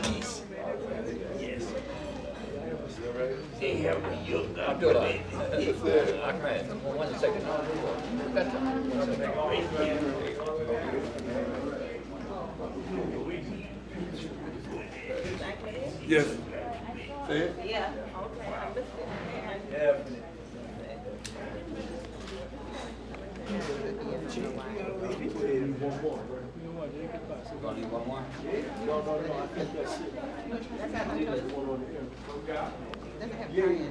Peace. Yes. They have me young Abdullah. Ahmed. 1 second. Got time. 1 second. Yes. Say it? Yeah, okay, I'm listening. Yeah. Gonna need one more? No, I think that's it. There's one on here. Doesn't have Parran in it.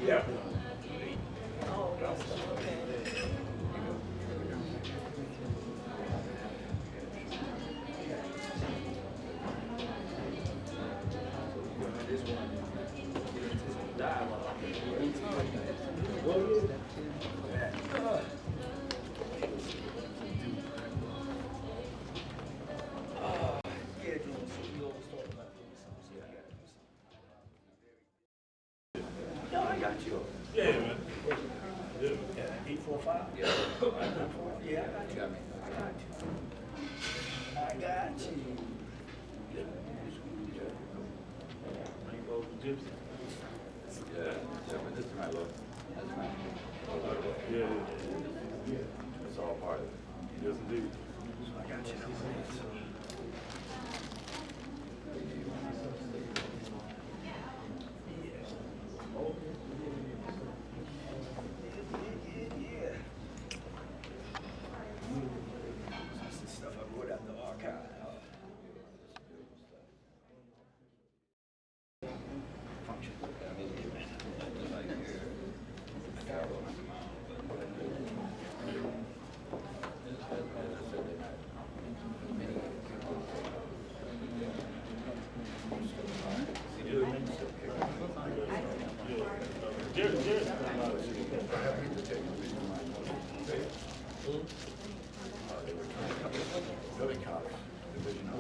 Yeah. Oh, okay. This one, get into some dialogue. Yeah, so we always talk about doing something, so you gotta do something. No, I got you. Yeah, man. Yeah, 845? Yeah. Yeah, You got me. I got you. Rainbow Gypsy. Yeah, but this is my look. That's fine. Yeah. It's all part of it. Yes, indeed. I got you. Yeah. That's the stuff I wrote out the archive. Function. I mean, just like here. I got all my Jerry. Building college, division of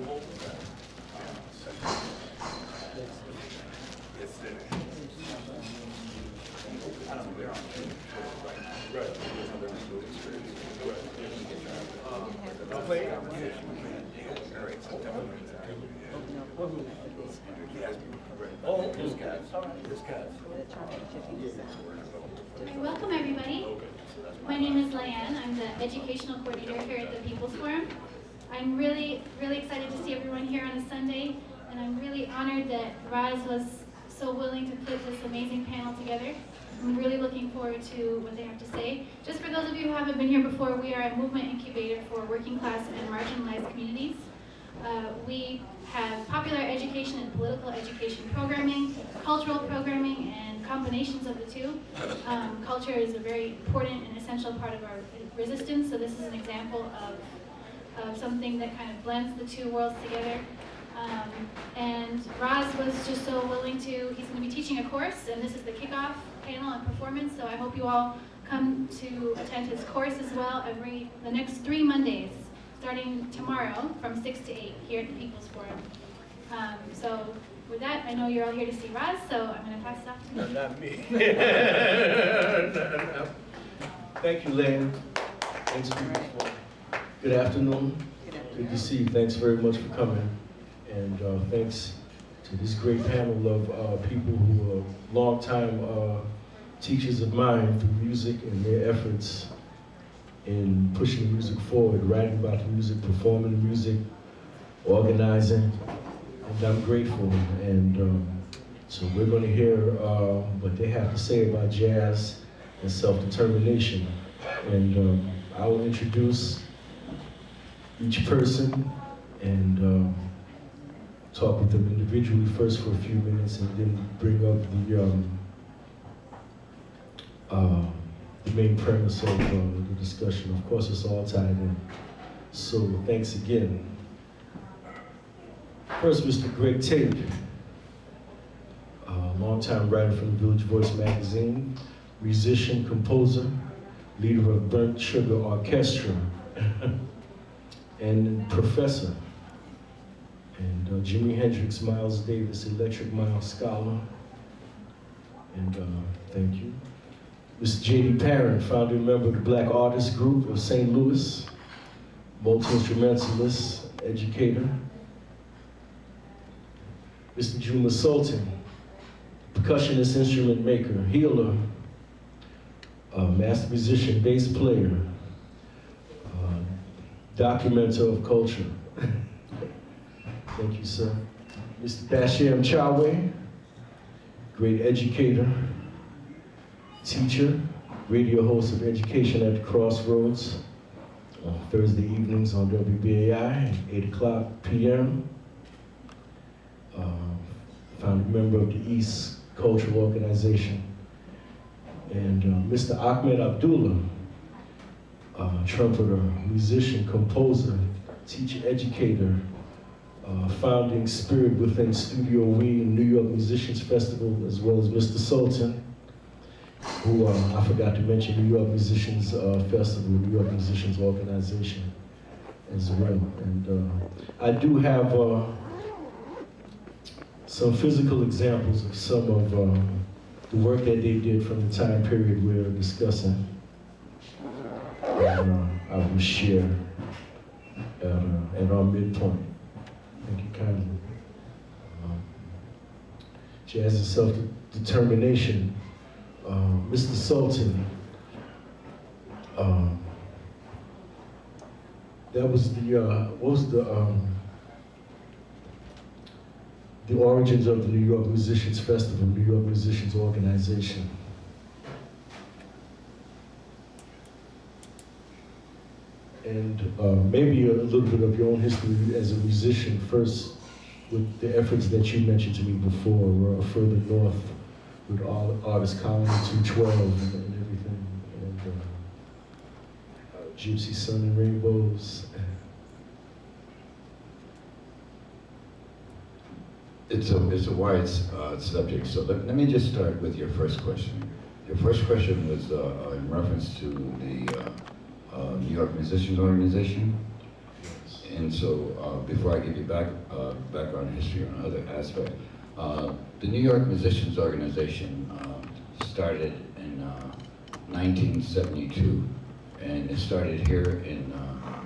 yes, sir. I don't know, they're on right now. Right. They're in school experience. Don't play it? Great, September. Oh, this guy. This guy. Welcome, everybody. My name is Leanne. I'm the educational coordinator here at the People's Forum. I'm really excited to see everyone here on a Sunday, and I'm really honored that Ras was so willing to put this amazing panel together. I'm really looking forward to what they have to say. Just for those of you who haven't been here before, we are a movement incubator for working class and marginalized communities. We have popular education and political education programming, cultural programming, and combinations of the two. Culture is a very important and essential part of our resistance, so this is an example of something that kind of blends the two worlds together. And Ras was just so willing to, he's going to be teaching a course, and this is the kickoff panel and performance, so I hope you all come to attend his course as well the next 3 Mondays, starting tomorrow from 6 to 8 here at the People's Forum. So with that, I know you're all here to see Ras, so I'm going to pass it off to him. No, not me. Thank you, Lynn. Thanks for Good afternoon. Good to see you. Thanks very much for coming. And thanks to this great panel of people who are longtime teachers of mine through music and their efforts in pushing the music forward, writing about the music, performing the music, organizing. And I'm grateful. And so we're going to hear what they have to say about jazz and self-determination. And I will introduce each person and talk with them individually first for a few minutes, and then bring up the main premise of the discussion. Of course, it's all tied in. So thanks again. First, Mr. Greg Tate, longtime writer for the Village Voice magazine, musician, composer, leader of Burnt Sugar Orchestra, and professor. And Jimi Hendrix, Miles Davis, Electric Miles Scholar. And thank you. Mr. J.D. Parran, founding member of the Black Artist Group of St. Louis, multi-instrumentalist, educator. Mr. Juma Sultan, percussionist, instrument maker, healer, master musician, bass player, documenter of culture. Thank you, sir. Mr. Basir Mchawi, great educator, teacher, radio host of Education at the Crossroads on Thursday evenings on WBAI, 8 o'clock p.m. Founding member of the East Cultural Organization. And Mr. Ahmed Abdullah, trumpeter, musician, composer, teacher, educator, founding Spirit Within Studio We and New York Musicians Festival, as well as Mr. Sultan, who I forgot to mention, New York Musicians Festival, New York Musicians Organization as well. And I do have some physical examples of some of the work that they did from the time period we're discussing. And I will share at our midpoint. Thank you kindly. Jazz and self-determination. Mr. Sultan, that was the, what was the origins of the New York Musicians Festival, New York Musicians Organization. And maybe a little bit of your own history as a musician first, with the efforts that you mentioned to me before, further north with all Artist Colony 212 and everything, and Gypsy Sun and Rainbows. It's a wide subject, so let me just start with your first question. Your first question was in reference to the New York Musicians Organization. And so before I give you background history on other aspects, the New York Musicians Organization started in 1972, and it started here in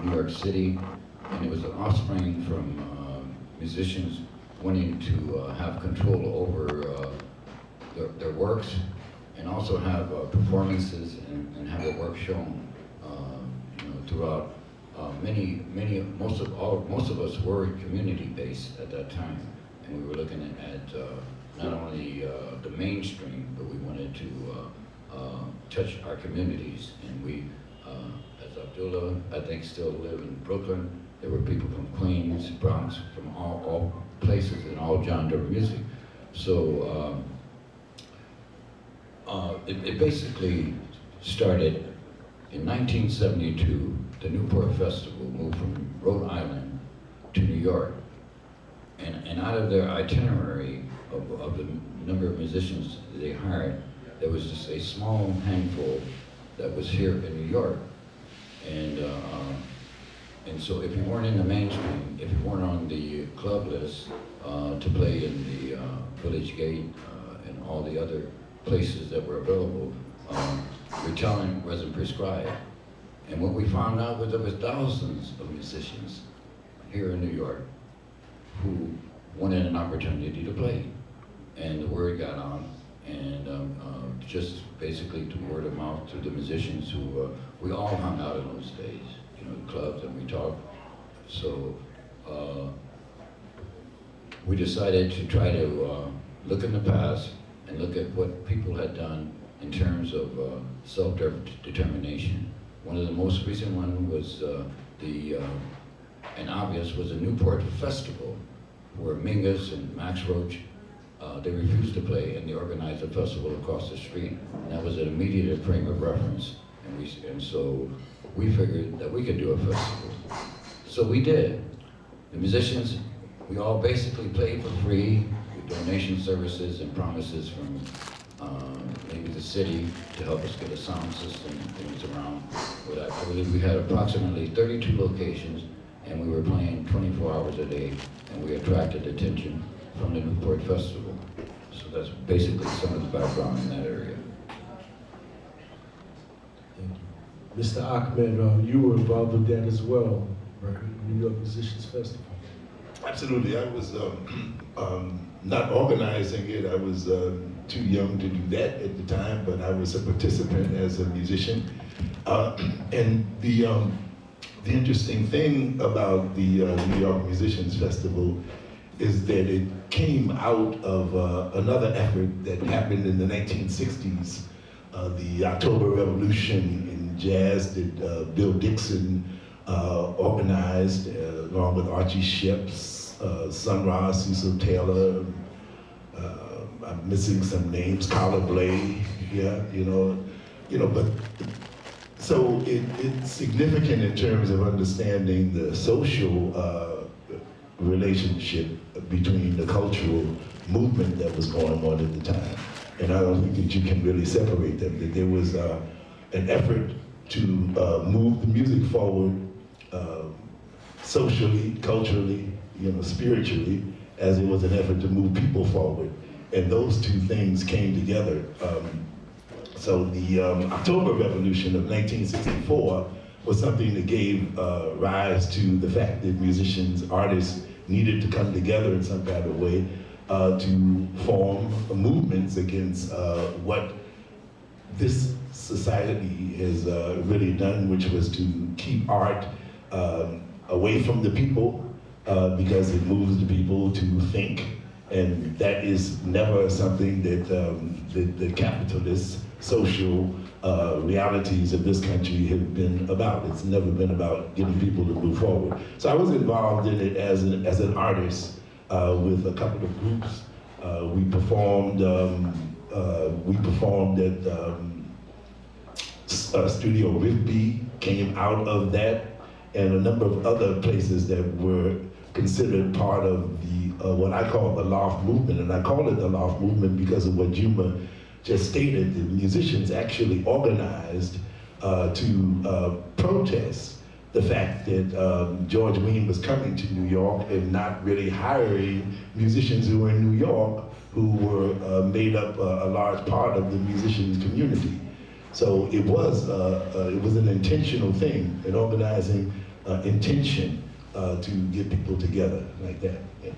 New York City, and it was an offspring from musicians wanting to have control over their works, and also have performances and have their work shown throughout. Most of us were community-based at that time, and we were looking at not only the mainstream, but we wanted to touch our communities. And we, as Abdullah, I think still live in Brooklyn. There were people from Queens, Bronx, from all places and all genre music. So it basically started in 1972. The Newport Festival moved from Rhode Island to New York. And out of their itinerary of the number of musicians they hired, there was just a small handful that was here in New York. And so if you weren't in the mainstream, if you weren't on the club list to play in the Village Gate and all the other places that were available, your talent wasn't prescribed. And what we found out was there was thousands of musicians here in New York who wanted an opportunity to play. And the word got on, and just basically to word of mouth to the musicians who, we all hung out in those days, the clubs, and we talked. So we decided to try to look in the past and look at what people had done in terms of self-determination. One of the most recent one was and Aves was a Newport festival where Mingus and Max Roach, they refused to play, and they organized a festival across the street. And that was an immediate frame of reference. And so we figured that we could do a festival. So we did. The musicians, we all basically played for free with donation services and promises from maybe the city to help us get a sound system and things around. But I believe we had approximately 32 locations, and we were playing 24 hours a day, and we attracted attention from the Newport Festival. So that's basically some of the background in that area. Thank you. Mr. Ahmed, you were involved with that as well, right? New York Musicians Festival. Absolutely. I was not organizing it. I was too young to do that at the time, but I was a participant as a musician. And the interesting thing about the New York Musicians Festival is that it came out of another effort that happened in the 1960s, the October Revolution in jazz that Bill Dixon organized along with Archie Ships, Sun Ra, Cecil Taylor, I'm missing some names, Carla Bley, yeah, but so it's significant in terms of understanding the social relationship between the cultural movement that was going on at the time. And I don't think that you can really separate them, that there was an effort to move the music forward socially, culturally, spiritually, as it was an effort to move people forward. And those two things came together. So the October Revolution of 1964 was something that gave rise to the fact that musicians, artists needed to come together in some kind of way to form movements against what this society has really done, which was to keep art away from the people because it moves the people to think. And that is never something that the capitalist social realities of this country have been about. It's never been about getting people to move forward. So I was involved in it as an artist with a couple of groups. We performed at Studio Rigby, came out of that, and a number of other places that were considered part of the what I call the loft movement. And I call it the loft movement because of what Juma just stated. The musicians actually organized to protest the fact that George Wein was coming to New York and not really hiring musicians who were in New York, who were made up a large part of the musicians community. So it was an intentional thing, an organizing intention to get people together like that. Yeah.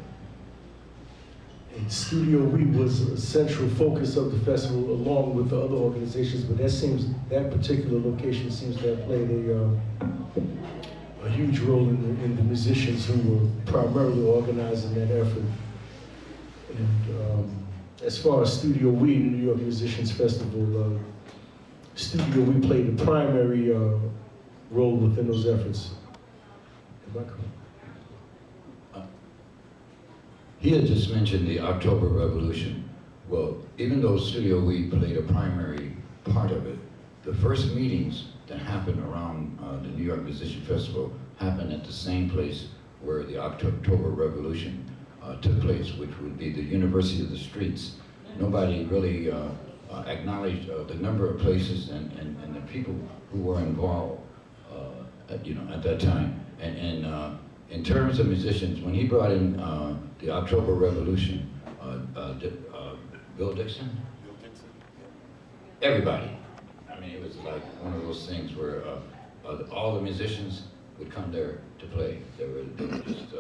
And Studio We was a central focus of the festival along with the other organizations, but that particular location seems to have played a huge role in the musicians who were primarily organizing that effort. And as far as Studio We, the New York Musicians Festival, Studio We played a primary role within those efforts. Am I correct? He had just mentioned the October Revolution. Well, even though Studio We played a primary part of it, the first meetings that happened around the New York Musician Festival happened at the same place where the October Revolution took place, which would be the University of the Streets. Nobody really acknowledged the number of places and the people who were involved at that time. And in terms of musicians, when he brought in the October Revolution, Bill Dixon? Everybody. I mean, it was like one of those things where all the musicians would come there to play. They were just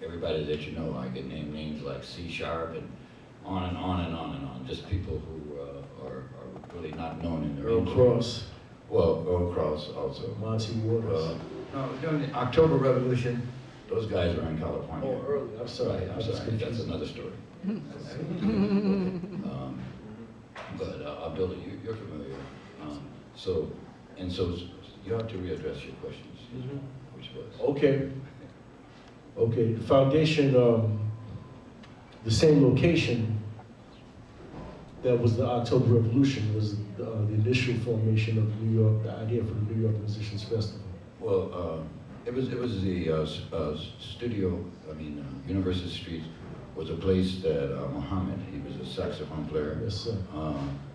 everybody that you know. I could name names like C Sharp and on and on and on and on. Just people who are really not known in their Earl industry. Cross. Well, Earl Cross also. Monty Waters. No, during the October Revolution, those guys were in California. Oh, early. I'm sorry. Right, I'm sorry. That's another story. But Abdullah, you're familiar. So you have to readdress your questions, which was. Okay. Okay. The foundation, the same location that was the October Revolution was the initial formation of New York, the idea for the New York Musicians Festival. Well, it was the studio. University Street was a place that Muhammad, he was a saxophone player. Yes, sir.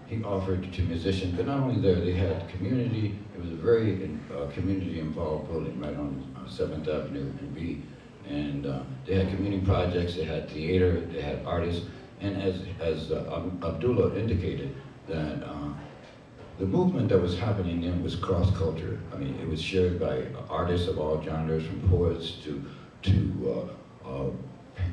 he offered to musicians, but not only there, they had community, it was a very community-involved building right on 7th Avenue and B. And they had community projects, they had theater, they had artists, and as Abdullah indicated, that the movement that was happening then was cross-culture. I mean, it was shared by artists of all genres, from poets to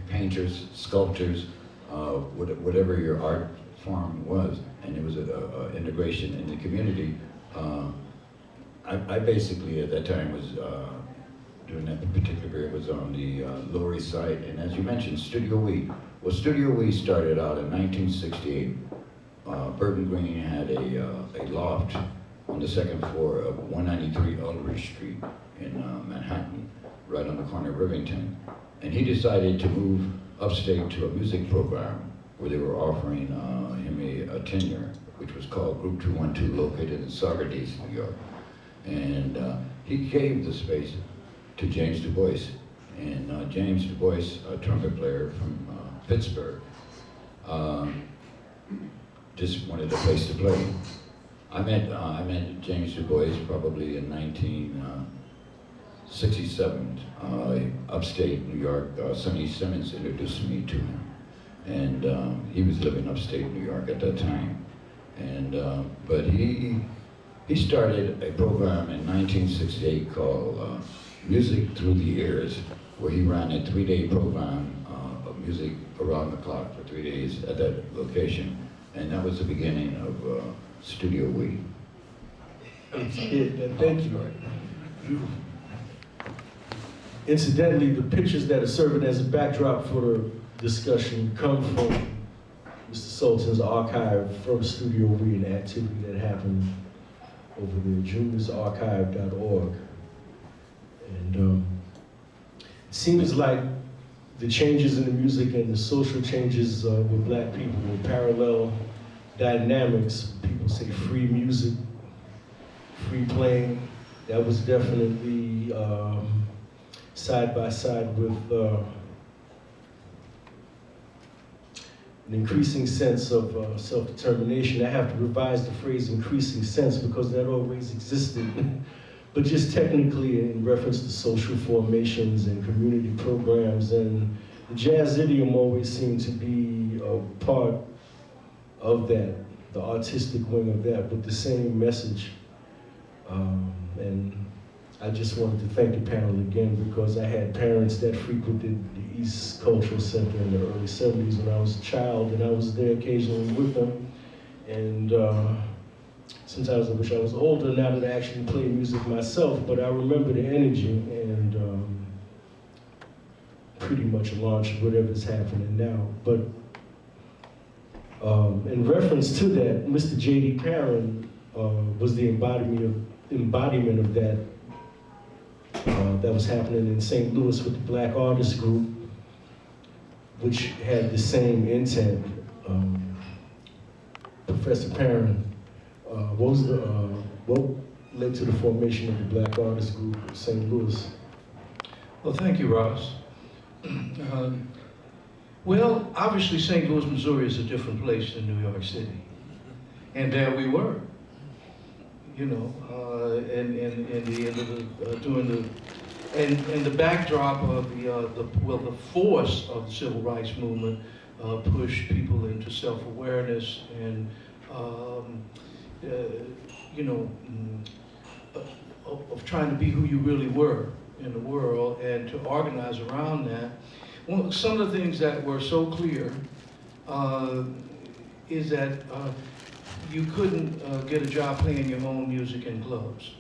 painters, sculptors, whatever your art form was, and it was an integration in the community. I basically, at that time, was during that particular period, was on the Lower East Side, and as you mentioned, Studio We. Well, Studio We started out in 1968. Burton Green had a loft on the second floor of 193 Ulrich Street in Manhattan, right on the corner of Rivington. And he decided to move upstate to a music program where they were offering him a tenure, which was called Group 212, located in Saugerties, New York. And he gave the space to James Du Bois. And James Du Bois, a trumpet player from Pittsburgh, just wanted a place to play. I met James Du Bois probably in 1967, upstate New York. Sonny Simmons introduced me to him. And he was living upstate New York at that time. And but he started a program in 1968 called Music Through the Ears, where he ran a 3-day program of music around the clock for 3 days at that location. And that was the beginning of Studio We. Thank you. Incidentally, the pictures that are serving as a backdrop for the discussion come from Mr. Sultan's archive from Studio We, an activity that happened over there, jumasarchive.org. And it seems like the changes in the music and the social changes with Black people were parallel dynamics. People say free music, free playing. That was definitely side by side with an increasing sense of self-determination. I have to revise the phrase increasing sense because that always existed. But just technically in reference to social formations and community programs, and the jazz idiom always seemed to be a part of that, the artistic wing of that, with the same message. And I just wanted to thank the panel again because I had parents that frequented the East Cultural Center in the early 70s when I was a child, and I was there occasionally with them. And sometimes I wish I was older now that I actually play music myself, but I remember the energy and pretty much launched whatever's happening now. But in reference to that, Mr. J.D. Parran was the embodiment of that that was happening in St. Louis with the Black Artist Group, which had the same intent. Professor Parran, what led to the formation of the Black Artist Group in St. Louis? Well, thank you, Ross. Well, obviously St. Louis, Missouri is a different place than New York City. And there we were, you know, and the end of the backdrop of the force of the civil rights movement pushed people into self-awareness and of trying to be who you really were in the world and to organize around that. Well, some of the things that were so clear is that you couldn't get a job playing your own music in clubs,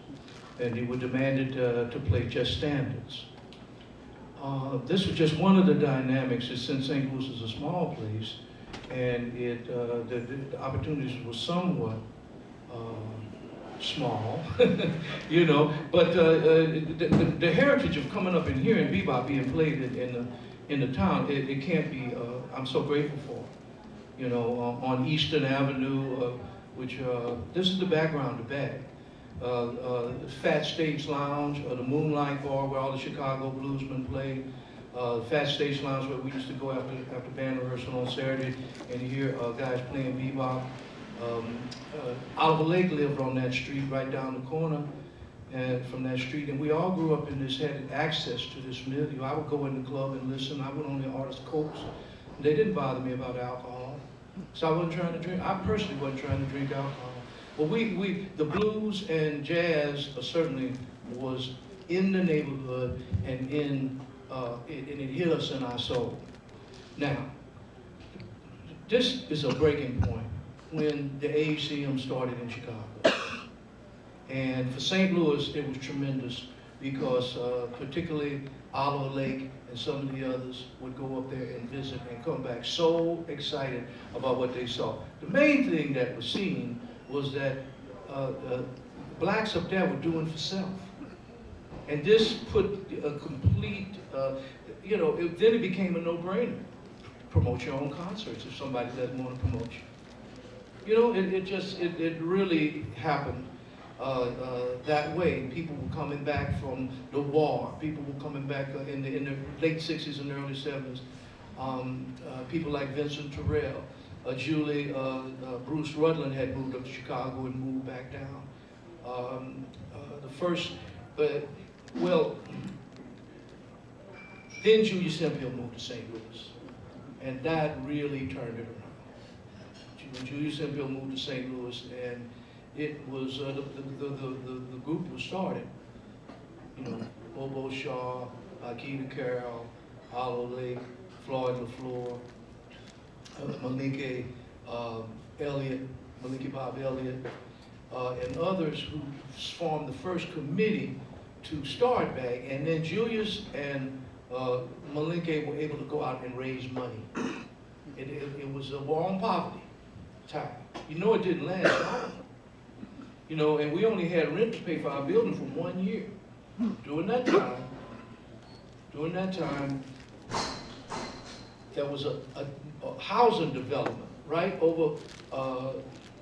and you were demanded to play just standards. This was just one of the dynamics. Since St. Louis is a small place, and the opportunities were somewhat small, you know. But the heritage of coming up in here and bebop being played in the town, it can't be. I'm so grateful for, you know, on Eastern Avenue, which this is the background to Bag. Fat Stage Lounge, the Moonlight Bar where all the Chicago bluesmen played. Fat Stage Lounge where we used to go after band rehearsal on Saturday and you hear guys playing bebop. Oliver Lake lived on that street right down the corner and from that street, and we all grew up in this, had access to this milieu. I would go in the club and listen. I went on the artist coats. They didn't bother me about alcohol. So I wasn't trying to drink, I personally wasn't trying to drink alcohol. But the blues and jazz certainly was in the neighborhood and and it hit us in our soul. Now, this is a breaking point when the ACM started in Chicago. And for St. Louis, it was tremendous because particularly Oliver Lake and some of the others would go up there and visit and come back so excited about what they saw. The main thing that was seen was that blacks up there were doing for self. And this put a complete, then it became a no-brainer. Promote your own concerts if somebody doesn't want to promote you. It really happened that way. People were coming back from the war. People were coming back in the late 60s and early 70s. People like Vincent Terrell, Bruce Rudland had moved up to Chicago and moved back down. Then Julius Hemphill moved to St. Louis, and that really turned it around. Julius Hemphill moved to St. Louis, and it was the group was started. Bobo Shaw, Akita Carroll, Oliver Lake, Floyd LaFleur, Malike Elliott, Malike Bob Elliott, and others who formed the first committee to start back. And then Julius and Malike were able to go out and raise money. It was a war on poverty time. It didn't last long. And we only had rent to pay for our building for 1 year. During that time, there was a housing development right over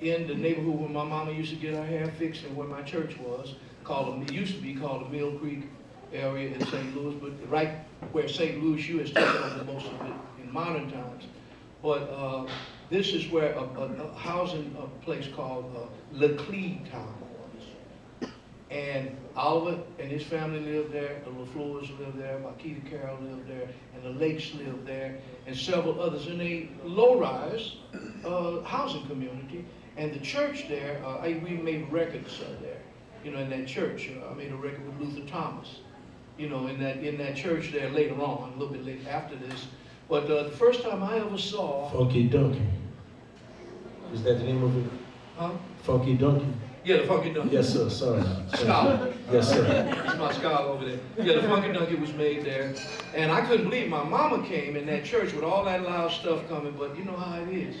in the neighborhood where my mama used to get her hair fixed and where my church was, it used to be called the Mill Creek area in St. Louis, but right where St. Louis U has taken over most of it in modern times. But this is where a housing place called Laclede Town was. And Oliver and his family lived there, the LaFleurs lived there, Akita Carroll lived there, and the Lakes lived there, and several others in a low-rise housing community. And the church there, we made records there, in that church. I made a record with Luther Thomas, in that church there later on, a little bit later after this. But the first time I ever saw... Funky Donkey. Is that the name of it? Huh? Funky Donkey? Yeah, the Funky Donkey. Yes, sir. Sorry. Scholar. Yes, sir. That's my scholar over there. Yeah, the Funky Donkey was made there. And I couldn't believe my mama came in that church with all that loud stuff coming, but you know how it is.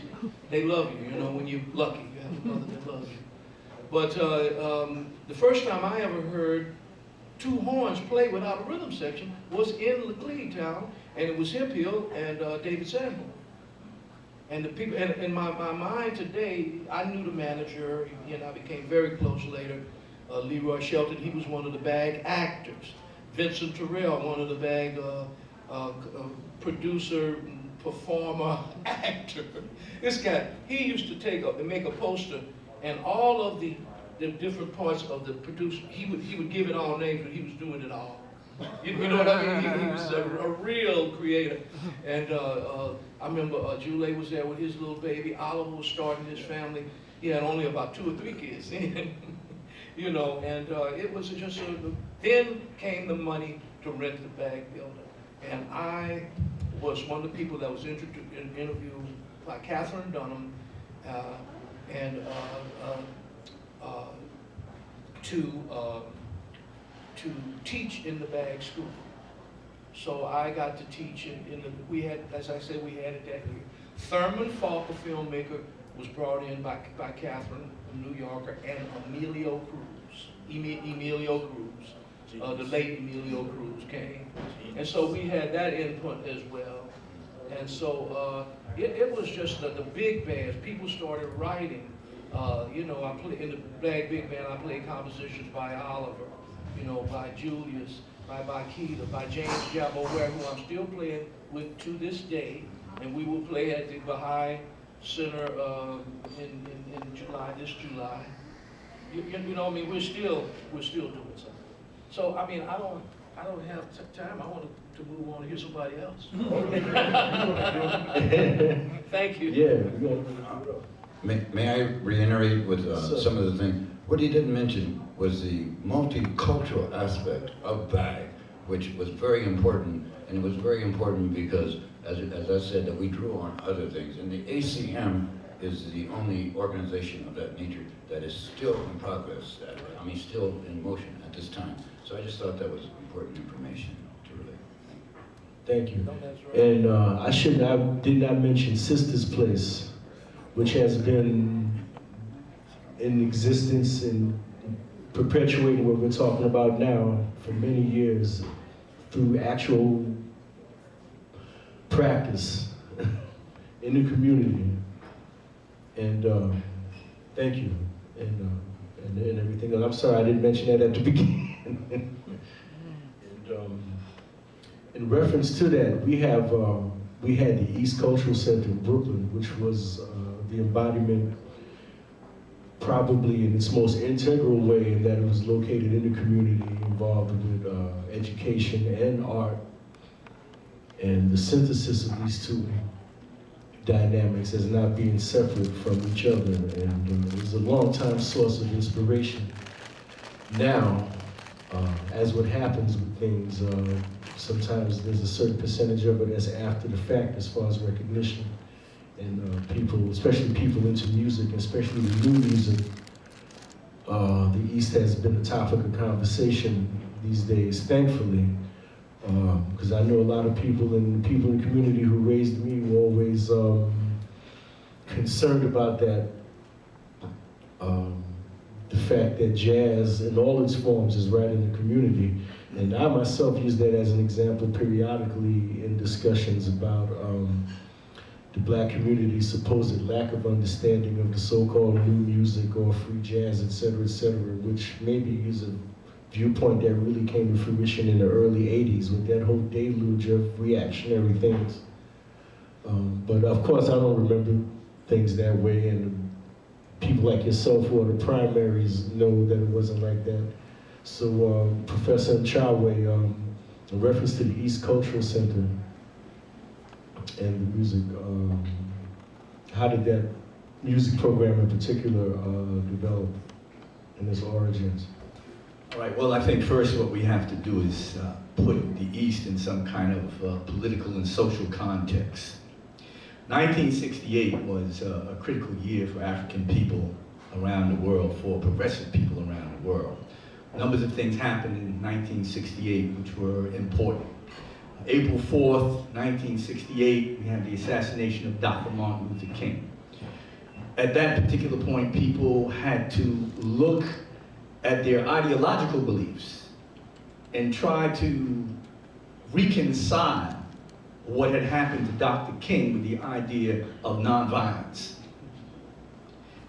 They love you, when you're lucky. You have a mother that loves you. But the first time I ever heard two horns play without a rhythm section was in Laclede Town, and it was Hemphill and David Sanborn. And the people, and in my mind today, I knew the manager. He and I became very close later. Leroy Shelton, he was one of the bag actors. Vincent Terrell, one of the bag producer, performer, actor. This guy, he used to make a poster, and all of the different parts of the producer, he would give it all names, but he was doing it all. You know what I mean? He was a real creator. And I remember Julie was there with his little baby. Oliver was starting his family. He had only about 2 or 3 kids then. And it was just then came the money to rent the bag building. And I was one of the people that was interviewed by Catherine Dunham to teach in the bag school. So I got to teach we had, as I said, we had it that year. Thurman Falk, a filmmaker, was brought in by Catherine, a New Yorker, and Emilio Cruz. The late Emilio Cruz came. And so we had that input as well. And so it was just the big bands. People started writing. I played in the big band. I played compositions by Oliver, by Julius, by Keita, by James Jabbo, who I'm still playing with to this day. And we will play at the Baha'i Center in July, this July. You know, I mean, we're still doing something. So, I mean, I don't have time. I want to move on to hear somebody else. Thank you. Yeah, we're gonna move it up. May I reiterate with some of the things? What he didn't mention was the multicultural aspect of BAG, which was very important, and it was very important because, as I said, that we drew on other things, and the ACM is the only organization of that nature that is still in progress, still in motion at this time. So I just thought that was important information to relay. Thank you. And I did not mention Sista's Place, which has been in existence and perpetuating what we're talking about now for many years through actual practice in the community. And thank you, and everything else. I'm sorry I didn't mention that at the beginning. And in reference to that, we had the East Cultural Center in Brooklyn, which was the embodiment, probably in its most integral way, in that it was located in the community, involved with education and art, and the synthesis of these two dynamics as not being separate from each other, and it was a long-time source of inspiration. Now, as what happens with things, sometimes there's a certain percentage of it that's after the fact as far as recognition. And people, especially people into music, especially the new music, the East has been a topic of conversation these days, thankfully. Because I know a lot of people in the community who raised me were always concerned about that. The fact that jazz in all its forms is right in the community. And I myself use that as an example periodically in discussions about the Black community's supposed lack of understanding of the so-called new music or free jazz, et cetera, which maybe is a viewpoint that really came to fruition in the early 80s with that whole deluge of reactionary things. But of course, I don't remember things that way, and people like yourself who are the primaries know that it wasn't like that. So Professor Mchawi, in reference to the East Cultural Center and the music, how did that music program in particular develop in its origins? All right, well, I think first what we have to do is put the East in some kind of political and social context. 1968 was a critical year for African people around the world, for progressive people around the world. Numbers of things happened in 1968 which were important. April 4th, 1968, we had the assassination of Dr. Martin Luther King. At that particular point, people had to look at their ideological beliefs and try to reconcile what had happened to Dr. King with the idea of nonviolence.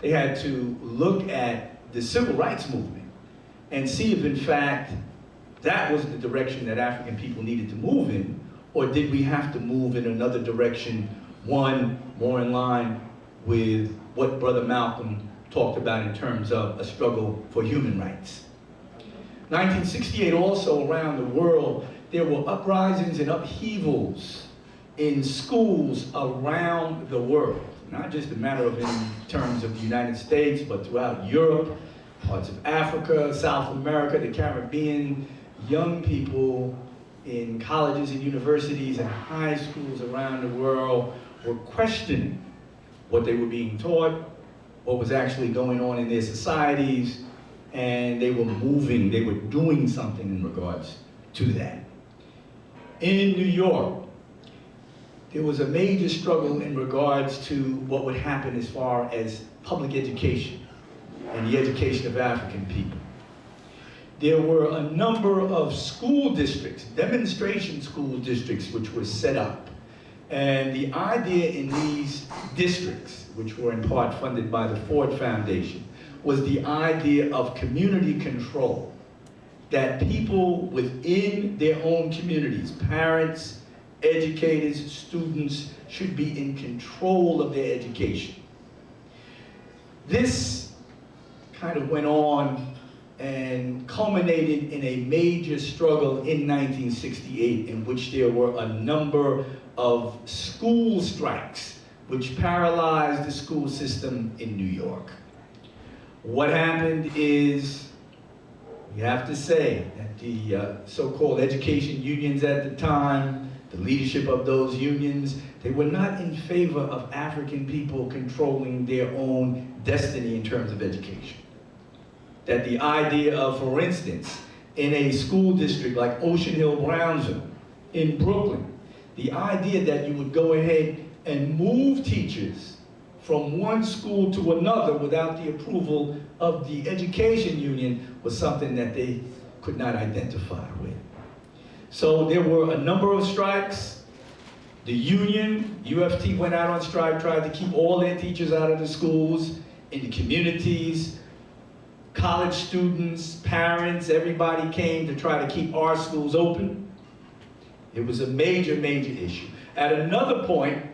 They had to look at the civil rights movement and see if in fact that was the direction that African people needed to move in, or did we have to move in another direction, one more in line with what Brother Malcolm talked about in terms of a struggle for human rights. 1968 also around the world, there were uprisings and upheavals in schools around the world. Not just a matter of in terms of the United States, but throughout Europe, parts of Africa, South America, the Caribbean. Young people in colleges and universities and high schools around the world were questioning what they were being taught, what was actually going on in their societies, and they were moving, they were doing something in regards to that. In New York, there was a major struggle in regards to what would happen as far as public education and the education of African people. There were a number of school districts, demonstration school districts, which were set up. And the idea in these districts, which were in part funded by the Ford Foundation, was the idea of community control. That people within their own communities, parents educators, students should be in control of their education. This kind of went on and culminated in a major struggle in 1968 in which there were a number of school strikes which paralyzed the school system in New York. What happened is, we have to say that the so-called education unions at the time, the leadership of those unions, they were not in favor of African people controlling their own destiny in terms of education. That the idea of, for instance, in a school district like Ocean Hill-Brownsville in Brooklyn, the idea that you would go ahead and move teachers from one school to another without the approval of the education union was something that they could not identify with. So there were a number of strikes. The union, UFT, went out on strike, tried to keep all their teachers out of the schools, in the communities. College students, parents, everybody came to try to keep our schools open. It was a major, major issue. At another point,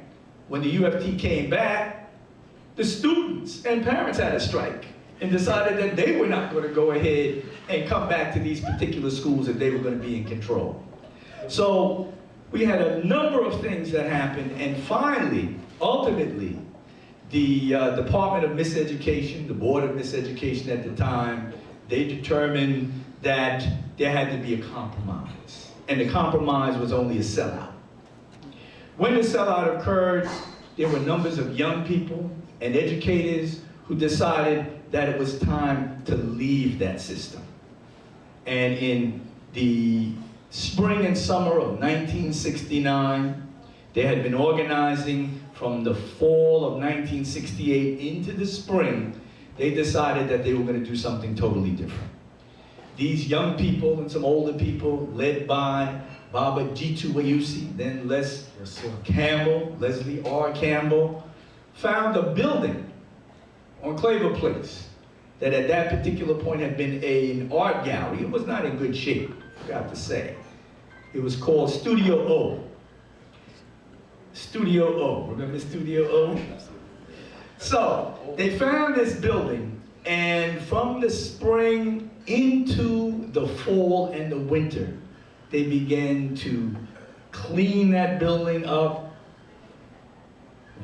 when the UFT came back, the students and parents had a strike and decided that they were not going to go ahead and come back to these particular schools if they were going to be in control. So we had a number of things that happened, and finally, ultimately, the Department of Miseducation, the Board of Miseducation at the time, they determined that there had to be a compromise. And the compromise was only a sellout. When the sellout occurred, there were numbers of young people and educators who decided that it was time to leave that system. And in the spring and summer of 1969, they had been organizing from the fall of 1968 into the spring. They decided that they were going to do something totally different. These young people and some older people, led by Baba Jitu Wayusi, then Leslie R. Campbell, found a building on Claver Place that at that particular point had been an art gallery. It was not in good shape, I got to say. It was called Studio O. Studio O, remember Studio O? So, they found this building, and from the spring into the fall and the winter, they began to clean that building up,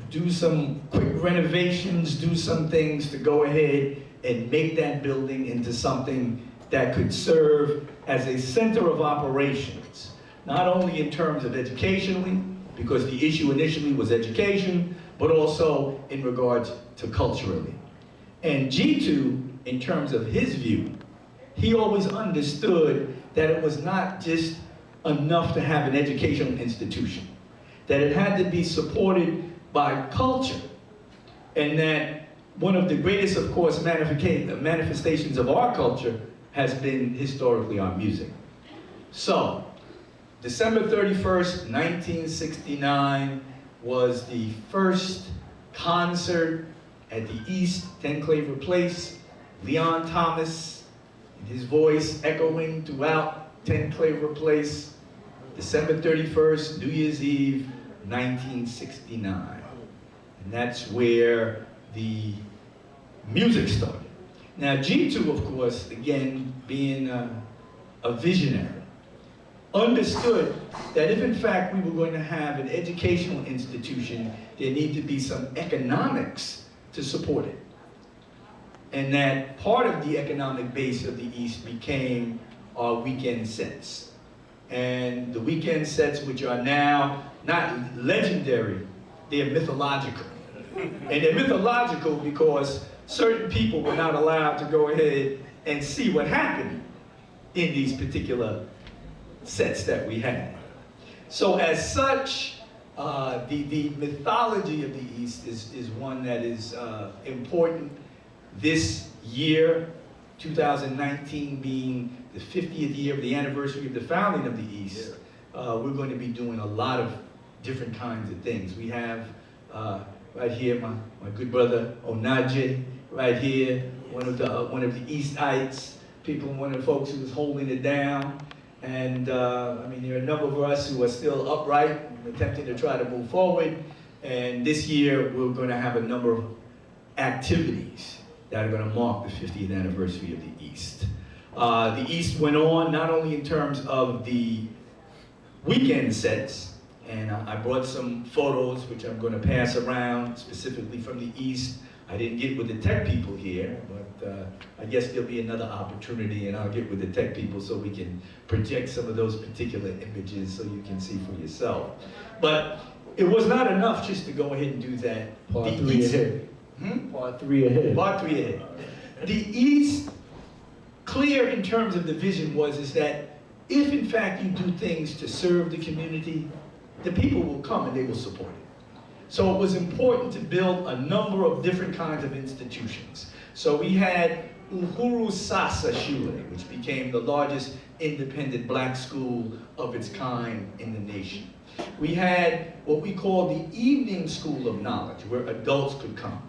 do some quick renovations, do some things to go ahead and make that building into something that could serve as a center of operations, not only in terms of educationally, because the issue initially was education, but also in regards to culturally. And G2, in terms of his view, he always understood that it was not just enough to have an educational institution, that it had to be supported by culture, and that one of the greatest, of course, manifestations of our culture has been historically our music. So, December 31st, 1969 was the first concert at the East 10 Claver Place. Leon Thomas, and his voice echoing throughout 10 Claver Place, December 31st, New Year's Eve, 1969. And that's where the music started. Now, G2, of course, again, being a visionary, understood that if in fact we were going to have an educational institution, there needed to be some economics to support it. And that part of the economic base of the East became our weekend sets. And the weekend sets, which are now not legendary, they're mythological. And they're mythological because certain people were not allowed to go ahead and see what happened in these particular sets that we had. So as such, the mythology of the East is one that is important. This year, 2019 being the 50th year of the anniversary of the founding of the East, we're going to be doing a lot of different kinds of things. We have right here my good brother Onaje, right here, one of the Eastites, one of the folks who was holding it down. And I mean, there are a number of us who are still upright and attempting to try to move forward. And this year, we're going to have a number of activities that are going to mark the 50th anniversary of the East. The East went on not only in terms of the weekend sets, and I brought some photos which I'm going to pass around specifically from the East. I didn't get with the tech people here, but I guess there'll be another opportunity, and I'll get with the tech people so we can project some of those particular images so you can see for yourself. But it was not enough just to go ahead and do that. Part 3 ahead. Part 3 ahead. Part 3 ahead. The East, clear in terms of the vision is that if in fact you do things to serve the community, the people will come and they will support it. So it was important to build a number of different kinds of institutions. So we had Uhuru Sasa Shule, which became the largest independent black school of its kind in the nation. We had what we call the Evening School of Knowledge, where adults could come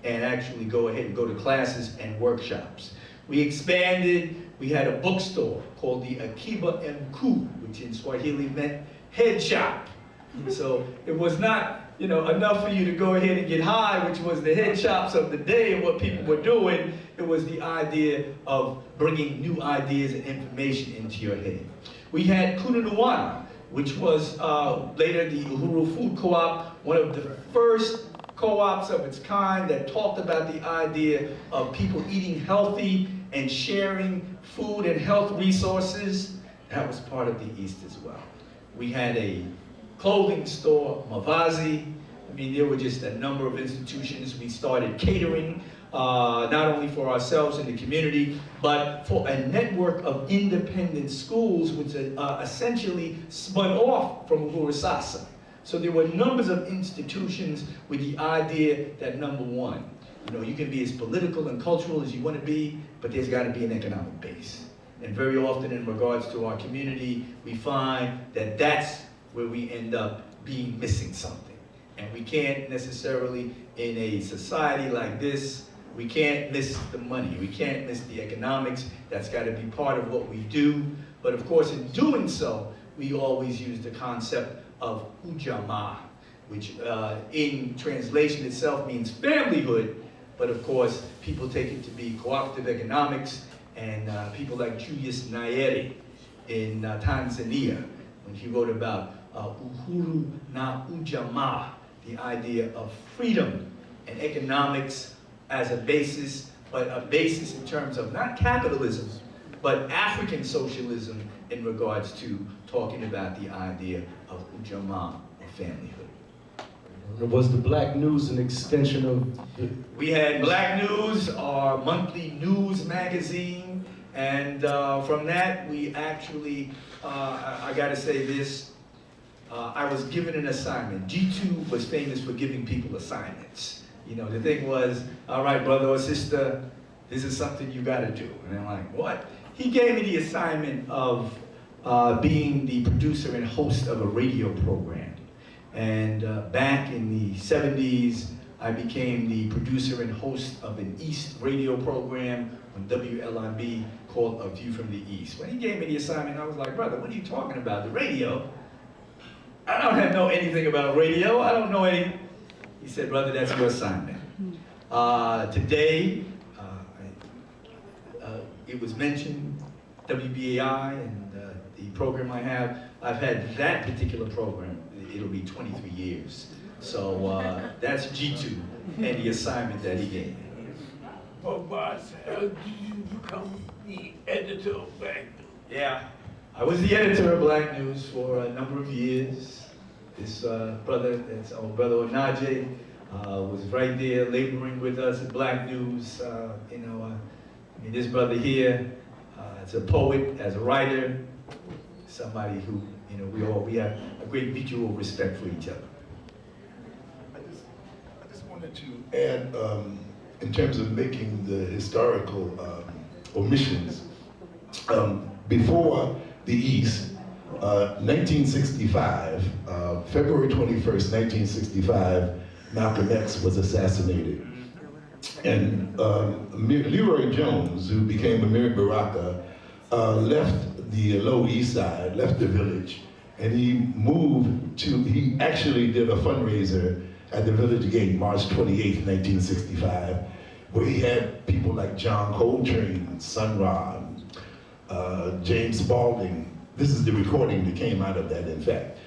and actually go ahead and go to classes and workshops. We expanded, we had a bookstore called the Akiba Mku, which in Swahili meant head shop. So it was not, enough for you to go ahead and get high, which was the head shops of the day and what people were doing. It was the idea of bringing new ideas and information into your head. We had Kununuana, which was later the Uhuru Food Co-op, one of the first co-ops of its kind that talked about the idea of people eating healthy and sharing food and health resources. That was part of the East as well. We had a clothing store, Mavazi. I mean, there were just a number of institutions. We started catering, not only for ourselves in the community, but for a network of independent schools, which essentially spun off from Uhuru Sasa. So there were numbers of institutions with the idea that, number one, you can be as political and cultural as you want to be, but there's got to be an economic base. And very often in regards to our community, we find that that's where we end up being missing something. And we can't necessarily, in a society like this, we can't miss the money. We can't miss the economics. That's got to be part of what we do. But of course, in doing so, we always use the concept of ujamaa, which in translation itself means familyhood. But of course, people take it to be cooperative economics, and people like Julius Nyerere in Tanzania, when he wrote about Uhuru na Ujamaa, the idea of freedom and economics as a basis, but a basis in terms of not capitalism, but African socialism in regards to talking about the idea of Ujamaa, or familyhood. Was the Black News an extension of? We had Black News, our monthly news magazine, and from that we actually, I gotta say this, I was given an assignment. G2 was famous for giving people assignments. The thing was, all right, brother or sister, this is something you gotta do. And I'm like, what? He gave me the assignment of being the producer and host of a radio program. And back in the 70s, I became the producer and host of an East radio program on WLIB called A View from the East. When he gave me the assignment, I was like, brother, what are you talking about? The radio? I don't know anything about radio. I don't know any. He said, brother, that's your assignment. Today, it was mentioned, WBAI and the program I have. I've had that particular program. It'll be 23 years. So that's G2 and the assignment that he gave me. Oh, boss, how did you become the editor of Black News? Yeah, I was the editor of Black News for a number of years. This brother, that's our brother Onaje, was right there laboring with us at Black News. This brother here, as a poet, as a writer, somebody who, we have a great mutual respect for each other. I just wanted to add, in terms of making the historical omissions, before the East, 1965, February 21st, 1965, Malcolm X was assassinated. And Leroy Jones, who became Amir Baraka, left the Lower East Side, left the village, and he actually did a fundraiser at the village gate, March 28th, 1965, where he had people like John Coltrane, Sun Ra, James Spalding. This is the recording that came out of that, in fact.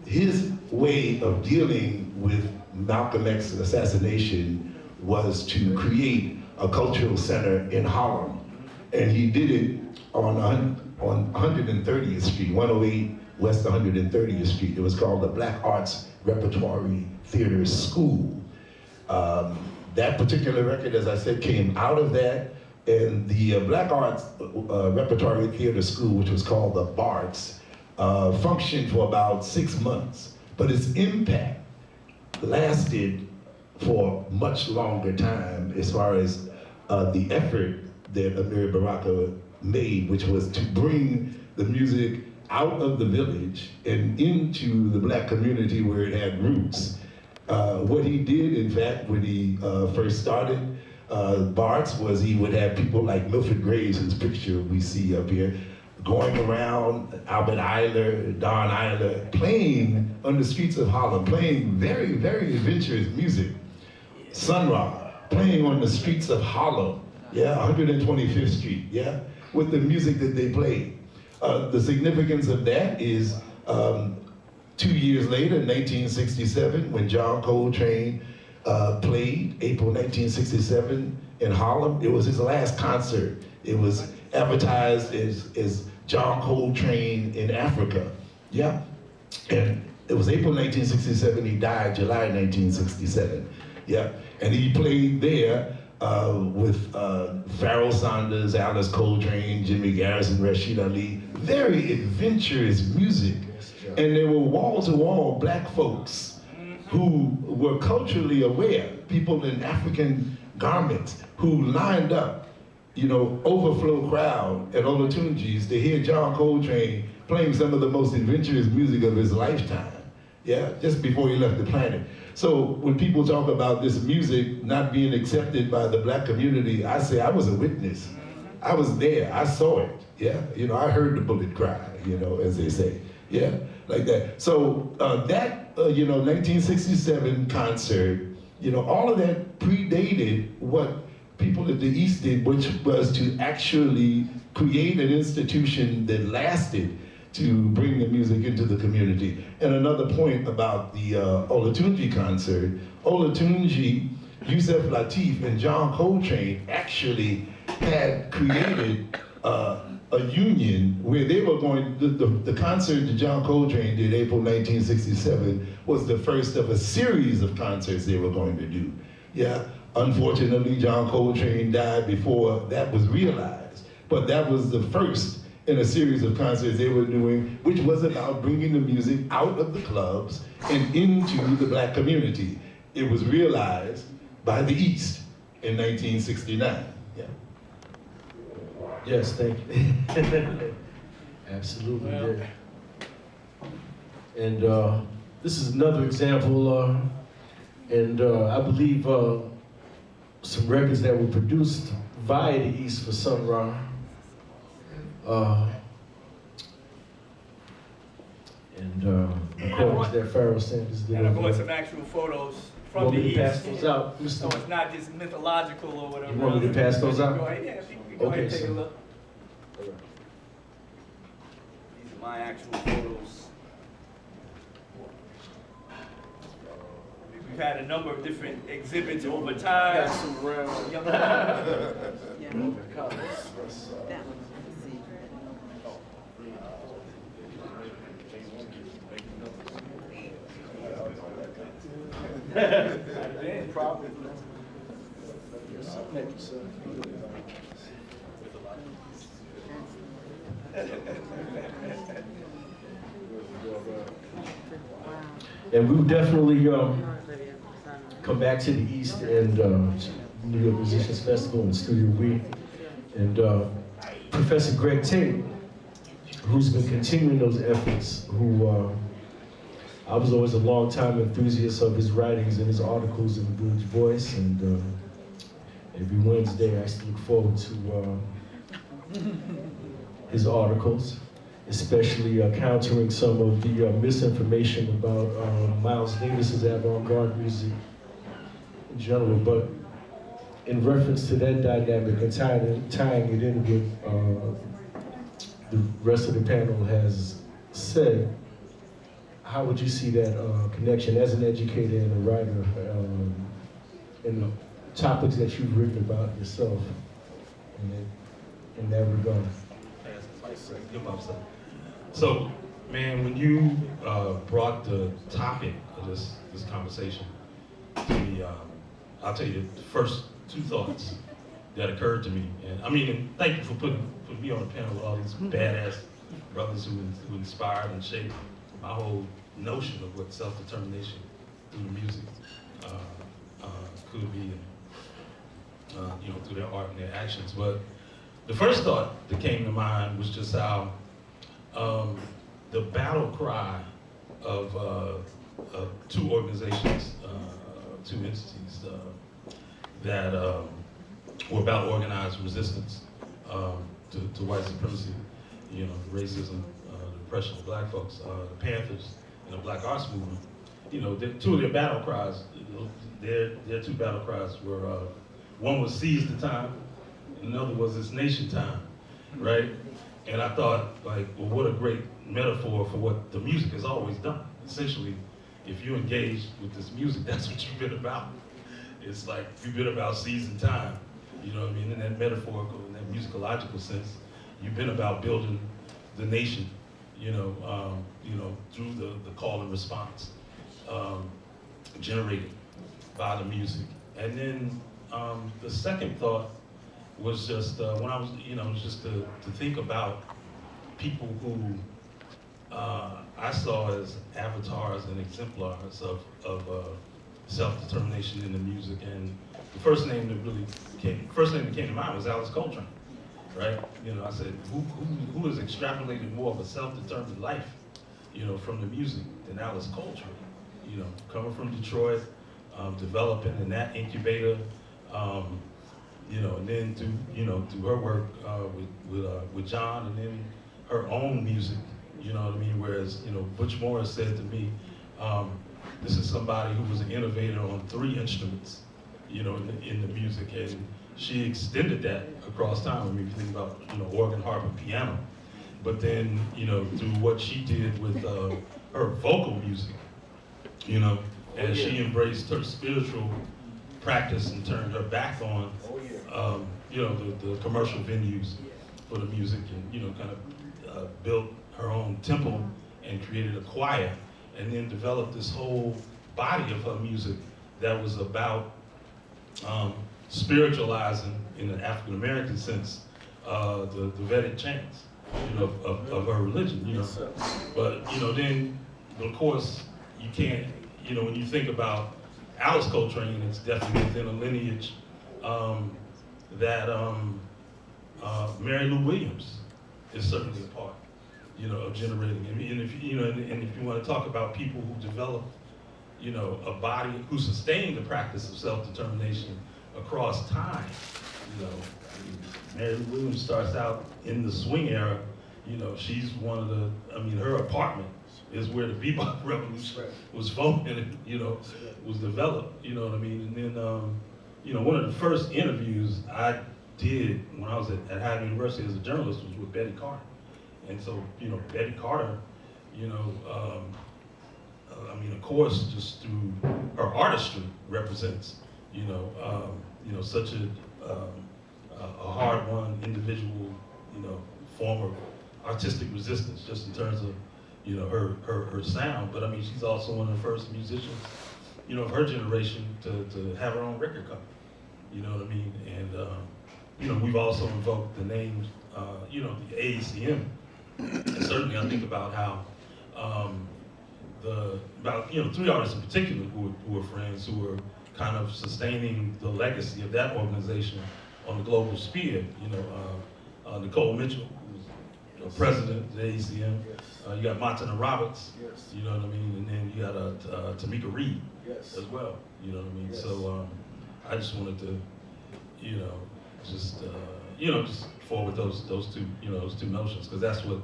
His way of dealing with Malcolm X's assassination was to create a cultural center in Harlem. And he did it on 130th Street, 108 West 130th Street. It was called the Black Arts Repertory Theater School. That particular record, as I said, came out of that. And the Black Arts Repertory Theater School, which was called the BARTS, functioned for about 6 months. But its impact lasted for much longer time as far as the effort that Amiri Baraka made, which was to bring the music out of the village and into the black community where it had roots. What he did, in fact, when he first started Bart's, was he would have people like Milford Graves, whose picture we see up here, going around, Albert Eiler, Don Eiler, playing on the streets of Harlem, playing very, very adventurous music. Sun Ra, playing on the streets of Harlem, yeah, 125th Street, yeah, with the music that they played. The significance of that is 2 years later, in 1967, when John Coltrane played, April 1967, in Harlem, it was his last concert. It was advertised as John Coltrane in Africa, yeah? And it was April 1967, he died July 1967, yeah? And he played there with Pharoah Sanders, Alice Coltrane, Jimmy Garrison, Rashid Ali, very adventurous music. And there were wall-to-wall black folks who were culturally aware, people in African garments who lined up, you know, overflow crowd at Olatunji's to hear John Coltrane playing some of the most adventurous music of his lifetime, yeah, just before he left the planet. So when people talk about this music not being accepted by the black community, I say I was a witness. I was there, I saw it, yeah? You know, I heard the bullet cry, you know, as they say, yeah? Like that. So you know, 1967 concert, you know, all of that predated what people at the East did, which was to actually create an institution that lasted to bring the music into the community. And another point about the Olatunji concert, Olatunji, Yusef Lateef, and John Coltrane actually had created a union where they were going, the concert that John Coltrane did April 1967 was the first of a series of concerts they were going to do, yeah? Unfortunately, John Coltrane died before that was realized, but that was the first in a series of concerts they were doing, which was about bringing the music out of the clubs and into the black community. It was realized by the East in 1969. Yeah. Yes, thank you. Absolutely, yeah. And this is another example, and I believe some records that were produced via the East for Sun Ra. According to that Pharoah Sanders did. And I brought some actual photos from Want the me East. to pass those out, So Mr. it's not just mythological or whatever. You want me to pass those out? Go ahead, yeah, you go ahead and take a sir. look. These are my actual photos. We've had a number of different exhibits over time. Got some round. Young- Yeah. Colors. That one's the secret. Probably. Thank you, sir. And we will definitely come back to the East and New York Musicians Festival and Studio Week. And Professor Greg Tate, who's been continuing those efforts, who I was always a long-time enthusiast of his writings and his articles in the Village Voice, and every Wednesday I used to look forward to his articles, especially countering some of the misinformation about Miles Davis's avant-garde music in general. But in reference to that dynamic and tying it in with the rest of the panel has said, how would you see that connection as an educator and a writer in the topics that you've written about yourself in that regard? So, man, when you brought the topic of this conversation to me, I'll tell you the first two thoughts that occurred to me. And thank you for putting me on the panel with all these badass brothers who inspired and shaped my whole notion of what self-determination through the music could be, and through their art and their actions. But the first thought that came to mind was just how the battle cry of two organizations, two entities that were about organized resistance to white supremacy, racism, the oppression of black folks, the Panthers and the Black Arts Movement. Two of their battle cries, their two battle cries were, one was seize the time, and another was it's nation time, right? And I thought, like, well, what a great metaphor for what the music has always done. Essentially, if you engage with this music, that's what you've been about. It's like you've been about seizing time, you know what I mean? In that metaphorical, in that musicological sense, you've been about building the nation, through the call and response generated by the music. And then the second thought was just when I was, just to think about people who I saw as avatars and exemplars of self-determination in the music. And the first name that came to mind was Alice Coltrane, right? I said, who has extrapolated more of a self-determined life, from the music than Alice Coltrane? Coming from Detroit, developing in that incubator, and then through her work with John, and then her own music, you know what I mean? Whereas, Butch Morris said to me, this is somebody who was an innovator on 3 instruments, in the music, and she extended that across time. I mean, if you think about, organ, harp, and piano, but then, through what she did with her vocal music, as she embraced her spiritual practice and turned her back on, the commercial venues for the music, and kind of built her own temple and created a choir, and then developed this whole body of her music that was about spiritualizing, in an African American sense, the Vedic chants, of her religion, But then, of course, you can't, when you think about Alice Coltrane, it's definitely within a lineage that Mary Lou Williams is certainly a part, of generating. And if you want to talk about people who developed, a body who sustained the practice of self-determination across time, Mary Lou Williams starts out in the swing era. She's one of the. Her apartment is where the bebop revolution was formed and was developed. You know what I mean? And then, one of the first interviews I did when I was at Howard University as a journalist was with Betty Carter. And so, Betty Carter, of course, just through her artistry represents, such a hard-won individual, form of artistic resistance, just in terms of, her sound. But she's also one of the first musicians, of her generation to have her own record company. You know what I mean? And we've also invoked the names, the AECM. And certainly, I think about how three artists in particular who were friends, who were kind of sustaining the legacy of that organization on the global sphere. Nicole Mitchell, who's president of the AECM. You got Montana Roberts. You know what I mean, and then you got Tamika Reed as well. You know what I mean. So I just wanted to, just forward those two, those two notions, because that's what,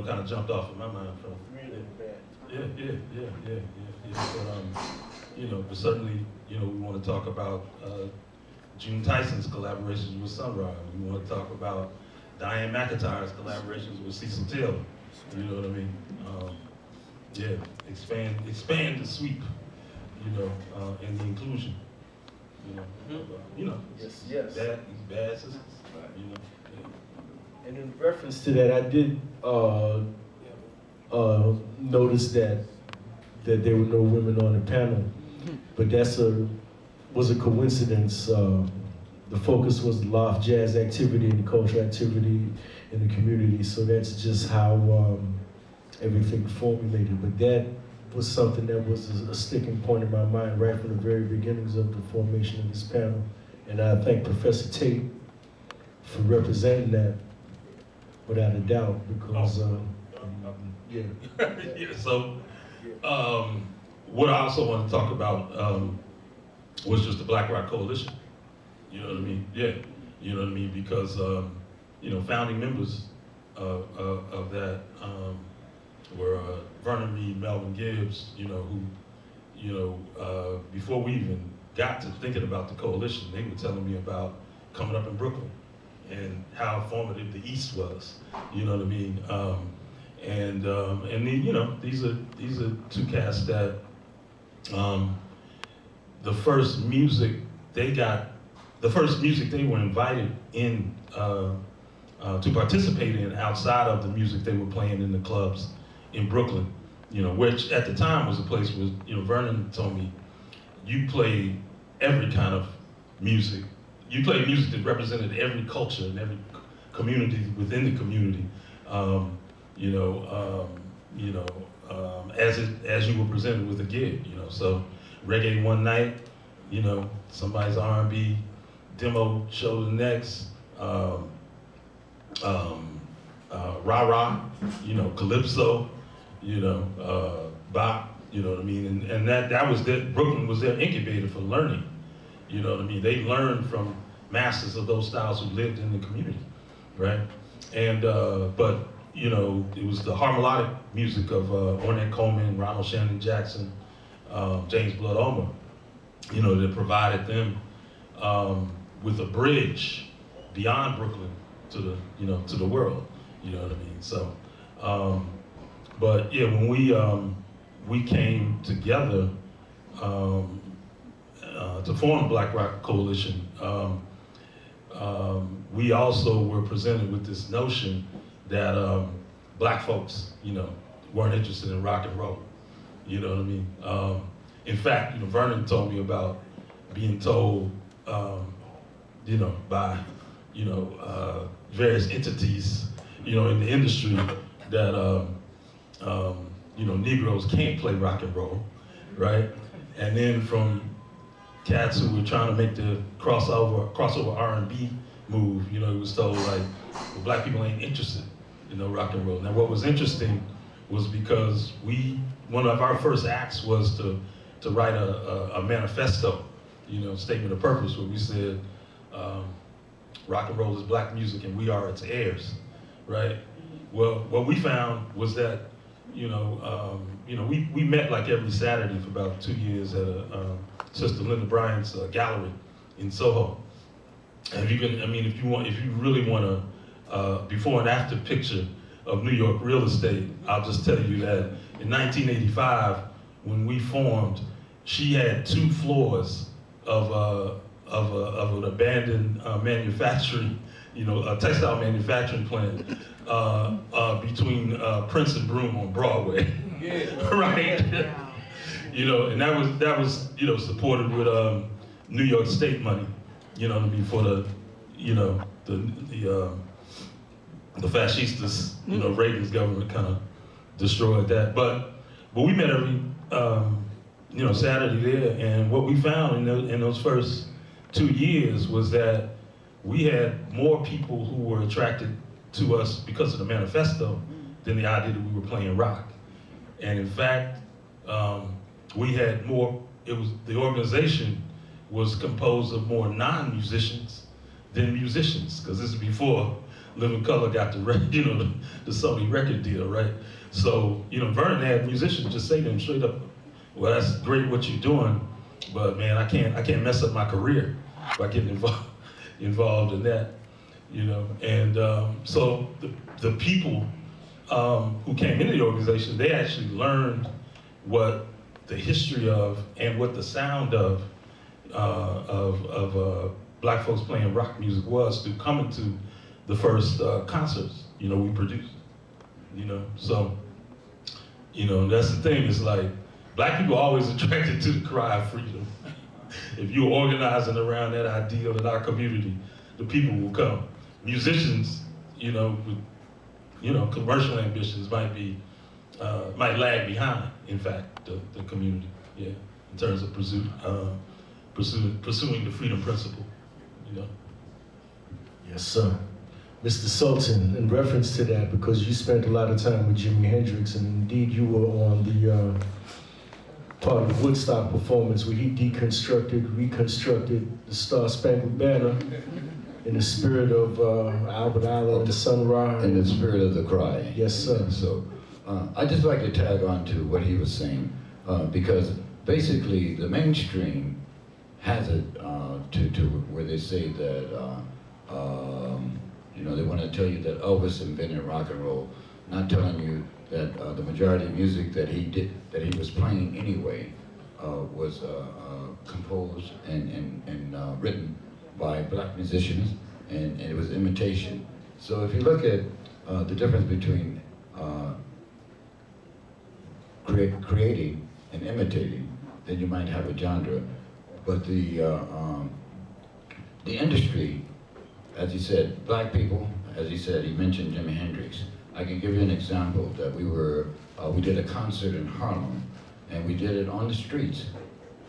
kind of jumped off in my mind from. Yeah. But certainly, we want to talk about June Tyson's collaborations with Sunrise. We want to talk about Diane McIntyre's collaborations with Cecil Taylor. You know what I mean? Expand the sweep, and the inclusion. Yes. Bad sisters. And in reference to that, I did notice that there were no women on the panel, but was a coincidence. The focus was the loft jazz activity and the cultural activity in the community, so that's just how everything formulated. But that was something that was a sticking point in my mind right from the very beginnings of the formation of this panel. And I thank Professor Tate for representing that without a doubt, because So, what I also want to talk about was just the Black Rock Coalition. You know what I mean? Yeah. You know what I mean? Because founding members of that were Vernon Reed, Melvin Gibbs. Who before we even got to thinking about the coalition, they were telling me about coming up in Brooklyn and how formative the East was. You know what I mean? And then, these are two cats that the first music they were invited in to participate in outside of the music they were playing in the clubs in Brooklyn, which at the time was a place where, Vernon told me, you play every kind of music. You played music that represented every culture and every community within the community. As you were presented with a gig, so reggae one night, somebody's R&B demo show the next, rah-rah, calypso, bop, you know what I mean? And that was Brooklyn was their incubator for learning, you know what I mean? They learned from masters of those styles who lived in the community, right? And, but, it was the harmonic music of Ornette Coleman, Ronald Shannon Jackson, James Blood Ulmer, that provided them with a bridge beyond Brooklyn to the the world, you know what I mean? So, but yeah, when we came together to form the Black Rock Coalition, we also were presented with this notion that black folks, weren't interested in rock and roll, you know what I mean? In fact, Vernon told me about being told, by, various entities, in the industry that, Negroes can't play rock and roll, right? And then from cats who were trying to make the crossover R&B move, it was told like, well, black people ain't interested in rock and roll. Now what was interesting was because one of our first acts was to write a manifesto, statement of purpose, where we said, rock and roll is black music and we are its heirs, right? Well, what we found was that, we met like every Saturday for about 2 years at Sister Linda Bryant's gallery in Soho. And if you really want a before and after picture of New York real estate, I'll just tell you that in 1985, when we formed, she had 2 floors of an abandoned manufacturing, a textile manufacturing plant between Prince and Broome on Broadway, right? And that was supported with New York State money, for the fascistas, Reagan's government kind of destroyed that. But we met every Saturday there, and what we found in those first 2 years was that we had more people who were attracted to us because of the manifesto than the idea that we were playing rock. And in fact, we had more, the organization was composed of more non-musicians than musicians, because this is before Living Colour got the the Sony record deal, right? So Vernon had musicians just say to him straight up, "Well, that's great what you're doing, but man, I can't mess up my career by getting involved in that." And so the people who came into the organization, they actually learned what the history of and what the sound of black folks playing rock music was through coming to the first concerts we produced. So that's the thing. It's like black people are always attracted to the cry of freedom. If you're organizing around that ideal in our community, the people will come. Musicians, with commercial ambitions might lag behind. In fact, the community, in terms of pursuing the freedom principle. Yes, sir. Mr. Sultan, in reference to that, because you spent a lot of time with Jimi Hendrix, and indeed you were on the part of the Woodstock performance where he reconstructed the Star Spangled Banner in the spirit of Albert Allen and Sun Ra. In the spirit of the cry. Yes, sir. So I'd just like to tag on to what he was saying, because basically the mainstream has it to where they say that they want to tell you that Elvis invented rock and roll, not telling you that the majority of music that he was playing anyway was composed and written by black musicians, and it was imitation. So if you look at the difference between creating and imitating, then you might have a genre. But the industry, as he said, black people, as he said, he mentioned Jimi Hendrix. I can give you an example that we did a concert in Harlem, and we did it on the streets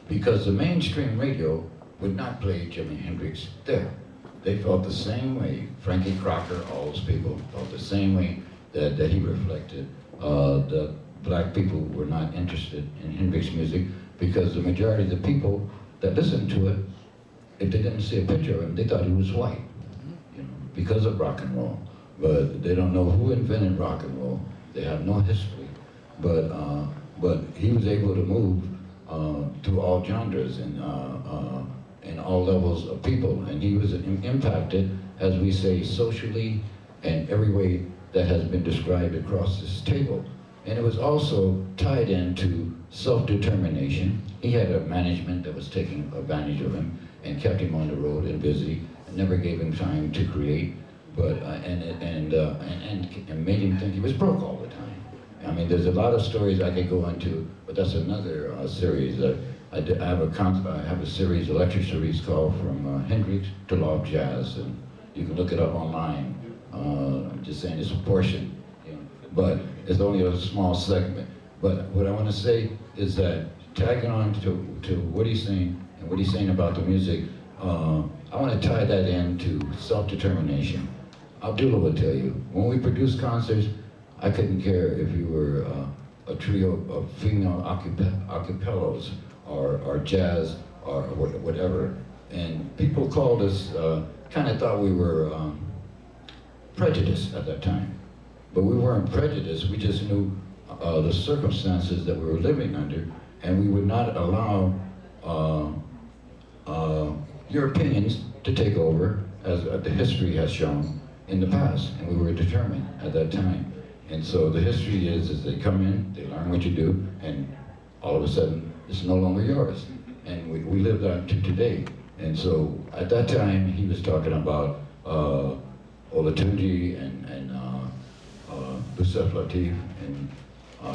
because the mainstream radio would not play Jimi Hendrix there. They felt the same way. Frankie Crocker, all those people felt the same way that he reflected. The black people were not interested in Hendrix music because the majority of the people that listened to it, if they didn't see a picture of him, they thought he was white, because of rock and roll. But they don't know who invented rock and roll. They have no history. But he was able to move through all genres and all levels of people, and he was impacted, as we say, socially and every way that has been described across this table. And it was also tied into self-determination. He had a management that was taking advantage of him and kept him on the road and busy, and never gave him time to create, but and made him think he was broke all the time. I mean, there's a lot of stories I could go into, but that's another series. I have a series, a lecture series called From Hendrix to Law of Jazz, and you can look it up online. I'm just saying it's a portion, but it's only a small segment. But what I want to say is that, tagging on to what he's saying and what he's saying about the music, I want to tie that into self-determination. Abdullah will tell you, when we produced concerts, I couldn't care if you were a trio of female acapellas or jazz or whatever. And people called us, kind of thought we were prejudiced at that time. But we weren't prejudiced, we just knew the circumstances that we were living under, and we would not allow your opinions to take over, as the history has shown in the past, and we were determined at that time. And so the history is they come in, they learn what you do, and all of a sudden, it's no longer yours. And we live that to today. And so at that time, he was talking about Olatunji and Yusef Lateef and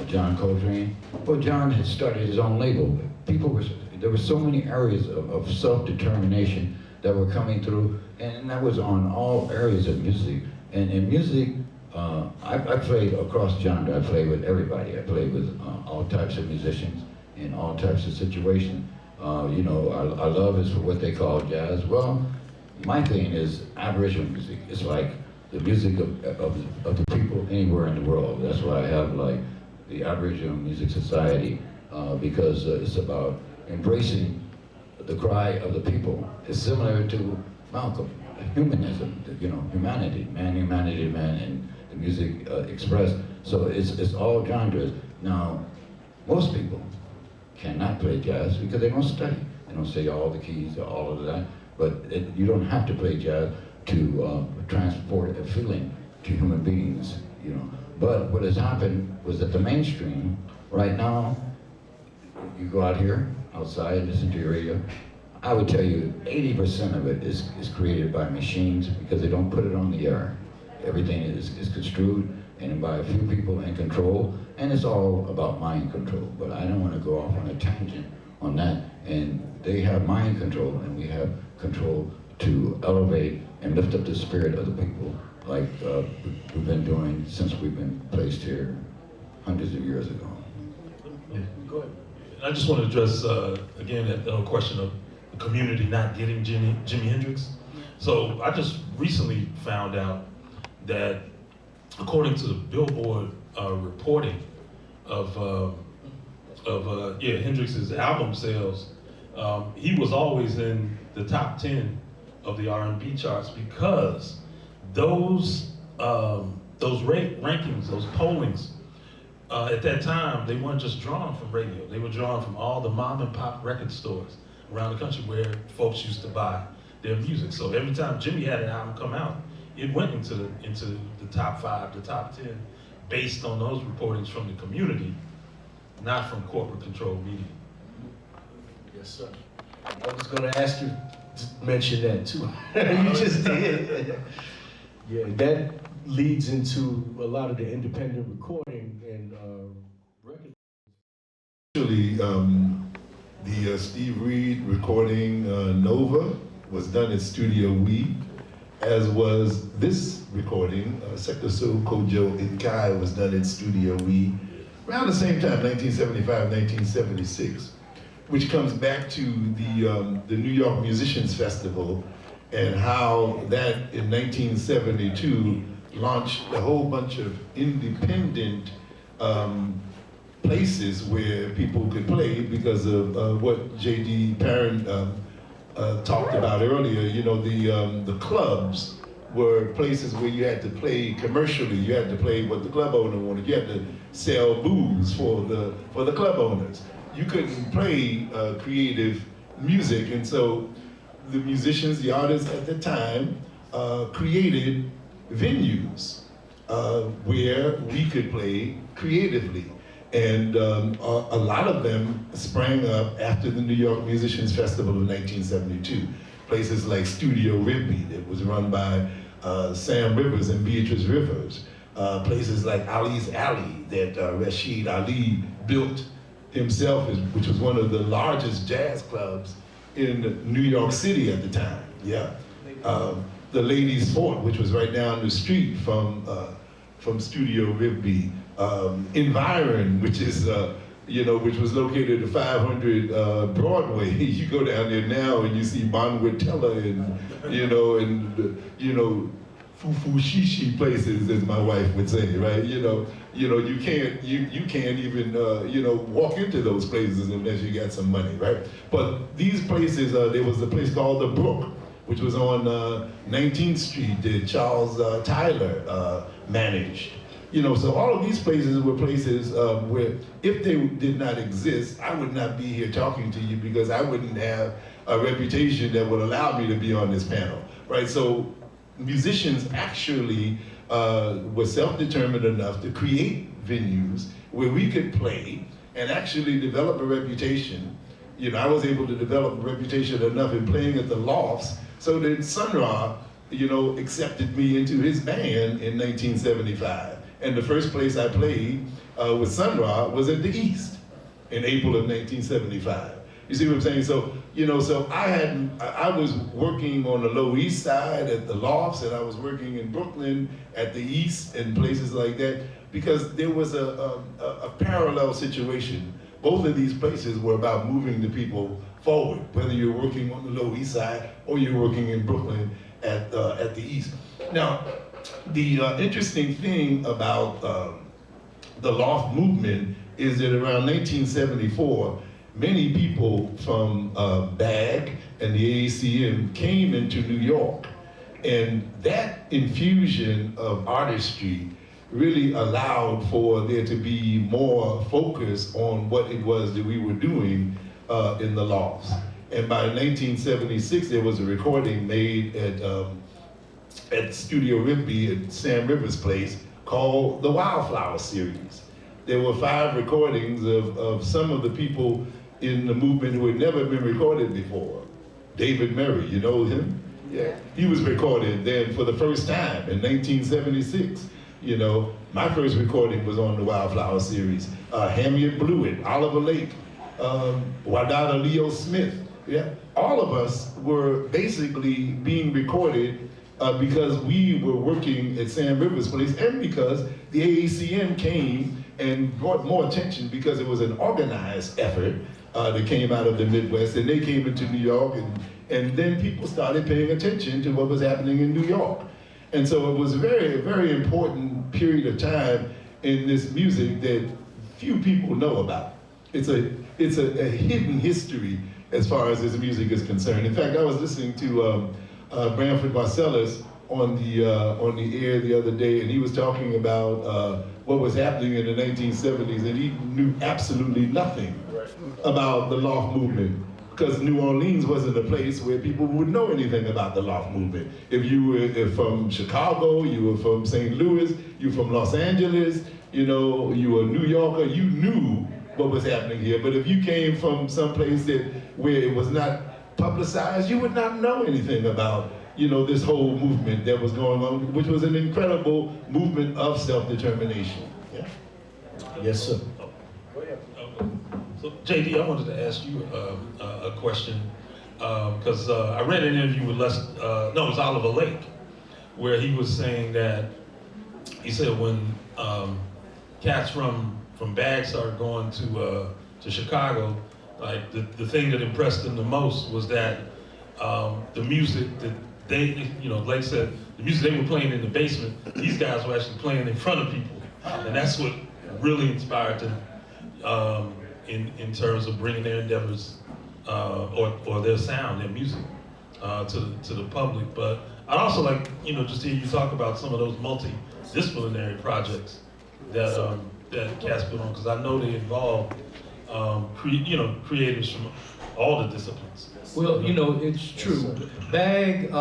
John Coltrane. Well, John had started his own label. There were so many areas of self-determination that were coming through, and that was on all areas of music. And in music, I played across genre. I played with everybody. I played with all types of musicians in all types of situations. Our love is for what they call jazz. Well, my thing is Aboriginal music. It's like the music of the people anywhere in the world. That's why I have like the Aboriginal Music Society, because it's about embracing the cry of the people. It's similar to Malcolm. humanism, you know, humanity, man, and the music expressed. So it's all genres. Now, most people cannot play jazz because they don't study. They don't say all the keys or all of that. But you don't have to play jazz to transport a feeling to human beings, you know. But what has happened was that the mainstream, right now, you go out here, outside, listen to your radio, I would tell you 80% of it is created by machines because they don't put it on the air. Everything is construed and by a few people in control, and it's all about mind control. But I don't want to go off on a tangent on that. And they have mind control, and we have control to elevate and lift up the spirit of the people, like we've been doing since we've been placed here hundreds of years ago. Go ahead. I just want to address, again, that question of the community not getting Jimi Hendrix. So I just recently found out that according to the Billboard reporting of Hendrix's album sales, he was always in the top 10 of the R&B charts because those rankings, those pollings, at that time, they weren't just drawn from radio. They were drawn from all the mom and pop record stores around the country where folks used to buy their music. So every time Jimmy had an album come out, it went into the top 5, the top 10, based on those reportings from the community, not from corporate controlled media. Yes, sir. I was going to ask you to mention that too. You just did. Yeah, that leads into a lot of the independent recording and record. Actually, the Steve Reed recording Nova was done at Studio We, as was this recording, Sector Soul Kojo in Kai, was done at Studio We around the same time, 1975, 1976, which comes back to the New York Musicians Festival and how that in 1972 launched a whole bunch of independent places where people could play because of what J.D. Parran talked about earlier. You know, the clubs were places where you had to play commercially. You had to play what the club owner wanted. You had to sell booze for the club owners. You couldn't play creative music, and so the musicians, the artists at the time, created venues where we could play creatively. And a lot of them sprang up after the New York Musicians Festival of 1972. Places like Studio Rigby, that was run by Sam Rivers and Beatrice Rivers. Places like Ali's Alley, that Rashid Ali built himself, which was one of the largest jazz clubs in New York City at the time. Yeah. The Ladies Fort, which was right down the street from Studio Rigby. Environ, which is, which was located at 500 Broadway. You go down there now and you see Bonwitella and, foo-foo shishi places, as my wife would say, right? You can't even, walk into those places unless you got some money, right? But these places, there was a place called The Brook, which was on 19th Street that Charles Tyler managed. So all of these places were places where if they did not exist, I would not be here talking to you because I wouldn't have a reputation that would allow me to be on this panel, right? So musicians actually were self-determined enough to create venues where we could play and actually develop a reputation. I was able to develop a reputation enough in playing at the Lofts so that Sun Ra, accepted me into his band in 1975. And the first place I played with Sun Ra was at the East in April of 1975. You see what I'm saying? So, so I was working on the Lower East Side at the Lofts, and I was working in Brooklyn at the East and places like that, because there was a parallel situation. Both of these places were about moving the people forward, whether you're working on the Lower East Side or you're working in Brooklyn at the East. Now, the interesting thing about the loft movement is that around 1974, many people from BAG and the AACM came into New York And that infusion of artistry really allowed for there to be more focus on what it was that we were doing in the lofts. And by 1976, there was a recording made at Studio Ripley at Sam Rivers' place called the Wildflower Series. There were 5 recordings of some of the people in the movement who had never been recorded before. David Murray, you know him? Yeah. He was recorded then for the first time in 1976. You know, my first recording was on the Wildflower Series. Harriet Blewett, Oliver Lake, Wadada Leo Smith. Yeah, all of us were basically being recorded because we were working at Sam Rivers' place, and because the AACN came and brought more attention because it was an organized effort that came out of the Midwest, and they came into New York, and then people started paying attention to what was happening in New York. And so it was a very, very important period of time in this music that few people know about. It's a hidden history as far as this music is concerned. In fact, I was listening to Branford Marcellus on the air the other day, and he was talking about what was happening in the 1970s, and he knew absolutely nothing about the loft movement, because New Orleans wasn't a place where people would know anything about the loft movement. If you were from Chicago, you were from St. Louis, you were from Los Angeles, you know, you were a New Yorker, you knew what was happening here. But if you came from someplace where it was not publicized, you would not know anything about, you know, this whole movement that was going on, which was an incredible movement of self-determination. Yeah. Yes, sir. So JD, I wanted to ask you a question, because I read an interview with it was Oliver Lake, where he was saying that, he said when cats from Bag started going to Chicago, like the thing that impressed them the most was that the music that they, you know, Lake said, the music they were playing in the basement, these guys were actually playing in front of people. And that's what really inspired them in terms of bringing their endeavors or their sound, their music to the public. But I'd also like, you know, just to hear you talk about some of those multidisciplinary projects that Cats put on, because I know they involve creators from all the disciplines. Well, you know, it's true. BAG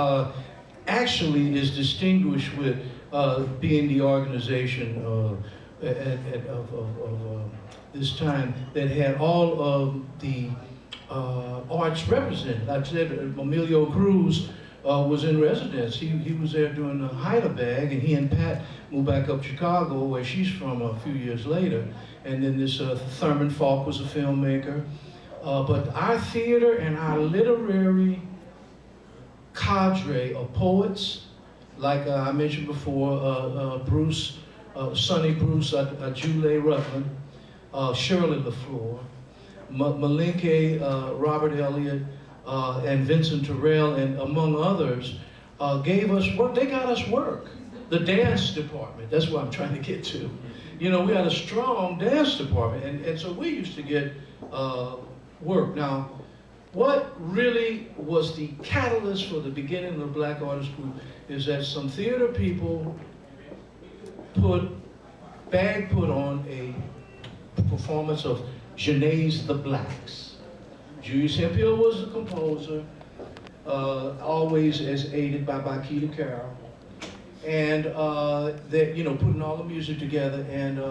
actually is distinguished with being the organization of this time that had all of the arts represented. Like I said, Emilio Cruz was in residence. He was there during the height of BAG, and he and Pat moved back up to Chicago, where she's from, a few years later. And then this Thurman Falk was a filmmaker. But our theater and our literary cadre of poets, like I mentioned before, Bruce, Sonny Bruce, Julie Rutland, Shirley LaFleur, Malinke, Robert Elliott, and Vincent Terrell, and among others, gave us work. They got us work. The dance department, that's what I'm trying to get to. You know, we had a strong dance department, and so we used to get work. Now, what really was the catalyst for the beginning of the Black Artist Group is that some theater people BAG put on a performance of Genèse the Blacks. Julius Hemphill was the composer, always as aided by Bakita Carroll. And that, you know, putting all the music together, and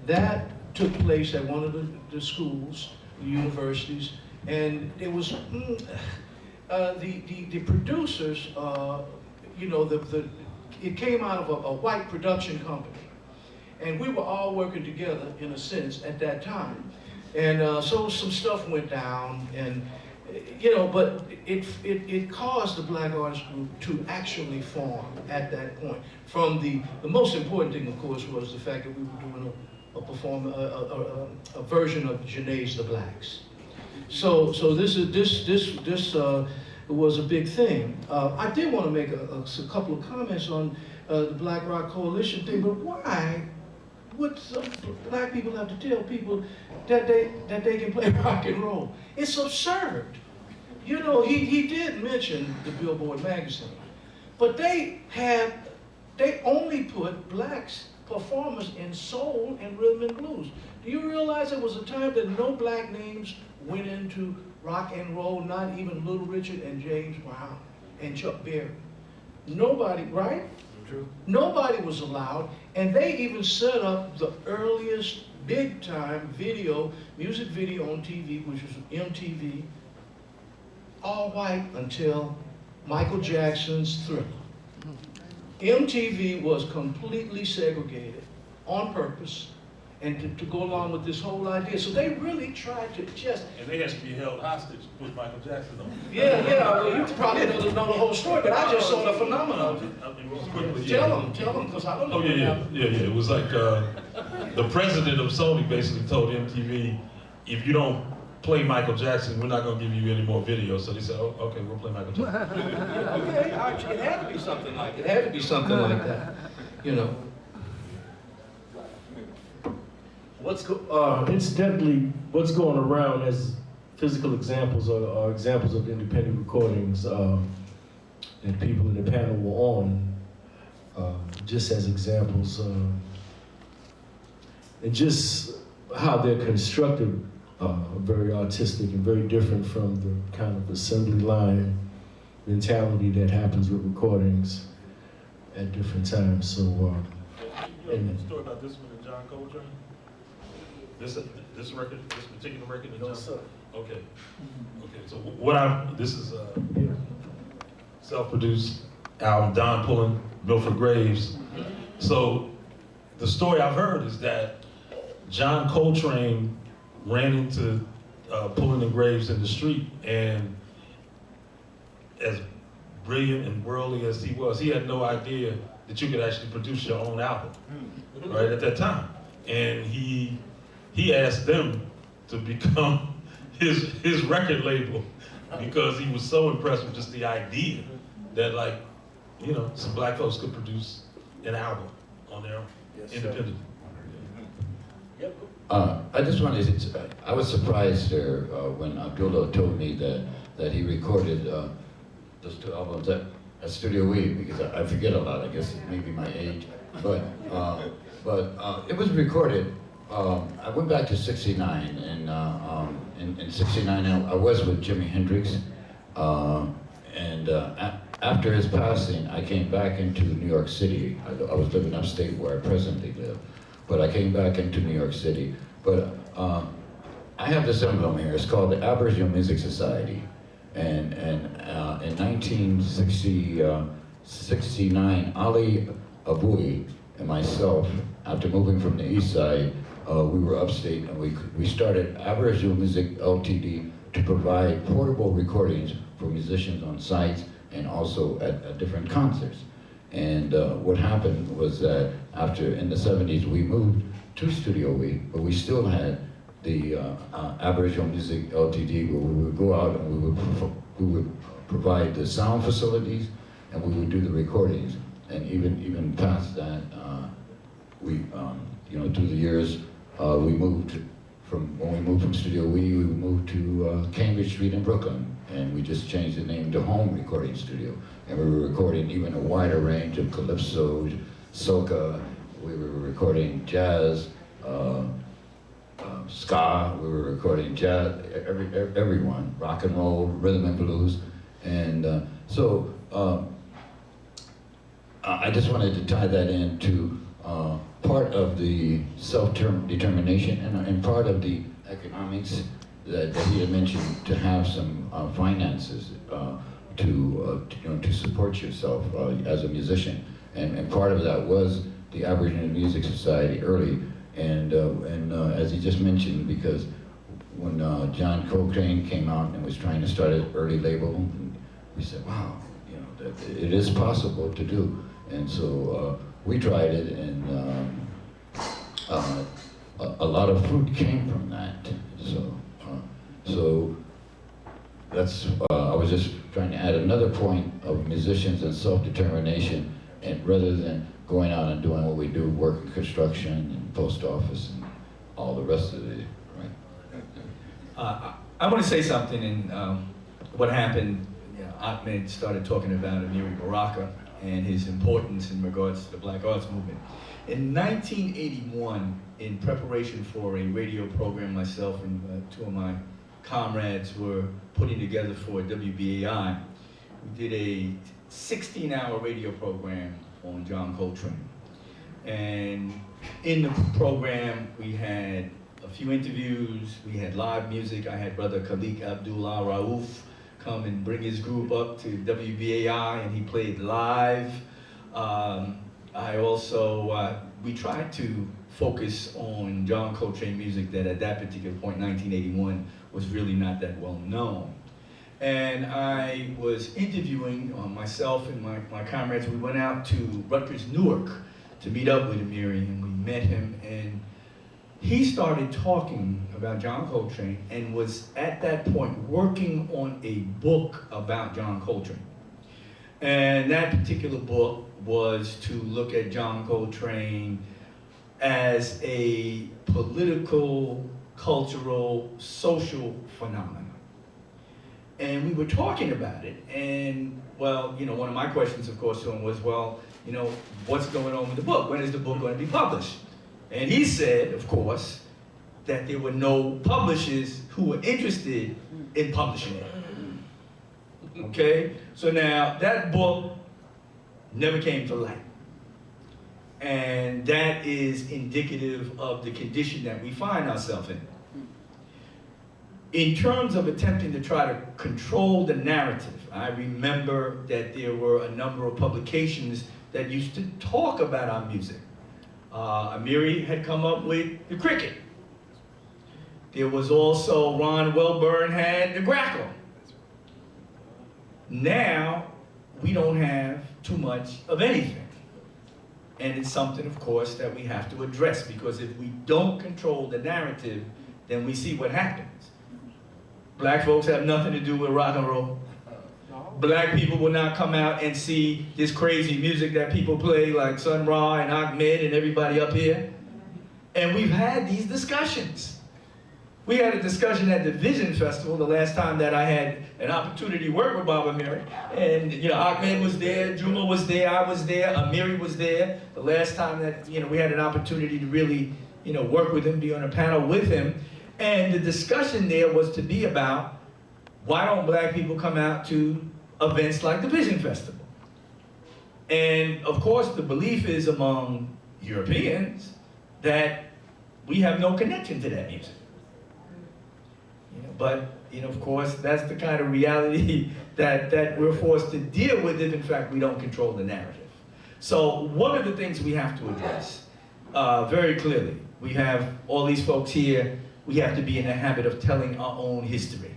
that took place at one of the schools, the universities, and it was the producers, you know, it came out of a white production company, and we were all working together in a sense at that time, and so some stuff went down, and you know, but it caused the Black Artist Group to actually form at that point. From the most important thing, of course, was the fact that we were doing a version of Genèse the Blacks. So this was a big thing. I did want to make a couple of comments on the Black Rock Coalition thing, but why would some black people have to tell people that they can play rock and roll? It's absurd. You know, he did mention the Billboard magazine, But they only put blacks performers in soul and rhythm and blues. Do you realize there was a time that no black names went into rock and roll, not even Little Richard and James Brown and Chuck Berry? Nobody, right? True. Nobody was allowed, and they even set up the earliest big-time music video on TV, which was MTV, all white until Michael Jackson's Thriller. MTV was completely segregated on purpose, and to go along with this whole idea. So they really tried to just... And they had to be held hostage with Michael Jackson on. Yeah, well, you probably know the whole story, but I just saw the phenomenon. Tell them, because I don't know. Oh, yeah. It was like the president of Sony basically told MTV, if you don't play Michael Jackson, we're not going to give you any more videos. So they said, oh, okay, we'll play Michael Jackson. Okay, it had to be something like it. It had to be something like that, you know. Incidentally, what's going around as physical examples are examples of independent recordings that people in the panel were on, just as examples, and just how they're constructed, very artistic and very different from the kind of assembly line mentality that happens with recordings at different times. So, You know the story about this one and John Coltrane? This record, this particular record? no, sir. Okay. So this is a self-produced album, Don Pullen, Milford Graves. So the story I've heard is that John Coltrane ran into Pullen and Graves in the street, and as brilliant and worldly as he was, he had no idea that you could actually produce your own album, right, at that time. And he asked them to become his record label because he was so impressed with just the idea that, like, you know, some black folks could produce an album on their own, independently. Yep. I just wanted to say, I was surprised there when Abdullah told me that he recorded those two albums at Studio E, because I forget a lot, I guess maybe my age, but it was recorded. I went back to '69, and in '69 I was with Jimi Hendrix, and after his passing, I came back into New York City. I was living upstate where I presently live, but I came back into New York City. But I have this emblem here. It's called the Aboriginal Music Society, and in 1969, Ali Abui and myself, after moving from the East Side, we were upstate, and we started Aboriginal Music Ltd. To provide portable recordings for musicians on sites and also at different concerts. And what happened was that in the 70s, we moved to Studio E, but we still had the Aboriginal Music Ltd. Where we would go out and we would provide the sound facilities, and we would do the recordings. And even past that, through the years, when we moved from Studio E, we moved to Cambridge Street in Brooklyn, and we just changed the name to Home Recording Studio. And we were recording even a wider range of calypso, soca. We were recording jazz, ska. We were recording jazz, everyone, rock and roll, rhythm and blues, and so I just wanted to tie that into part of the self-determination and part of the economics that he had mentioned, to have some finances to support yourself as a musician, and part of that was the Aboriginal Music Society early, and as he just mentioned, because when John Coltrane came out and was trying to start an early label, we said, wow, that it is possible to do, and so we tried it, and a lot of fruit came from that. So that's, I was just trying to add another point of musicians and self-determination, and rather than going out and doing what we do, work in construction and post office and all the rest of it, right? I want to say something, and what happened, Ahmed started talking about Amiri Baraka. and his importance in regards to the Black Arts Movement. In 1981, in preparation for a radio program, myself and two of my comrades were putting together for WBAI, we did a 16-hour radio program on John Coltrane. And in the program, we had a few interviews, we had live music. I had brother Khalik Abdullah Raouf come and bring his group up to WBAI, and he played live. I also, we tried to focus on John Coltrane music that at that particular point, 1981, was really not that well known. And I was interviewing myself and my comrades. We went out to Rutgers, Newark to meet up with Amiri, and we met him, and he started talking about John Coltrane and was at that point working on a book about John Coltrane. And that particular book was to look at John Coltrane as a political, cultural, social phenomenon. And we were talking about it, and well, you know, one of my questions, of course, to him was, well, you know, what's going on with the book? When is the book going to be published? And he said, of course, that there were no publishers who were interested in publishing it. Okay? So now, that book never came to light. And that is indicative of the condition that we find ourselves in. In terms of attempting to try to control the narrative, I remember that there were a number of publications that used to talk about our music. Amiri had come up with the cricket. There was also Ron Welburn had the grackle. Now, we don't have too much of anything. And it's something, of course, that we have to address, because if we don't control the narrative, then we see what happens. Black folks have nothing to do with rock and roll. Black people will not come out and see this crazy music that people play, like Sun Ra and Ahmed and everybody up here. And we've had these discussions. We had a discussion at the Vision Festival the last time that I had an opportunity to work with Baba Amiri. And you know, Ahmed was there, Juma was there, I was there, Amiri was there. The last time that, you know, we had an opportunity to really, you know, work with him, be on a panel with him. And the discussion there was to be about, why don't black people come out to events like the Vision Festival? And of course, the belief is among Europeans that we have no connection to that music. You know, but, you know, of course, that's the kind of reality that we're forced to deal with if, in fact, we don't control the narrative. So one of the things we have to address very clearly, we have all these folks here, we have to be in the habit of telling our own history.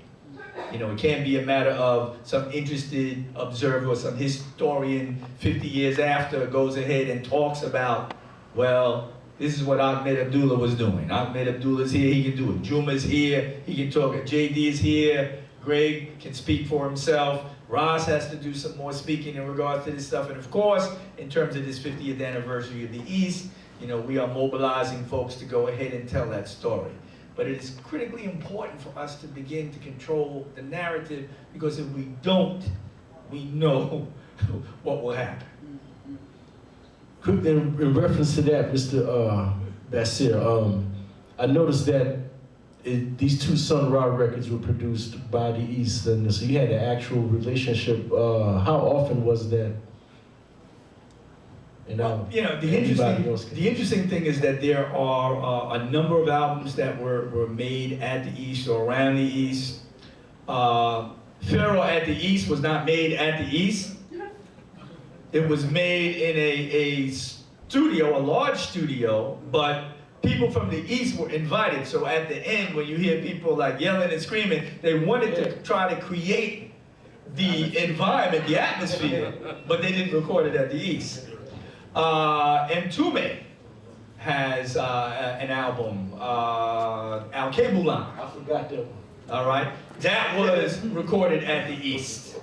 You know, it can't be a matter of some interested observer or some historian 50 years after goes ahead and talks about, well, this is what Ahmed Abdullah was doing. Ahmed Abdullah's here, he can do it. Juma's here, he can talk. JD is here, Greg can speak for himself. Ras has to do some more speaking in regards to this stuff. And of course, in terms of this 50th anniversary of the East, you know, we are mobilizing folks to go ahead and tell that story. But it is critically important for us to begin to control the narrative, because if we don't, we know what will happen. In reference to that, Mr. Basir, I noticed that these two Sun Ra records were produced by the East, and so you had an actual relationship. How often was that? Well, you know, the interesting thing is that there are a number of albums that were made at the East or around the East. Pharaoh at the East was not made at the East. It was made in a studio, a large studio, but people from the East were invited. So at the end, when you hear people like yelling and screaming, they wanted to try to create the environment, the atmosphere, but they didn't record it at the East. Mchawi has an album, Al-Kabulan. I forgot that one. All right, that was recorded at the East.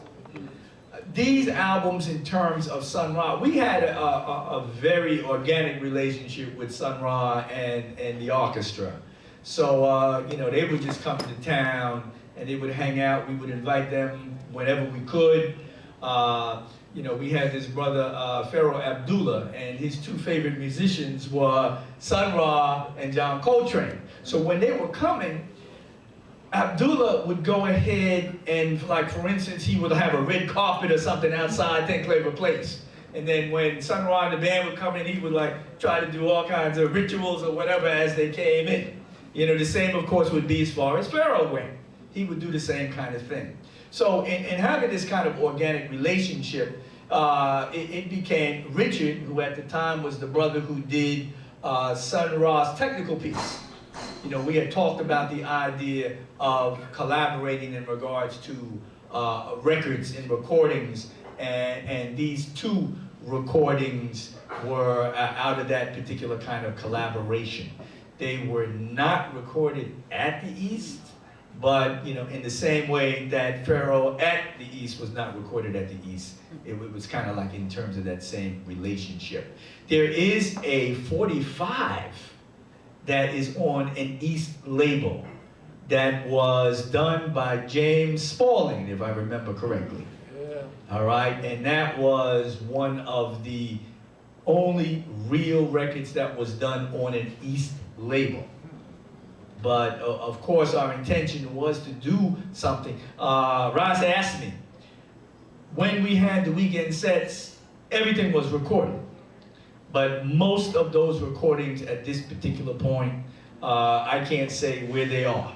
These albums, in terms of Sun Ra, we had a very organic relationship with Sun Ra and the orchestra. So, you know, they would just come to town and they would hang out. We would invite them whenever we could. You know, we had this brother, Pharaoh Abdullah, and his two favorite musicians were Sun Ra and John Coltrane. So when they were coming, Abdullah would go ahead and, like, for instance, he would have a red carpet or something outside Ten Claver Place. And then when Sun Ra and the band would come in, he would, like, try to do all kinds of rituals or whatever as they came in. You know, the same, of course, would be as far as Pharaoh went. He would do the same kind of thing. So in having this kind of organic relationship, it became Richard, who at the time was the brother who did Sun Ra's technical piece. You know, we had talked about the idea of collaborating in regards to records and recordings, and these two recordings were out of that particular kind of collaboration. They were not recorded at the East, but, you know, in the same way that Pharaoh at the East was not recorded at the East, it was kind of like in terms of that same relationship. There is a 45 that is on an East label that was done by James Spaulding, if I remember correctly. Yeah. All right, and that was one of the only real records that was done on an East label. But of course, our intention was to do something. Ras asked me, when we had the weekend sets, everything was recorded. But most of those recordings at this particular point, I can't say where they are.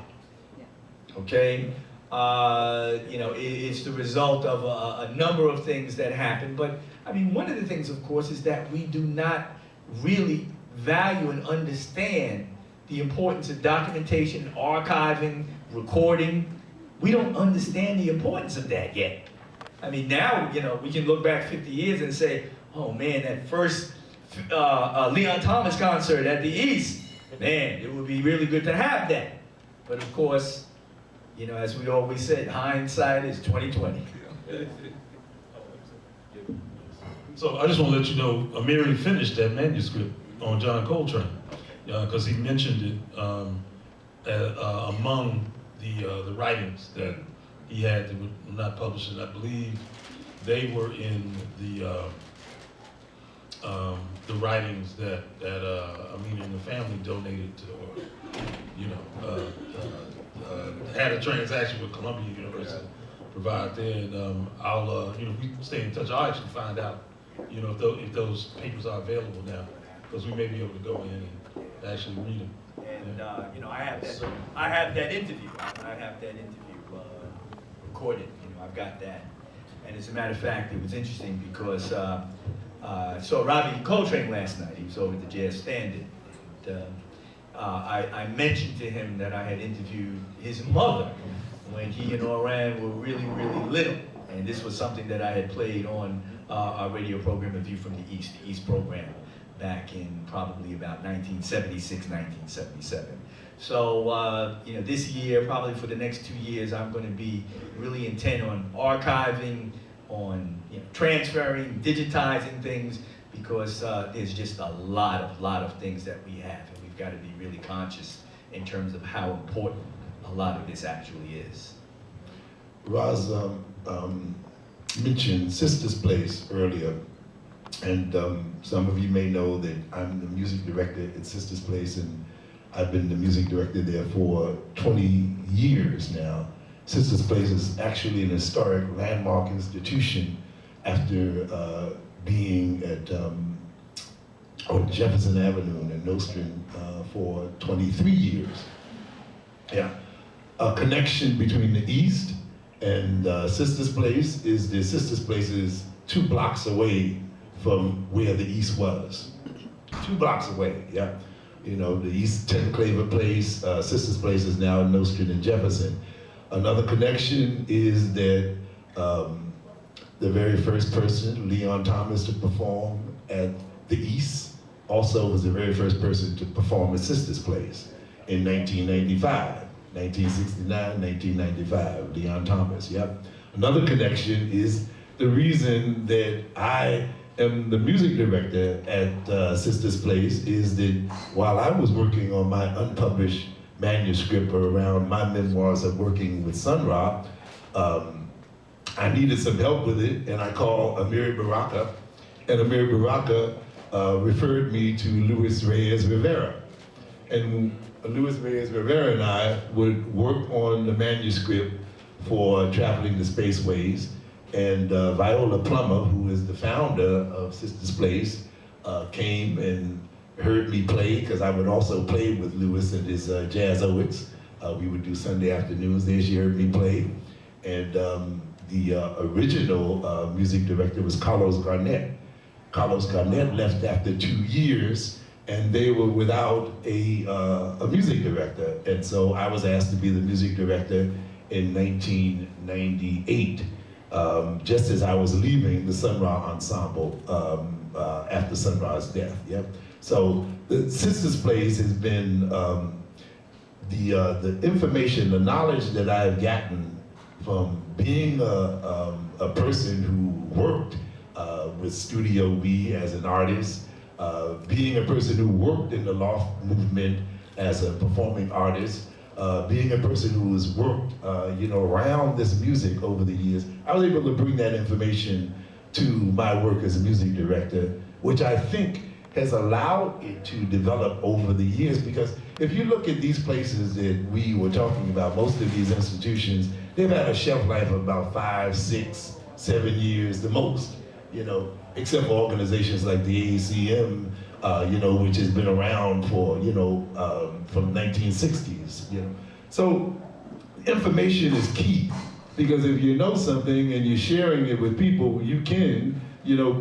Okay? You know, it's the result of a number of things that happened. But I mean, one of the things, of course, is that we do not really value and understand the importance of documentation, archiving, recording. We don't understand the importance of that yet. I mean, now, you know, we can look back 50 years and say, oh man, that first Leon Thomas concert at the East, man, it would be really good to have that. But of course, you know, as we always said, hindsight is 20/20. So I just want to let you know, Amiri finished that manuscript on John Coltrane, because he mentioned it among the writings that he had that were not published, and I believe they were in the writings that Amiri and the family donated to, or, you know, had a transaction with Columbia University to provide there, and I'll, you know, we stay in touch. I'll actually find out, you know, if those papers are available now, because we may be able to go in and actually read them. And you know, I have that interview. I have that interview recorded. You know, I've got that. And as a matter of fact, it was interesting because I saw Ravi Coltrane last night. He was over at the Jazz Standard. And, I mentioned to him that I had interviewed his mother when he and Oran were really, really little. And this was something that I had played on our radio program, A View from the East program, back in probably about 1976, 1977. So, you know, this year, probably for the next 2 years, I'm going to be really intent on archiving, on, you know, transferring, digitizing things, because there's just a lot of things that we have, and we've got to be really conscious in terms of how important a lot of this actually is. Ras mentioned Sista's Place earlier, and some of you may know that I'm the music director at Sista's Place, and I've been the music director there for 20 years now. Sista's Place is actually an historic landmark institution after being at on Jefferson Avenue in Nostrand for 23 years. Yeah, a connection between the East and Sista's Place is the Sista's Place is 2 blocks away from where the East was. 2 blocks away, yeah. You know, the East 10 Claver Place, Sista's Place is now Nostrand and Jefferson. Another connection is that the very first person, Leon Thomas, to perform at the East, also was the very first person to perform at Sista's Place in 1995, 1969, 1995, Leon Thomas, yep. Another connection is the reason that I am the music director at Sista's Place is that while I was working on my unpublished manuscript around my memoirs of working with Sun Ra, I needed some help with it, and I called Amiri Baraka, and Amiri Baraka referred me to Luis Reyes Rivera. And Luis Reyes Rivera and I would work on the manuscript for Traveling the Spaceways, and Viola Plummer, who is the founder of Sista's Place, came and heard me play, because I would also play with Luis and his jazzoids. We would do Sunday afternoons there. She heard me play. And the original music director was Carlos Garnett. Carlos Garnett left after 2 years, and they were without a music director. And so I was asked to be the music director in 1998, just as I was leaving the Sun Ra Ensemble after Sun Ra's death. Yep. So the Sista's Place has been the information, the knowledge that I have gotten from being a person who worked with Studio We as an artist, being a person who worked in the loft movement as a performing artist, being a person who has worked around this music over the years, I was able to bring that information to my work as a music director, which I think has allowed it to develop over the years. Because if you look at these places that we were talking about, most of these institutions, they've had a shelf life of about 5, 6, 7 years the most, except for organizations like the AACM, which has been around for, from 1960s, So information is key, because if you know something and you're sharing it with people, you can,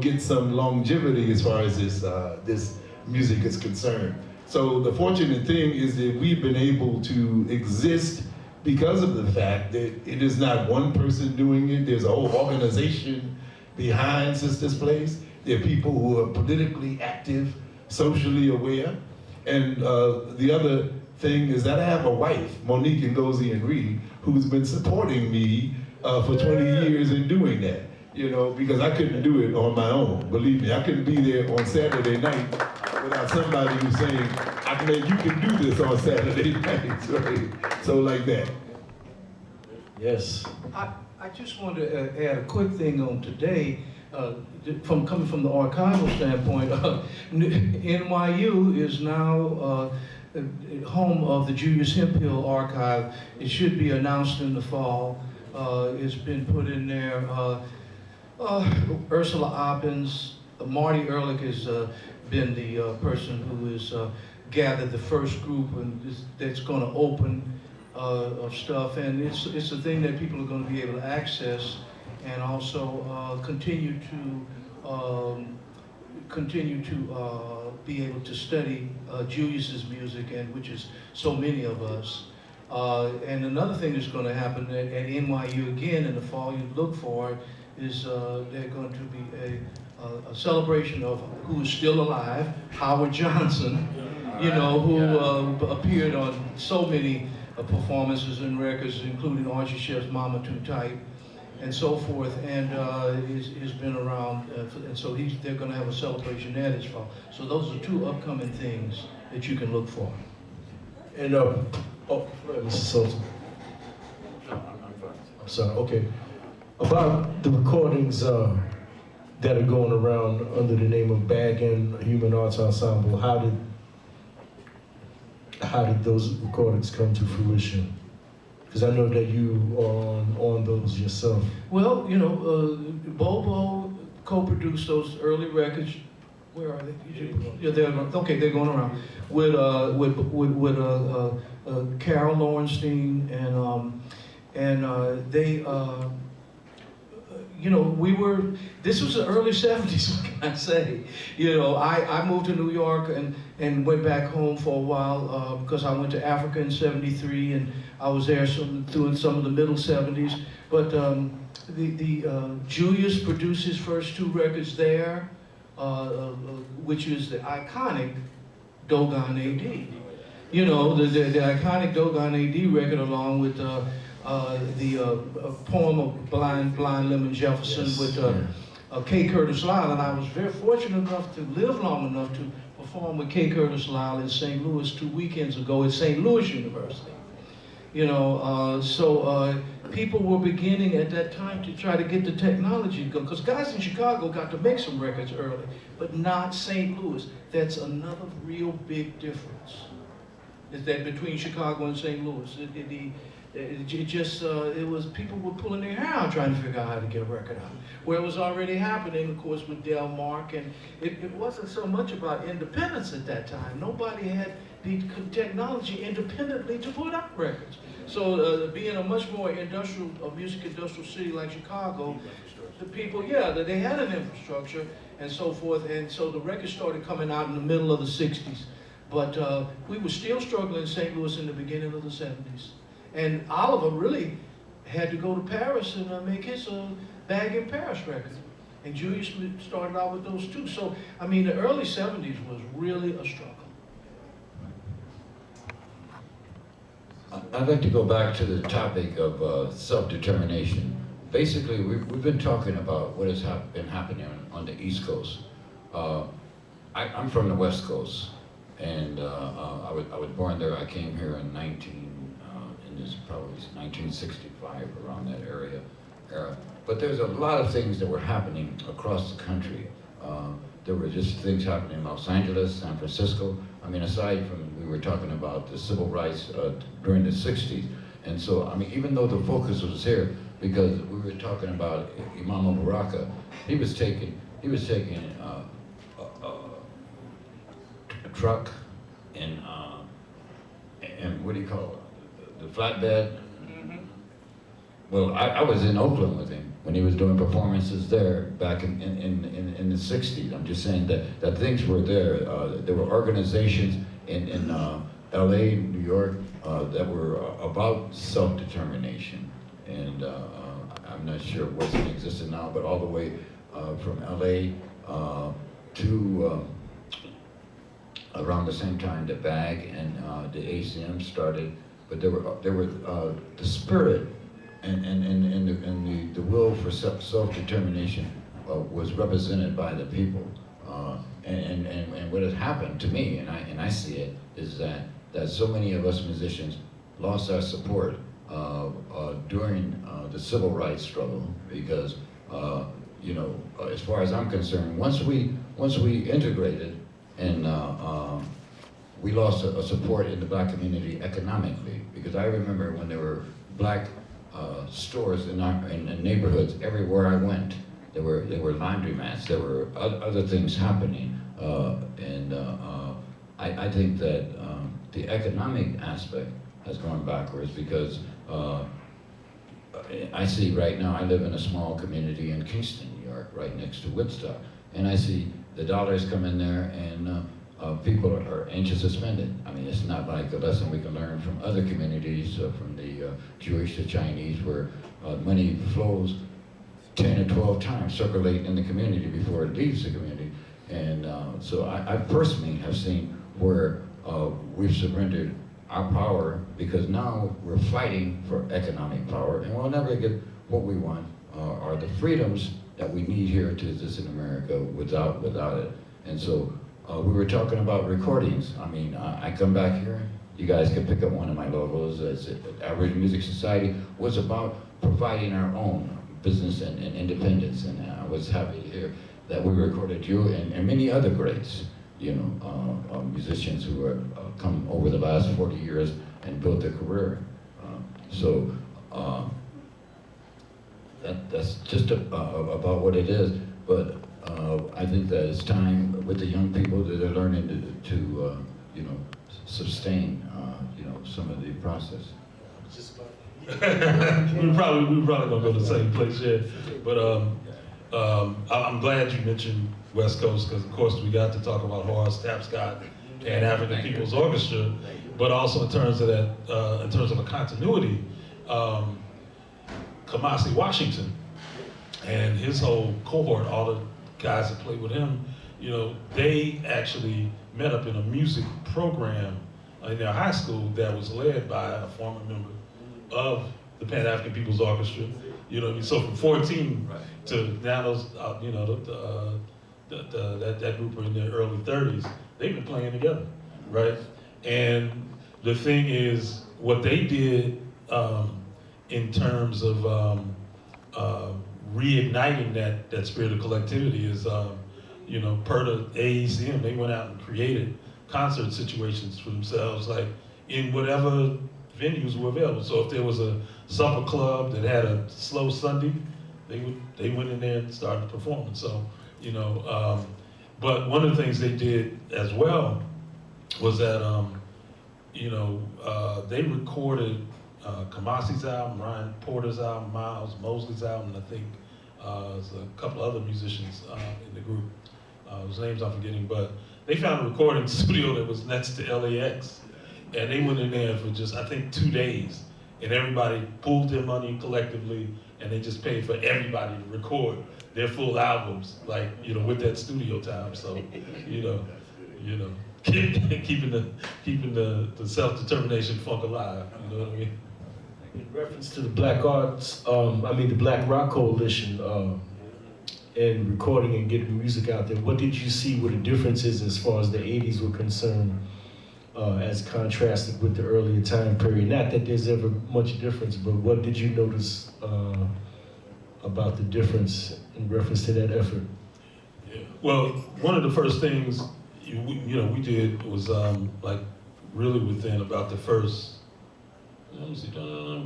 get some longevity as far as this music is concerned. So the fortunate thing is that we've been able to exist because of the fact that it is not one person doing it. There's a whole organization behind Sista's Place. There are people who are politically active, socially aware. And the other thing is that I have a wife, Monique Ngozi and Reed, who's been supporting me for 20 years in doing that. Because I couldn't do it on my own. Believe me, I couldn't be there on Saturday night without somebody who's saying, Ahmed, you can do this on Saturday nights, right? So like that. Yes. I just wanted to add a quick thing on today, coming from the archival standpoint. NYU is now home of the Julius Hemphill Archive. It should be announced in the fall. It's been put in there. Ursula Oppens, Marty Ehrlich has been the person who has gathered the first group that's going to open of stuff, and it's a thing that people are going to be able to access, and also continue to be able to study Julius's music, and which is so many of us. And another thing that's going to happen at NYU again in the fall, you look for it, is they're going to be a celebration of who is still alive, Howard Johnson, who appeared on so many performances and records, including Archie Shepp's Mama Too Tight, and so forth, and he's been around, and so they're going to have a celebration there this fall. So those are two upcoming things that you can look for. And, Mr. Sultan. No, I'm fine. I'm sorry, okay. About the recordings that are going around under the name of Baggin Human Arts Ensemble, how did those recordings come to fruition? Because I know that you are on those yourself. Well, Bobo co-produced those early records. Where are they? Yeah, they're going around with Carol Lorenstein, and they. This was the early 70s, what can I say? I moved to New York and went back home for a while because I went to Africa in 73, and I was there through some of the middle 70s. But Julius produced his first two records there, which is the iconic Dogon AD. The iconic Dogon AD record, along with the poem of Blind Lemon Jefferson, yes, with K. Curtis Lyle, and I was very fortunate enough to live long enough to perform with K. Curtis Lyle in St. Louis 2 weekends ago at St. Louis University. So people were beginning at that time to try to get the technology going, because guys in Chicago got to make some records early, but not St. Louis. That's another real big difference, is that between Chicago and St. Louis. It was, people were pulling their hair out trying to figure out how to get a record out. Where it was already happening, of course, with Del Mark, and it wasn't so much about independence at that time. Nobody had the technology independently to put out records. So being a much more industrial, music industrial city like Chicago, the people, yeah, they had an infrastructure and so forth, and so the records started coming out in the middle of the 60s. But we were still struggling in St. Louis in the beginning of the 70s. And Oliver really had to go to Paris and make his Bag in Paris record. And Julius started out with those two. So, I mean, the early 70s was really a struggle. I'd like to go back to the topic of self-determination. Basically, we've been talking about what has been happening on the East Coast. I'm from the West Coast, and I was born there. I came here in probably 1965, around that era. But there's a lot of things that were happening across the country. There were just things happening in Los Angeles, San Francisco. I mean, aside from, we were talking about the civil rights during the 60s. And so, I mean, even though the focus was here, because we were talking about Imam Baraka, he was taking a truck and what do you call it? The flatbed. Well, I was in Oakland with him when he was doing performances there back in the 60s. I'm just saying that things were there. There were organizations in LA, New York, that were about self-determination. And I'm not sure what's in existence now, but all the way from LA to around the same time the BAG and the ACM started. But there were the spirit and the will for self-determination was represented by the people. And what has happened to me, and I see it, is that so many of us musicians lost our support during the civil rights struggle, because you know, as far as I'm concerned, once we integrated, and we lost a support in the black community economically, because I remember when there were black stores in neighborhoods everywhere I went. There were laundromats, there were other things happening, and I think that the economic aspect has gone backwards, because I see right now, I live in a small community in Kingston, New York, right next to Woodstock, and I see the dollars come in there, and people are anxious to spend it. I mean, it's not like a lesson we can learn from other communities, from the Jewish to Chinese, where money flows 10 or 12 times, circulate in the community before it leaves the community. And so I personally have seen where we've surrendered our power, because now we're fighting for economic power, and we'll never get what we want, or the freedoms that we need here to exist in America without it. And so we were talking about recordings. I mean, I come back here, you guys can pick up one of my logos. Average Music Society was about providing our own business and independence, and I was happy to hear that we recorded you and many other greats, you know, musicians who have come over the last 40 years and built their career. That's just about what it is. But I think that it's time with the young people that are learning to you know, sustain you know, some of the process. we probably gonna go to the same place here, but I'm glad you mentioned West Coast, because of course we got to talk about Horace Tapscott and African People's Orchestra, but also in terms of that, in terms of a continuity, Kamasi Washington and his whole cohort, all the guys that played with him, you know, they actually met up in a music program in their high school that was led by a former member of the Pan-African People's Orchestra. You know what I mean? So from 14 to now, those, you know, that group are in their early 30s. They've been playing together, right? And the thing is, what they did in terms of reigniting that spirit of collectivity is, you know, per the AECM, they went out and created concert situations for themselves, like in whatever venues were available. So if there was a supper club that had a slow Sunday, they went in there and started performing. So, you know, but one of the things they did as well was that, you know, they recorded Kamasi's album, Ryan Porter's album, Miles Mosley's album, and I think there's a couple other musicians in the group whose names I'm forgetting, but they found a recording studio that was next to LAX, and they went in there for just, I think, 2 days, and everybody pooled their money collectively, and they just paid for everybody to record their full albums, like, you know, with that studio time. So, you know, keeping the self-determination funk alive. You know what I mean? In reference to the Black Arts, the Black Rock Coalition, and recording and getting music out there, what did you see were the differences as far as the 80s were concerned, as contrasted with the earlier time period? Not that there's ever much difference, but what did you notice about the difference in reference to that effort? Yeah. Well, one of the first things we did was like really within about the first,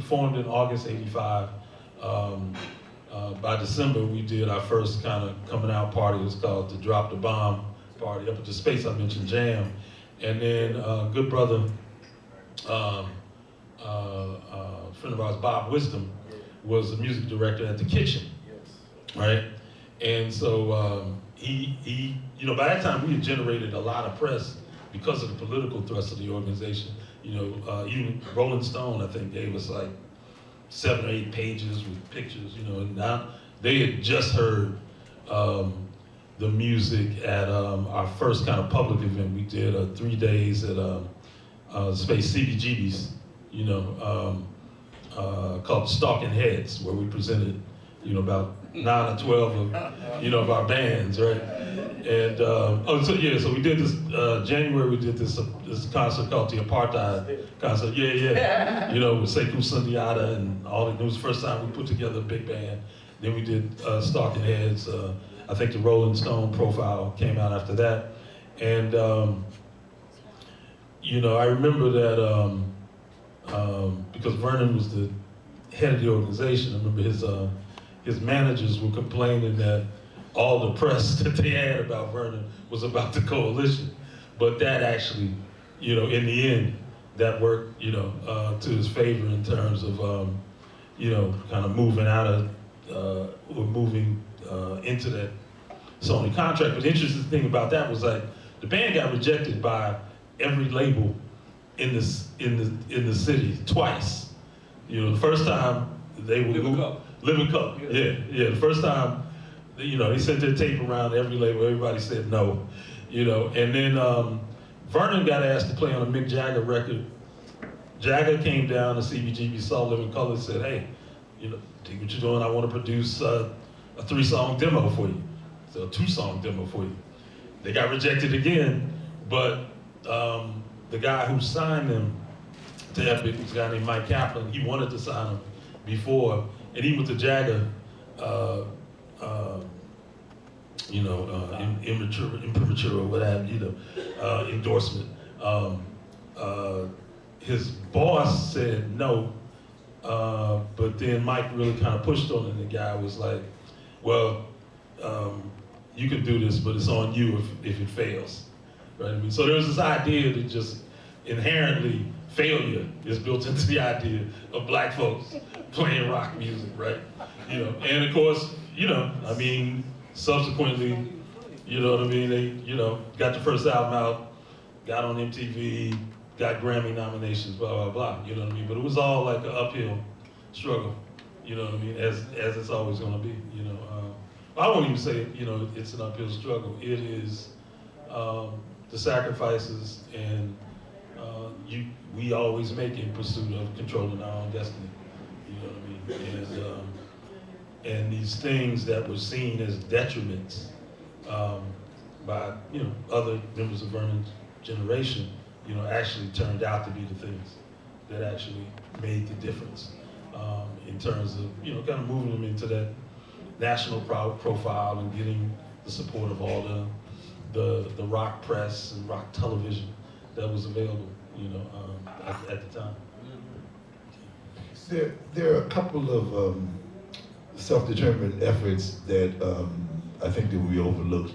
formed in August '85. By December, we did our first kind of coming out party. It was called the Drop the Bomb party up at the space I mentioned, Jam. And then good brother, friend of ours, Bob Wisdom, was the music director at the Kitchen, right? And so he, you know, by that time we had generated a lot of press because of the political thrust of the organization. You know, even Rolling Stone, I think, gave us like 7 or 8 pages with pictures, you know, and now they had just heard the music at our first kind of public event. We did 3 days at Space CBGB's, you know, called Stalking Heads, where we presented, you know, about 9 or 12 of, you know, of our bands, right? And so we did this January. We did this concert called the Apartheid concert. Yeah. You know, with Sekou Sundiata and all. It was the first time we put together a big band. Then we did Stalking Heads. I think the Rolling Stone profile came out after that. And you know, I remember that because Vernon was the head of the organization. I remember his managers were complaining that all the press that they had about Vernon was about the coalition. But that actually, you know, in the end, that worked, you know, to his favor in terms of, you know, kind of moving out of, moving into that Sony contract. But the interesting thing about that was like, the band got rejected by every label in the city twice. You know, the first time they were Living Cup. Yeah. The first time, you know, they sent their tape around every label. Everybody said no. You know, and then Vernon got asked to play on a Mick Jagger record. Jagger came down to CBGB, saw Living Color, and said, "Hey, you know, take what you're doing. I want to produce a 3-song demo for you, so a 2-song demo for you." They got rejected again, but the guy who signed them to Epic was a guy named Mike Kaplan. He wanted to sign them before, and he was the Jagger, you know, imprimatur or whatever, you know, endorsement. His boss said no, but then Mike really kind of pushed on it, and the guy was like, "Well, you can do this, but it's on you if it fails." Right? I mean, so there was this idea that just inherently failure is built into the idea of black folks playing rock music, right? You know, and of course, you know, I mean, subsequently, you know what I mean, they, you know, got the first album out, got on MTV, got Grammy nominations, blah, blah, blah, you know what I mean? But it was all like an uphill struggle, you know what I mean, as it's always gonna be, you know. I won't even say, you know, it's an uphill struggle. It is the sacrifices and we always make in pursuit of controlling our own destiny, you know what I mean? And these things that were seen as detriments by, you know, other members of Vernon's generation, you know, actually turned out to be the things that actually made the difference. in terms of, kind of moving them into that national profile and getting the support of all the rock press and rock television that was available, at the time. There are a couple of self-determined efforts that I think that we overlooked.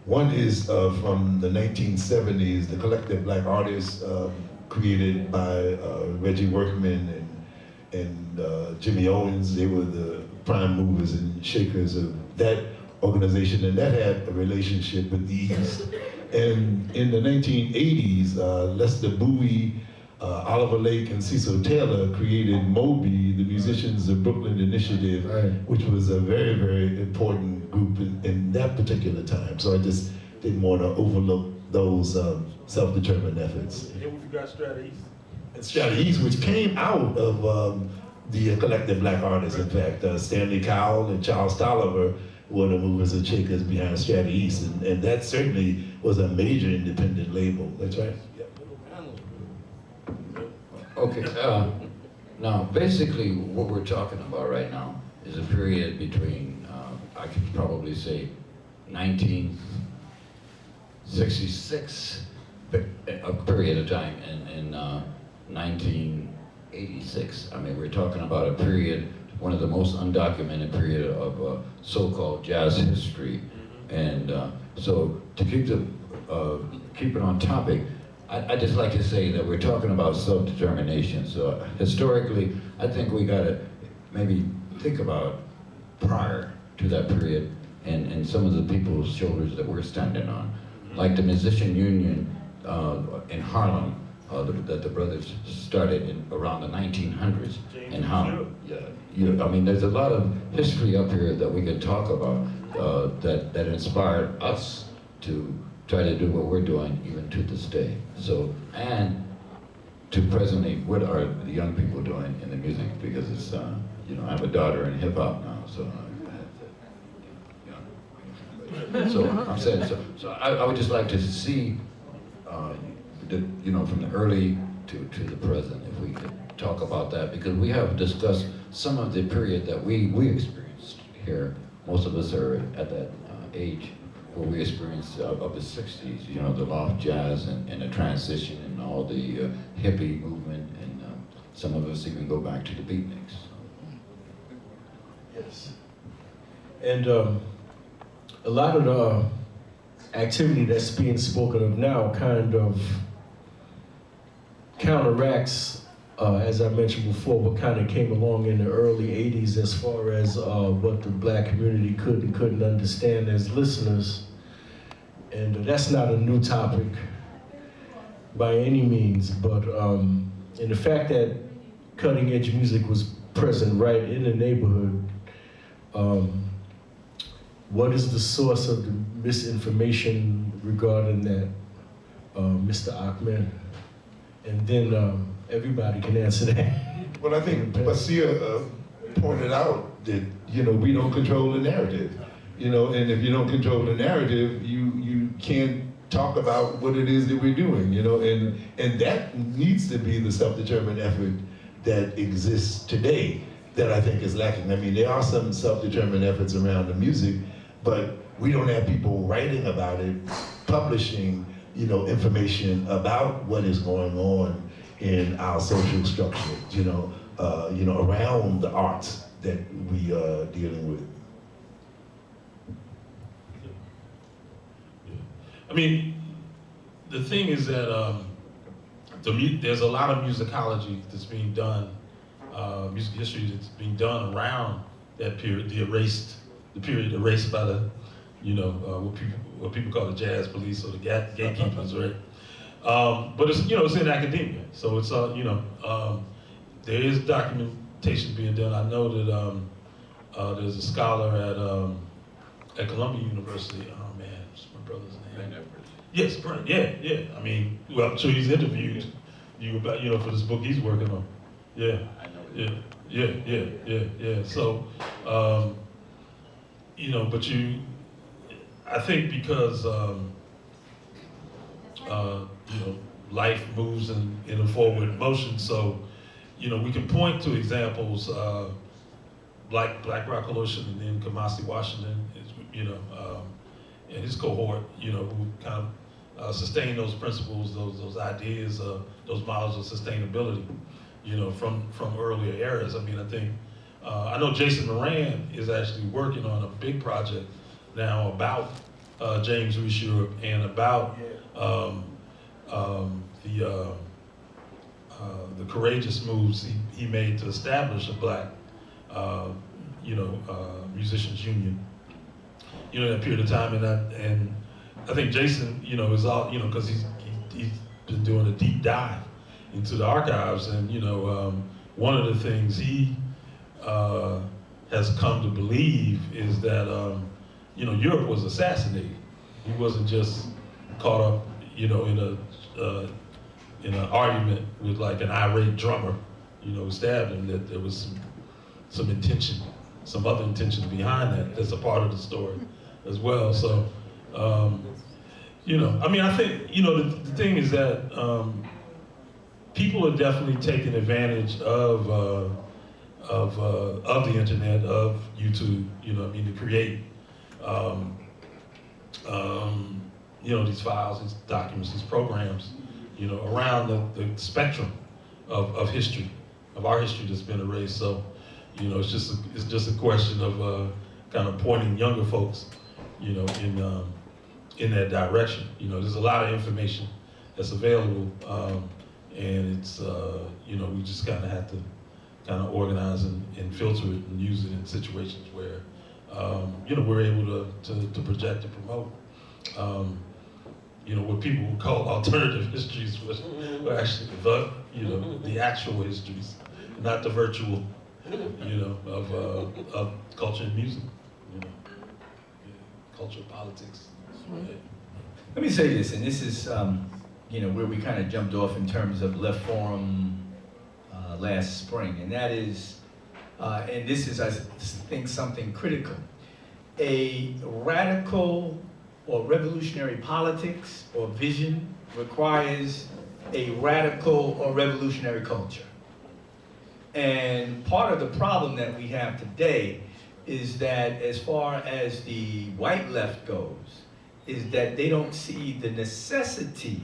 One is from the 1970s, the collective black artists created by Reggie Workman and Jimmy Owens. They were the prime movers and shakers of that organization, and that had a relationship with the East. And in the 1980s, Lester Bowie, Oliver Lake, and Cecil Taylor created Moby, the Musicians of Brooklyn Initiative, Right. which was a very, very important group in that particular time. So I just didn't want to overlook those self-determined efforts. And then we forgot Strata East. And Strata East, which came out of the collective black artists. In fact, Stanley Cowell and Charles Tolliver were the movers and shakers behind Strata East, and that certainly was a major independent label. That's right. Okay, now basically what we're talking about right now is a period between, I could probably say 1966, a period of time, and 1986. I mean, we're talking about a period, one of the most undocumented period of so-called jazz history. And so to keep it on topic, I'd just like to say that we're talking about self-determination. So historically, I think we gotta maybe think about prior to that period and some of the people's shoulders that we're standing on. Like the musician union in Harlem that the brothers started in around the 1900s, and how, I mean, there's a lot of history up here that we could talk about that inspired us to try to do what we're doing even to this day. So, and to presently, what are the young people doing in the music? Because it's, I have a daughter in hip hop now, so so I'm saying, so I would just like to see, from the early to the present, if we could talk about that, because we have discussed some of the period that we experienced here. Most of us are at that age where we experienced of the 60s, the loft jazz and the transition and all the hippie movement, and some of us even go back to the beatniks. Yes. And a lot of the activity that's being spoken of now kind of counteracts, as I mentioned before, what kind of came along in the early 80s as far as what the black community could and couldn't understand as listeners. And that's not a new topic by any means, but and the fact that cutting edge music was present right in the neighborhood, what is the source of the misinformation regarding that, Mr. Ahmed? And then everybody can answer that. Well, I think Basir pointed out that, we don't control the narrative. And if you don't control the narrative, you can't talk about what it is that we're doing, and that needs to be the self-determined effort that exists today that I think is lacking. I mean, there are some self-determined efforts around the music, but we don't have people writing about it, publishing, information about what is going on in our social structure, around the arts that we are dealing with. I mean, the thing is that there's a lot of musicology that's being done, music history that's being done around that period, the period erased by the, what people call the jazz police or the gatekeepers, right? But it's, it's in academia, so it's, there is documentation being done. I know that there's a scholar at Columbia University. Oh man, what's my brother's name? Yes, Parran. Yeah. I mean, well, I'm sure he's interviewed you about, for this book he's working on. Yeah. So, but I think because, life moves in a forward motion, so you know, we can point to examples like Black Rock Coalition and then Kamasi Washington, you know, and his cohort, you know, who kind of sustain those principles, those ideas, those models of sustainability, you know, from earlier eras. I mean, I think, I know Jason Moran is actually working on a big project now about James Reese Europe and about the courageous moves he made to establish a Black, you know, musicians union, you know, in that period of time. And I think Jason, you know, is all, you know, because he's been doing a deep dive into the archives, and you know, one of the things he has come to believe is that you know, Europe was assassinated. He wasn't just caught up, you know, in an argument with like an irate drummer, you know, who stabbed him. That there was some intention, some other intention behind that. That's a part of the story as well. So, you know, I mean, I think, you know, the thing is that people are definitely taking advantage of the internet, of YouTube, you know, I mean, to create, you know, these files, these documents, these programs, you know, around the spectrum of history, of our history that's been erased. So, you know, it's just a question of kind of pointing younger folks, you know, in that direction. You know, there's a lot of information that's available, and it's, you know, we just kind of have to kind of organize and filter it and use it in situations where, you know, we're able to project and promote. You know, what people would call alternative histories were actually you know, the actual histories, not the virtual, you know, of culture and music, you know, culture, politics. Yeah. Let me say this, and this is, you know, where we kind of jumped off in terms of Left Forum last spring, and that is, and this is, I think, something critical. A radical or revolutionary politics or vision requires a radical or revolutionary culture. And part of the problem that we have today is that as far as the white left goes, is that they don't see the necessity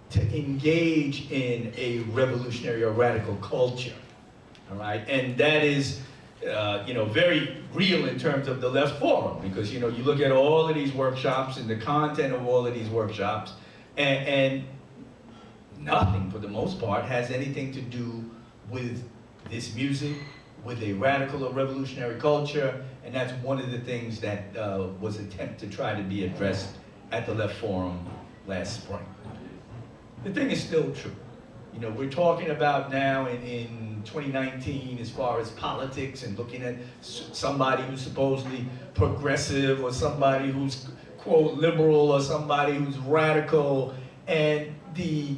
to engage in a revolutionary or radical culture, all right? And that is, you know, very real in terms of the Left Forum, because, you know, you look at all of these workshops and the content of all of these workshops, and nothing, for the most part, has anything to do with this music, with a radical or revolutionary culture, and that's one of the things that was attempted to try to be addressed at the Left Forum last spring. The thing is still true. You know, we're talking about now in 2019 as far as politics and looking at somebody who's supposedly progressive or somebody who's, quote, liberal or somebody who's radical. And the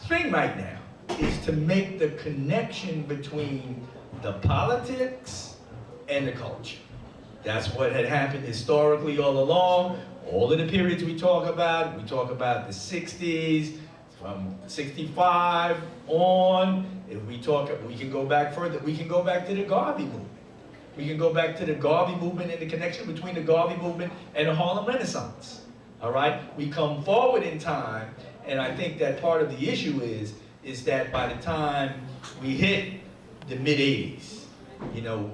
thing right now is to make the connection between the politics and the culture. That's what had happened historically all along. All of the periods we talk about the 60s, from 65 on. If we talk, we can go back further. We can go back to the Garvey movement. We can go back to the Garvey movement and the connection between the Garvey movement and the Harlem Renaissance. All right? We come forward in time, and I think that part of the issue is that by the time we hit the mid-80s, you know,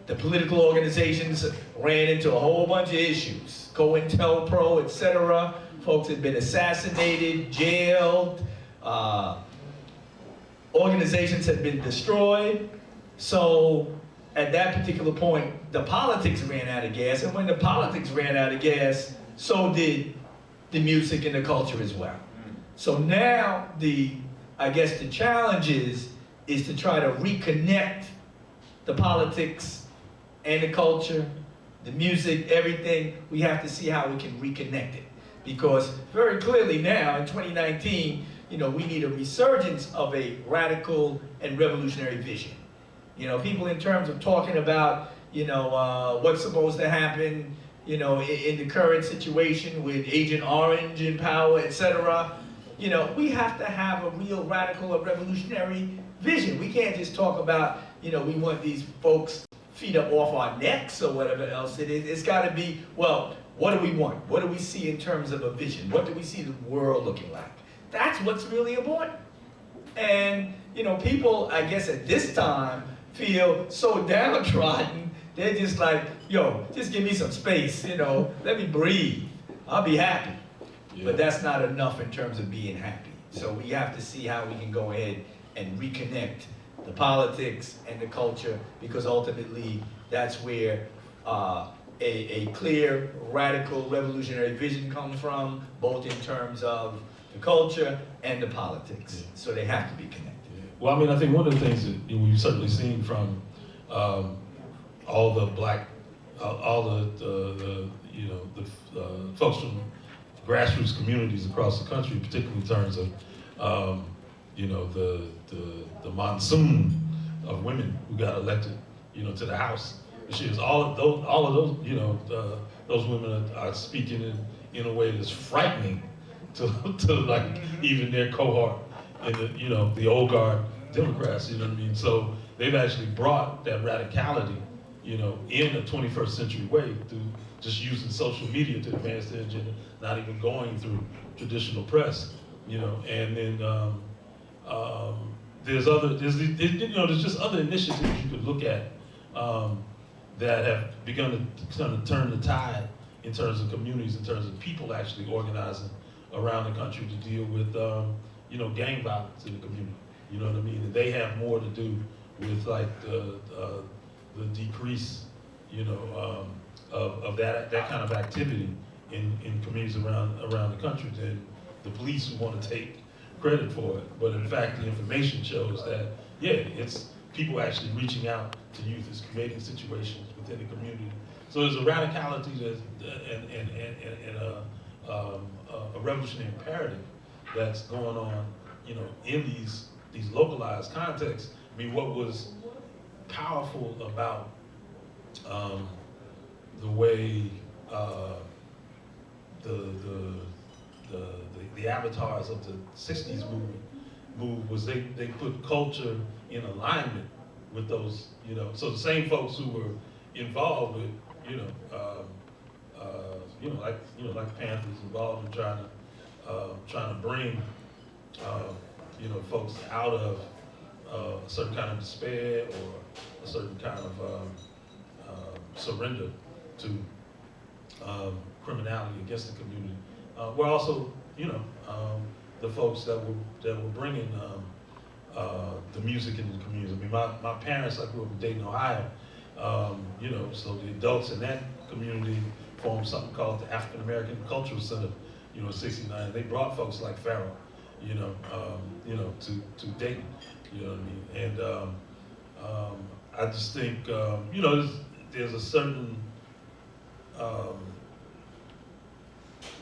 the political organizations ran into a whole bunch of issues. COINTELPRO, etc. Folks had been assassinated, jailed, organizations had been destroyed. So at that particular point, the politics ran out of gas, and when the politics ran out of gas, so did the music and the culture as well. So now I guess the challenge is to try to reconnect the politics and the culture, the music, everything. We have to see how we can reconnect it. Because very clearly now, in 2019, you know, we need a resurgence of a radical and revolutionary vision. You know, people in terms of talking about, you know, what's supposed to happen, you know, in the current situation with Agent Orange in power, etc. You know, we have to have a real radical or revolutionary vision. We can't just talk about, we want these folks feet up off our necks or whatever else it is. It's got to be, well, what do we want? What do we see in terms of a vision? What do we see the world looking like? That's what's really important. And, people, I guess at this time, feel so downtrodden. They're just like, yo, just give me some space, let me breathe. I'll be happy. Yeah. But that's not enough in terms of being happy. So we have to see how we can go ahead and reconnect the politics and the culture, because ultimately that's where a clear, radical, revolutionary vision comes from, both in terms of the culture and the politics. Yeah. So they have to be connected. Well, I mean, I think one of the things that we've certainly seen from all the black, all the folks from grassroots communities across the country, particularly in terms of, the monsoon of women who got elected, to the House. All of those, those women are speaking in a way that's frightening to like even their cohort in the old guard Democrats, you know what I mean? So they've actually brought that radicality, in a 21st century way through just using social media to advance their agenda, not even going through traditional press, and then there's just other initiatives you could look at that have begun to kind of turn the tide in terms of communities, in terms of people actually organizing around the country to deal with, gang violence in the community. You know what I mean? And they have more to do with like the decrease, of that kind of activity in communities around the country than the police who want to take credit for it. But in fact, the information shows that, it's people actually reaching out to youth, it's creating situations within the community. So there's a radicality and a revolutionary imperative that's going on, in these localized contexts. I mean, what was powerful about the way the avatars of the '60s moved was they put culture in alignment with those, so the same folks who were involved with, like Panthers involved in trying to bring, folks out of a certain kind of despair or a certain kind of surrender to criminality against the community. We're also, the folks that were bringing the music into the community. I mean, my parents, I grew up in Dayton, Ohio. So the adults in that community formed something called the African American Cultural Center, in '69. They brought folks like Pharaoh, to Dayton, you know what I mean? And I just think, there's a certain,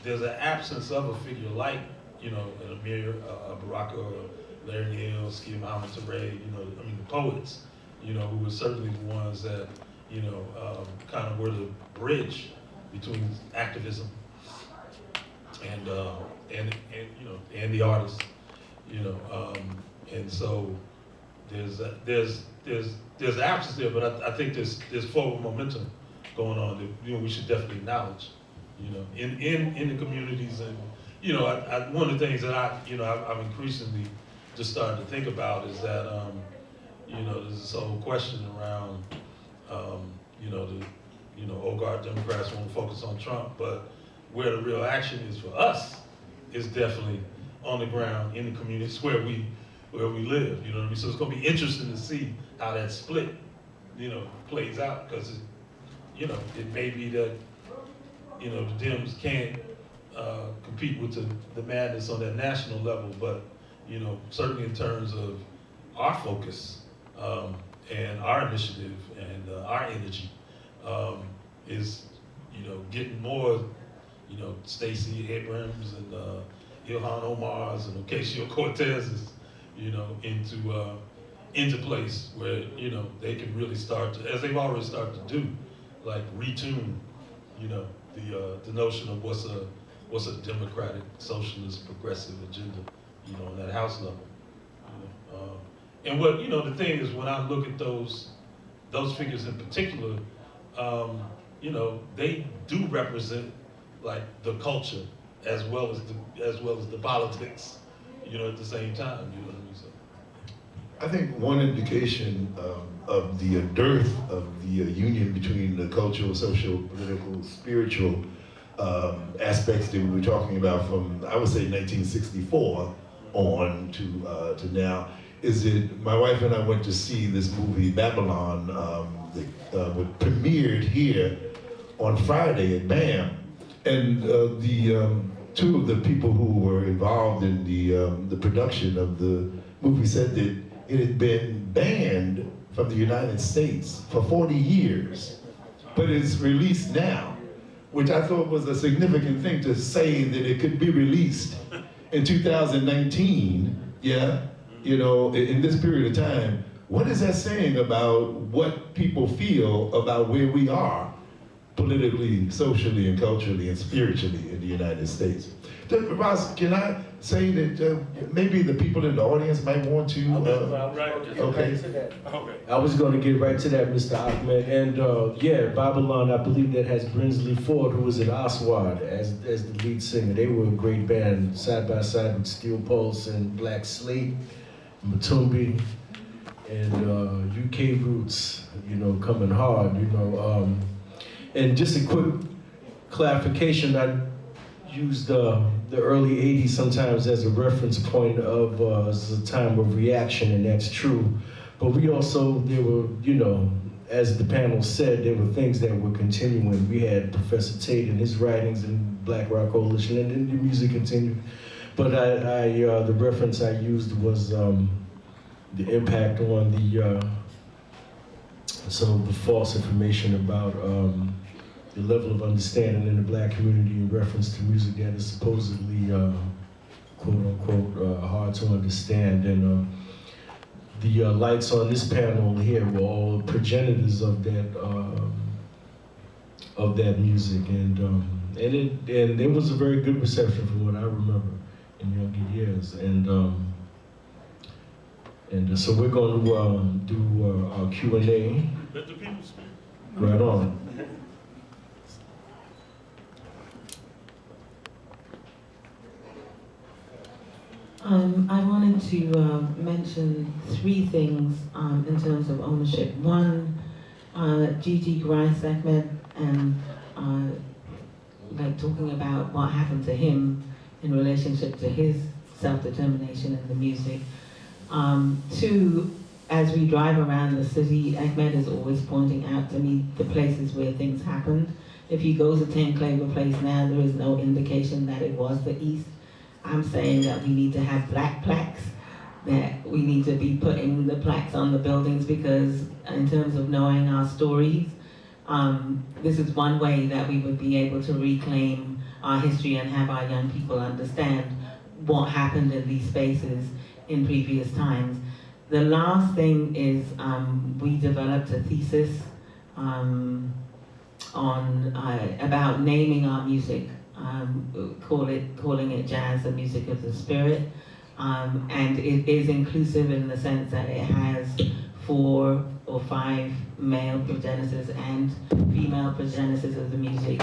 there's an absence of a figure like, an Amir Baraka or Larry Neal, Skia Muhammad Touré, the poets, who were certainly the ones that, kind of were the bridge between activism and the artists, and so there's absence there, but I think there's forward momentum going on that we should definitely acknowledge, in the communities. And one of the things that I'm increasingly just starting to think about is that there's this whole question around the old guard Democrats want to focus on Trump, but where the real action is for us is definitely on the ground in the communities where we live. You know what I mean? So it's going to be interesting to see how that split, plays out, because it may be that the Dems can't compete with the madness on that national level, but certainly in terms of our focus and our initiative and our energy is getting more Stacey Abrams and Ilhan Omar's and Ocasio-Cortez's into place where they can really start to, as they've already started to do, like retune the notion of what's a democratic, socialist, progressive agenda on that House level. And what, you know, the thing is, when I look at those figures in particular, you know, they do represent like the culture as well as the politics, you know, at the same time, you know what I mean? So I think one indication of the dearth of the union between the cultural, social, political, spiritual aspects that we were talking about from, I would say, 1964 on to now, is that my wife and I went to see this movie, Babylon, that premiered here on Friday at BAM. And two of the people who were involved in the production of the movie said that it had been banned from the United States for 40 years, but it's released now, which I thought was a significant thing to say that it could be released in 2019, yeah, you know, in this period of time. What is that saying about what people feel about where we are politically, socially, and culturally, and spiritually in the United States? Ras, can I say that maybe the people in the audience might want to? Okay. I was going to get right to that, Mr. Ahmed. And yeah, Babylon, I believe that has Brinsley Ford, who was at Aswad as the lead singer. They were a great band, side by side with Steel Pulse and Black Slate, Matumbi, and UK Roots, you know, coming hard, you know. And just a quick clarification, I used the early 80s sometimes as a reference point of as a time of reaction, and that's true. But we also, there were, you know, as the panel said, there were things that were continuing. We had Professor Tate and his writings in Black Rock Coalition, and then the music continued. But the reference I used was the impact on some of the false information about the level of understanding in the Black community in reference to music that is supposedly, quote unquote, hard to understand. And the lights on this panel here were all progenitors of that music, and there was a very good reception from what I remember in younger years. And so we're going to do our Q&A. let the people speak. Right on. I wanted to mention three things in terms of ownership. One, Gigi Grice Ahmed, and like talking about what happened to him in relationship to his self-determination in the music. Two, as we drive around the city, Ahmed is always pointing out to me the places where things happened. If you go to 10 Claver Place now, there is no indication that it was the East. I'm saying that we need to have black plaques, that we need to be putting the plaques on the buildings, because in terms of knowing our stories, this is one way that we would be able to reclaim our history and have our young people understand what happened in these spaces in previous times. The last thing is we developed a thesis on about naming our music. Calling it jazz, the music of the spirit, and it is inclusive in the sense that it has 4 or 5 male progenitors and female progenitors of the music,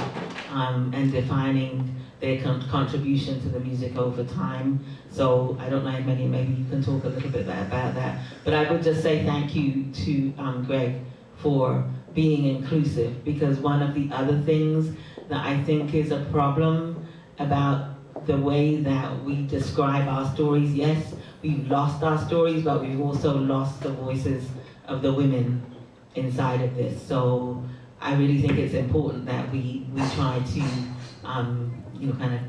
and defining their contribution to the music over time. So I don't know, maybe you can talk a little bit about that. But I would just say thank you to Greg for being inclusive, because one of the other things that I think is a problem about the way that we describe our stories. Yes, we've lost our stories, but we've also lost the voices of the women inside of this. So I really think it's important that we try to, kind of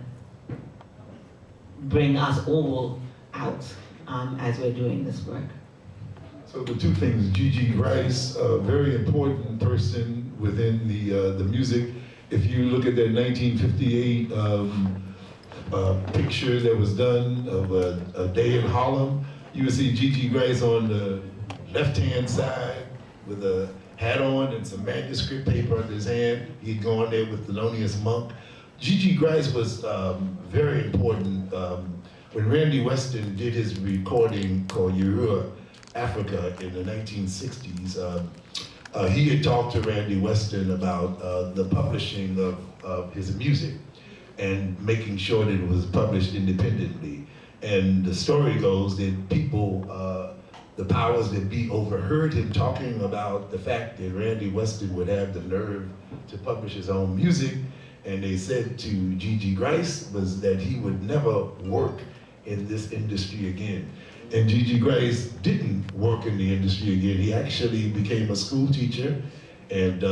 bring us all out as we're doing this work. So the two things, Gigi Grice, a very important person within the music. If you look at that 1958 picture that was done of a day in Harlem, you would see Gigi Grice on the left-hand side with a hat on and some manuscript paper in his hand. He'd gone there with Thelonious Monk. Gigi Grice was very important. When Randy Weston did his recording called Yurua, Africa in the 1960s, he had talked to Randy Weston about the publishing of his music and making sure that it was published independently. And the story goes that people, the powers that be, overheard him talking about the fact that Randy Weston would have the nerve to publish his own music, and they said to G.G. Grice was that he would never work in this industry again. And G.G. Grice didn't work in the industry again. He actually became a school teacher, and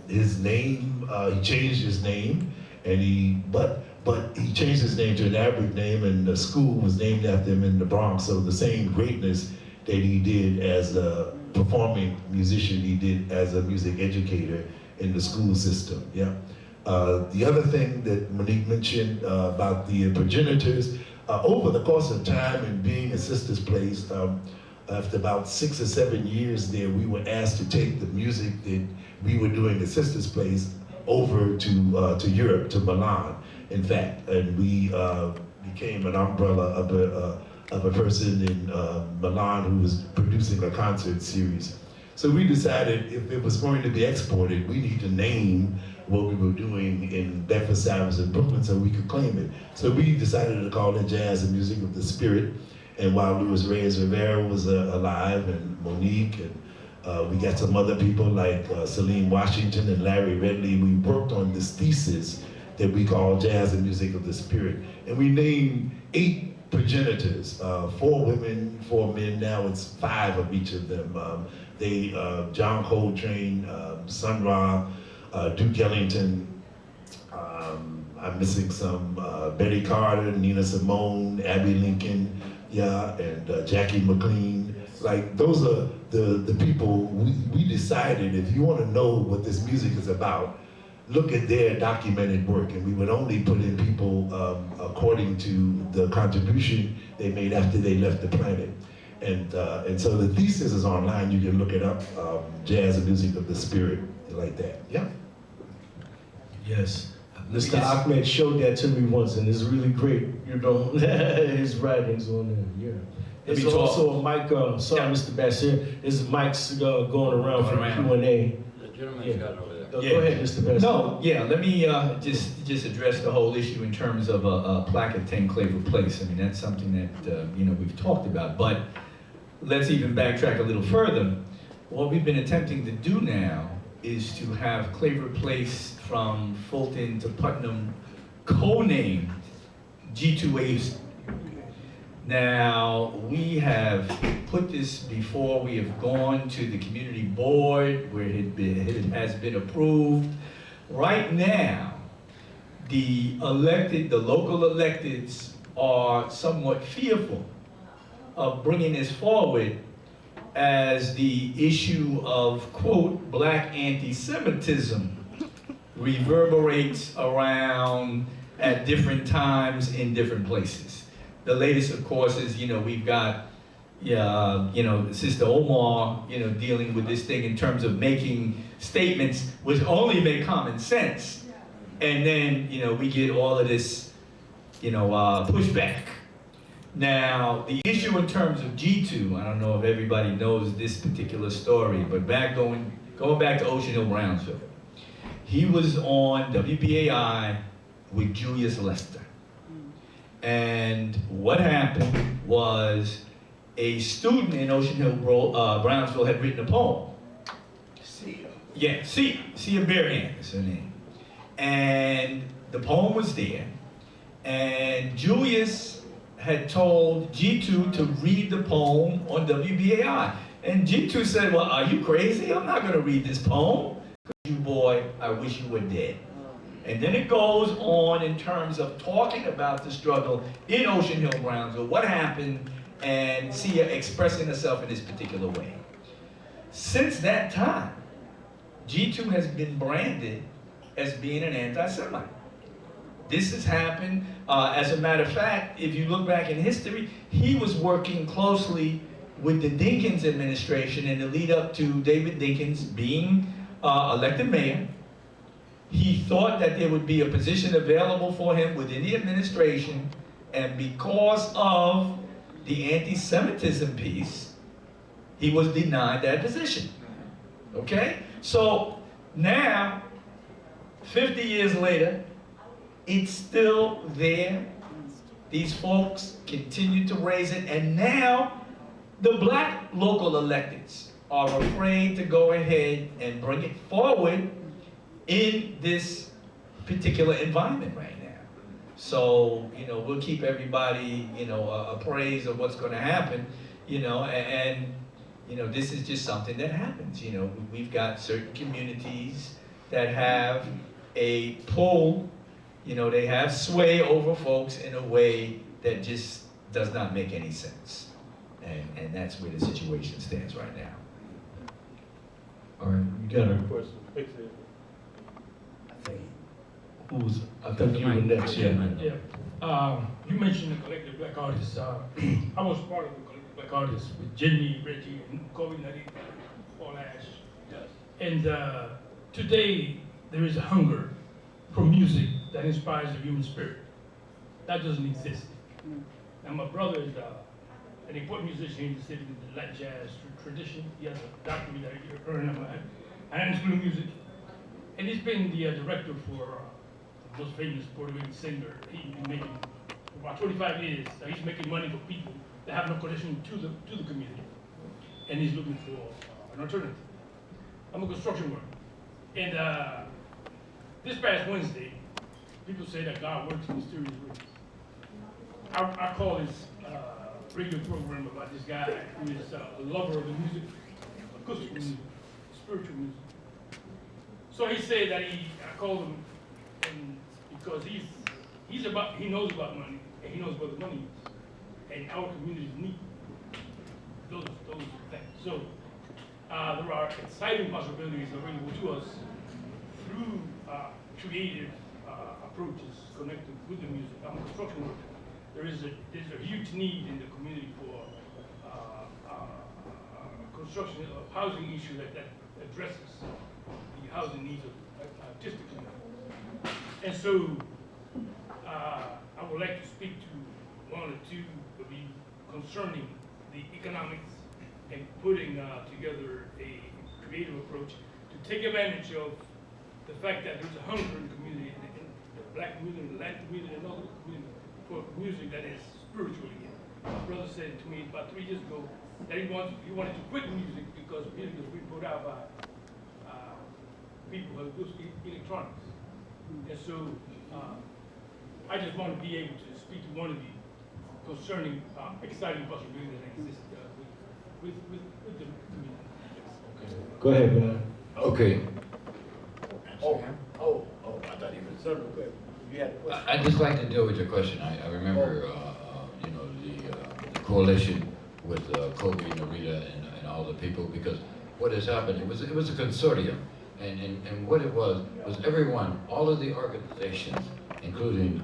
his name, he changed his name, and but he changed his name to an Arabic name, and the school was named after him in the Bronx. So the same greatness that he did as a performing musician, he did as a music educator in the school system. Yeah. The other thing that Monique mentioned about the progenitors, over the course of time and being at Sista's place, after about 6 or 7 years there, we were asked to take the music that we were doing at Sista's place over to Europe, to Milan, in fact, and we became an umbrella of a person in Milan who was producing a concert series. So we decided if it was going to be exported, we need to name what we were doing in Bedford, Stuyvesant, Brooklyn, so we could claim it. So we decided to call it Jazz and Music of the Spirit. And while Luis Reyes Rivera was alive, and Monique, and we got some other people like Salim Washington and Larry Redley, we worked on this thesis that we call Jazz and Music of the Spirit. And we named 8 progenitors, 4 women, 4 men. Now it's 5 of each of them. John Coltrane, Sun Ra, Duke Ellington, I'm missing some, Betty Carter, Nina Simone, Abby Lincoln, yeah, and Jackie McLean. Like, those are the people we decided, if you want to know what this music is about, look at their documented work, and we would only put in people according to the contribution they made after they left the planet. And so the thesis is online, you can look it up, Jazz and Music of the Spirit, like that, yeah. Yes. Mr. Ahmed showed that to me once, and it's really great, you know, his writings on there, yeah. There's also a mic, sorry, yeah. Mr. Basir, there's mics going around for Q&A. The gentleman's got it over there. Go ahead, Mr. Basir. No, yeah, let me just address the whole issue in terms of a plaque at 10 Claver Place. I mean, that's something that, you know, we've talked about, but let's even backtrack a little further. What we've been attempting to do now is to have Claver Place from Fulton to Putnam co-named G2 Aves. Now, we have put this before, we have gone to the community board where it has been approved. Right now, the local electeds are somewhat fearful of bringing this forward as the issue of, quote, black anti-Semitism reverberates around at different times in different places. The latest, of course, is, you know, we've got, you know, Sister Omar, you know, dealing with this thing in terms of making statements which only make common sense. And then, you know, we get all of this, you know, pushback. Now, the issue in terms of G2, I don't know if everybody knows this particular story, but going back to Ocean Hill, Brownsville, he was on WBAI with Julius Lester. And what happened was a student in Ocean Hill, Brownsville had written a poem. Sia. Yeah, Sia Berrien is her name. And the poem was there, and Julius had told G2 to read the poem on WBAI. And G2 said, well, are you crazy? I'm not gonna read this poem. You boy, I wish you were dead. And then it goes on in terms of talking about the struggle in Ocean Hill, Brownsville, what happened, and Sia expressing herself in this particular way. Since that time, G2 has been branded as being an anti-Semite. This has happened, as a matter of fact, if you look back in history, he was working closely with the Dinkins administration in the lead up to David Dinkins being elected mayor. He thought that there would be a position available for him within the administration, and because of the anti-Semitism piece, he was denied that position. Okay? So now, 50 years later, it's still there. These folks continue to raise it, and now the black local electeds are afraid to go ahead and bring it forward in this particular environment right now. So, we'll keep everybody, appraised of what's going to happen, and this is just something that happens. We've got certain communities that have a pull, they have sway over folks in a way that just does not make any sense. And that's where the situation stands right now. All right, you got a question? I think you were next, yeah. Yeah. You mentioned the collective black artists. I was part of the collective black artists with Jenny, Reggie, and Kobe, Nadi, Paul Ash. Yes. And today, there is a hunger for music that inspires the human spirit. That doesn't exist. And my brother is an important musician in the city with the Latin jazz tradition. He has a doctorate that you're earning and school of music. And he's been the director for the most famous Puerto Rican singer. He's been making for about 25 years. He's making money for people that have no connection to the community. And he's looking for an alternative. I'm a construction worker. And this past Wednesday, people say that God works in mysterious ways. I call this radio program about this guy who is a lover of the music, acoustic music, spiritual music. So he said that I called him and because he knows about money and he knows what the money is. And our communities need those things. So there are exciting possibilities available to us through creative approaches connected with the music. I'm a construction worker. There's a huge need in the community for construction of housing issue that addresses the housing needs of artistic community. And so I would like to speak to one or two of you concerning the economics and putting together a creative approach to take advantage of the fact that there's a hunger in the community, in the black community, the Latin community, and other community for music that is spiritually in. My brother said to me about 3 years ago that he wanted to quit music because music was being put out by people who do electronics. And so I just want to be able to speak to one of you concerning exciting possibilities that exist with the community. Okay. Go ahead, man. Okay. I thought you were serving. You had a question. I'd just like to deal with your question. I remember, the coalition with Kobe and Narita and all the people, because what has happened, it was a consortium, and what it was everyone, all of the organizations, including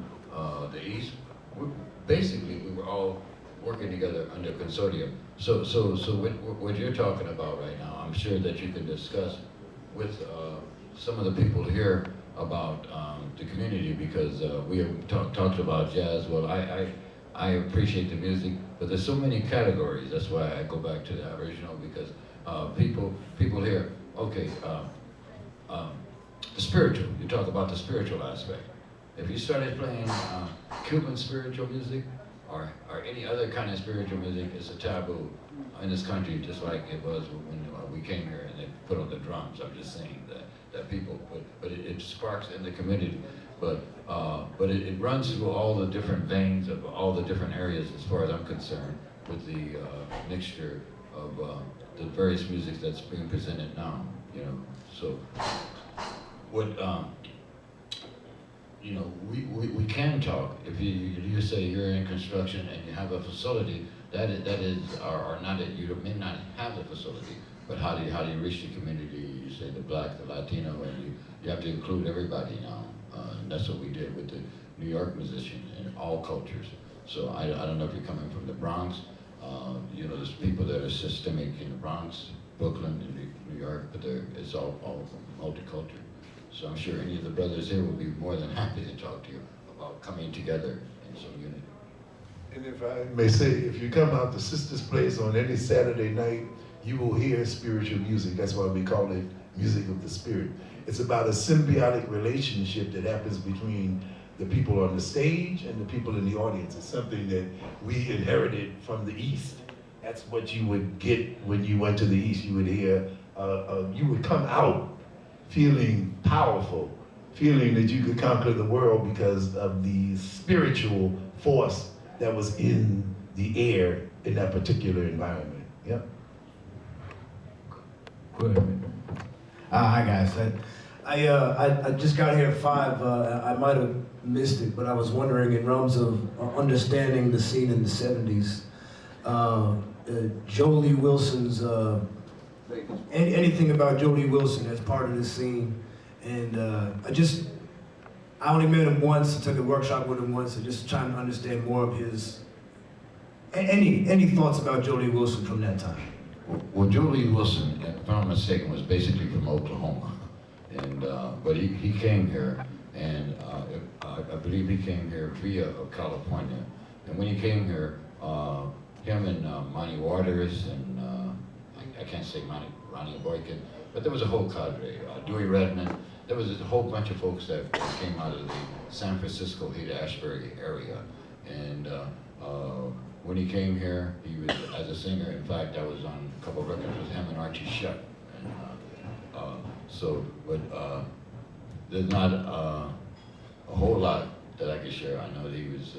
the East, we were all working together under consortium. So what you're talking about right now, I'm sure that you can discuss with some of the people here about the community, because we have talked about jazz. Well, I appreciate the music, but there's so many categories. That's why I go back to the original, because people here, okay, the spiritual, you talk about the spiritual aspect. If you started playing Cuban spiritual music or any other kind of spiritual music, it's a taboo in this country, just like it was when we came here and they put on the drums. I'm just saying that people, but it sparks in the community. But it runs through all the different veins of all the different areas, as far as I'm concerned, with the mixture of the various music that's being presented now. So what we can talk. If you say you're in construction and you have a facility, that is or not that you may not have the facility, but how do you reach the community? You say the black, the Latino, and you have to include everybody now. And that's what we did with the New York musicians and all cultures. So I don't know if you're coming from the Bronx. There's people that are systemic in the Bronx, Brooklyn, and New York, but it's all multicultural. So I'm sure any of the brothers here will be more than happy to talk to you about coming together in some unity. And if I may say, if you come out to Sista's place on any Saturday night, you will hear spiritual music. That's why we call it music of the spirit. It's about a symbiotic relationship that happens between the people on the stage and the people in the audience. It's something that we inherited from the East. That's what you would get when you went to the East. You would hear, you would come out feeling powerful, feeling that you could conquer the world because of the spiritual force that was in the air in that particular environment. Yep. Good. Hi guys. I just got here at 5. I might have missed it, but I was wondering in realms of understanding the scene in the 70s, Jolie Wilson's, anything about Jolie Wilson as part of the scene. And I only met him once, I took a workshop with him once, and just trying to understand more of his, any thoughts about Jolie Wilson from that time? Well, Jolie Wilson, if I'm not mistaken, was basically from Oklahoma. And, but he came here, and I believe he came here via California. And when he came here, him and Monty Waters and I can't say Ronnie Boykin, but there was a whole cadre. Dewey Redman. There was a whole bunch of folks that came out of the San Francisco, Haight-Ashbury area. And when he came here, he was as a singer. In fact, I was on a couple of records with him and Archie Shepp. But there's not a whole lot that I could share. I know that he was,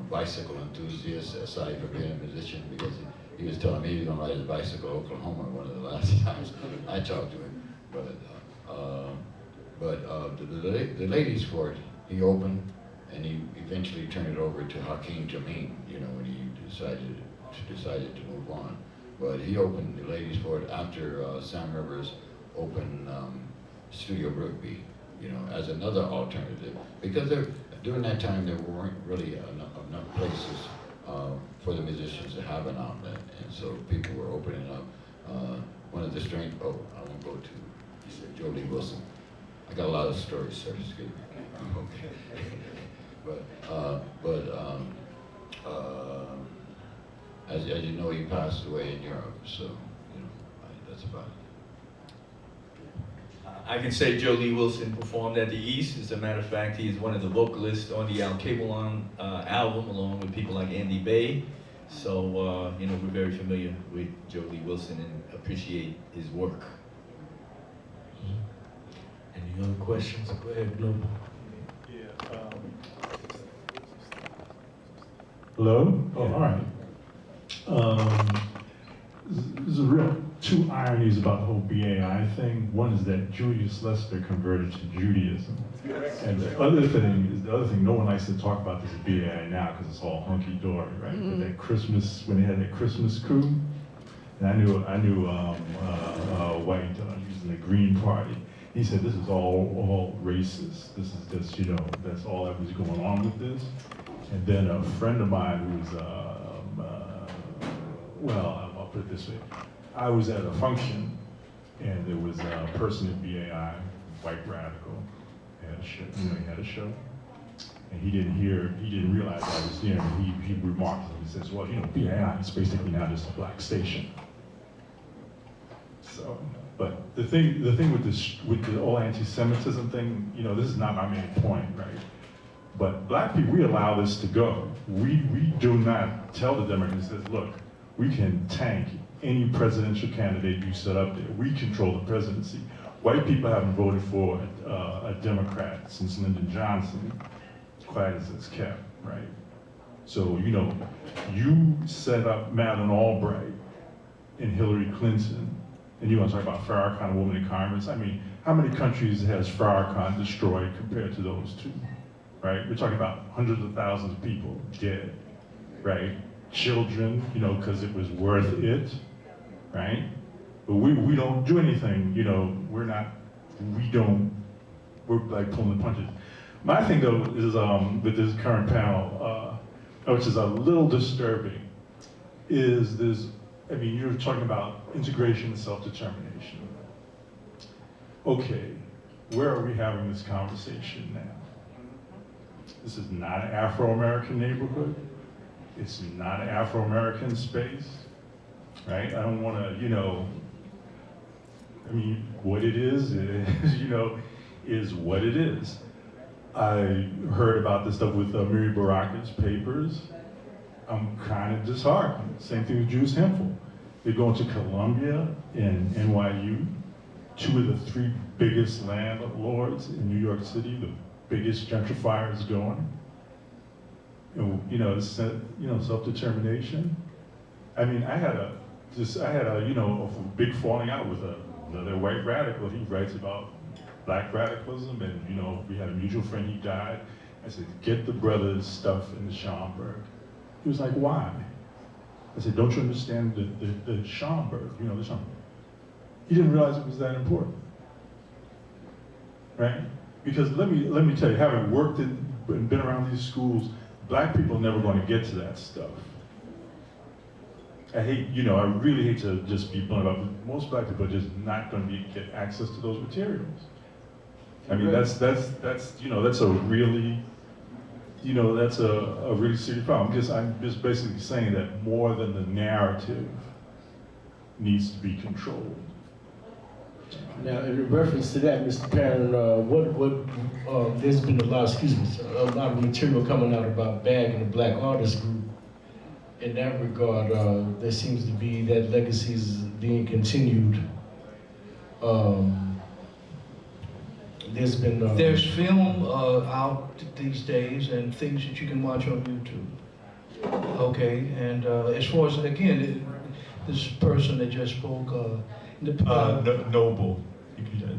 bicycle enthusiast aside from being a musician, because he was telling me he was going to ride his bicycle to Oklahoma one of the last times I talked to him. But the ladies' fort, he opened, and he eventually turned it over to Hakeem Jameen, when he decided to move on. But he opened the ladies' fort after Sam Rivers opened Studio Brookby, as another alternative. Because during that time, there weren't really enough places for the musicians to have an outlet. And so people were opening up. One of the strange, I won't go to Jolie Wilson. I got a lot of stories, sir, excuse me. Okay. As you know, he passed away in Europe, so, that's about it. I can say Jolie Wilson performed at the East. As a matter of fact, he is one of the vocalists on the Al Cabelon album, along with people like Andy Bay. So, we're very familiar with Jolie Wilson and appreciate his work. Any other questions? Go ahead, Global. Yeah. Hello? Oh, all right. There's a real two ironies about the whole BAI thing. One is that Julius Lester converted to Judaism. And the other thing, no one likes to talk about this BAI now because it's all hunky-dory, right? But that Christmas, when they had that Christmas crew, and I knew white using the Green Party. He said, this is all racist. This is just, that's all that was going on with this. And then a friend of mine who's, I'll put it this way. I was at a function, and there was a person at BAI, white radical, he had a show. And he didn't realize I was there. And he remarked, he says, well, BAI is basically now just a black station. So, but the thing with the whole anti-Semitism thing, this is not my main point, right? But black people, we allow this to go. We do not tell the Democrats, look, we can tank any presidential candidate you set up there. We control the presidency. White people haven't voted for a Democrat since Lyndon Johnson, quiet as it's kept, right? So, you set up Madeleine Albright and Hillary Clinton, and you want to talk about Farrakhan, a woman in Congress. I mean, how many countries has Farrakhan destroyed compared to those two, right? We're talking about hundreds of thousands of people dead, right? Children, because it was worth it, right? But we don't do anything, we're like pulling the punches. My thing though is with this current panel, which is a little disturbing, is this, you're talking about integration and self-determination. Okay, where are we having this conversation now? This is not an Afro-American neighborhood. It's not an Afro-American space. right? I don't want to, I mean, what it is, is what it is. I heard about this stuff with Miri Baraka's papers. I'm kind of disheartened. Same thing with Jews Hempel. They're going to Columbia and NYU, two of the three biggest landlords in New York City, the biggest gentrifiers going. And, it's, self-determination. I mean, I had a big falling out with another white radical. He writes about black radicalism, and we had a mutual friend, he died. I said, get the brother's stuff in the Schomburg. He was like, why? I said, don't you understand the Schomburg, the Schomburg? He didn't realize it was that important, right? Because let me tell you, having worked and been around these schools, black people are never going to get to that stuff. I really hate to just be blunt about it, but most black people are just not going to get access to those materials. I mean, that's a really, that's a really serious problem. I'm just basically saying that more than the narrative needs to be controlled. Now, in reference to that, Mr. Parran, there's been a lot of material coming out about BAG and the Black Artists Group. In that regard, there seems to be that legacy is being continued. There's film out these days and things that you can watch on YouTube. Okay, and as far as, again, this person that just spoke, Noble.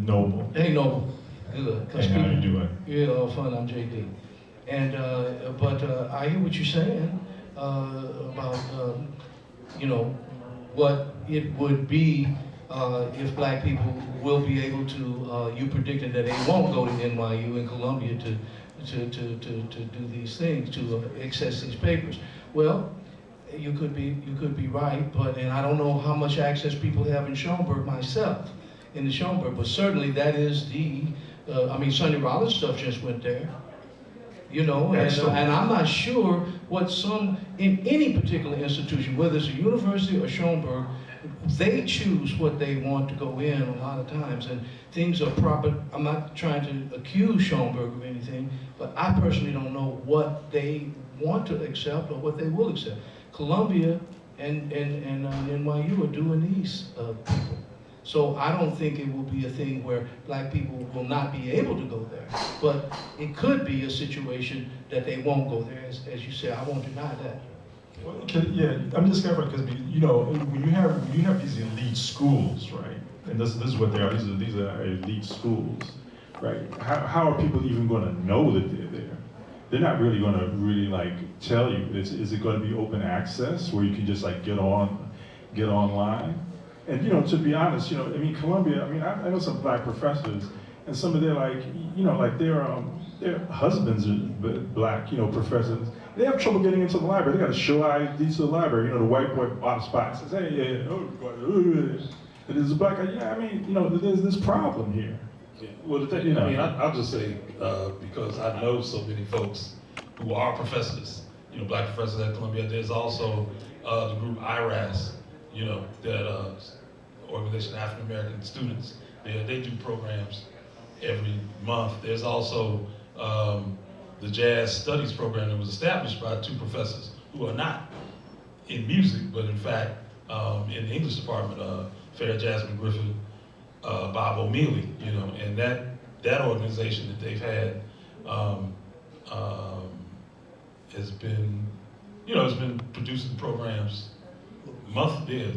Noble. Hey, Noble. Good. Hey, how you doing? Yeah, all fun, I'm JD. And, but I hear what you're saying about, what it would be if black people will be able to, you predicted that they won't go to NYU and Columbia to do these things, to access these papers. Well, you could be right, and I don't know how much access people have in Schomburg myself, in the Schomburg, but certainly that is Sonny Rollins' stuff just went there. And I'm not sure what in any particular institution, whether it's a university or Schomburg, they choose what they want to go in a lot of times, and things are proper. I'm not trying to accuse Schomburg of anything, but I personally don't know what they want to accept or what they will accept. Columbia and NYU are doing these people. So I don't think it will be a thing where black people will not be able to go there. But it could be a situation that they won't go there, as you say. I won't deny that. Well, yeah, I'm just careful because when you have these elite schools, right? And this is what they are. These are elite schools, right? How are people even going to know that they're there? They're not really going to tell you. Is it going to be open access where you can just get online? And to be honest, Columbia. I know some black professors, and some of their husbands are black, professors. They have trouble getting into the library. They got to show ID to the library. The white boy Bob Spot says, "Hey, and there's a black guy. There's this problem here." Yeah. Well, I'll just say because I know so many folks who are professors, black professors at Columbia. There's also the group IRAS, that Organization of African American Students. They do programs every month. There's also the Jazz Studies program that was established by two professors who are not in music, but in fact in the English department, Farrah Jasmine Griffin, Bob O'Mealy, and that organization that they've had has been, has been producing programs monthly,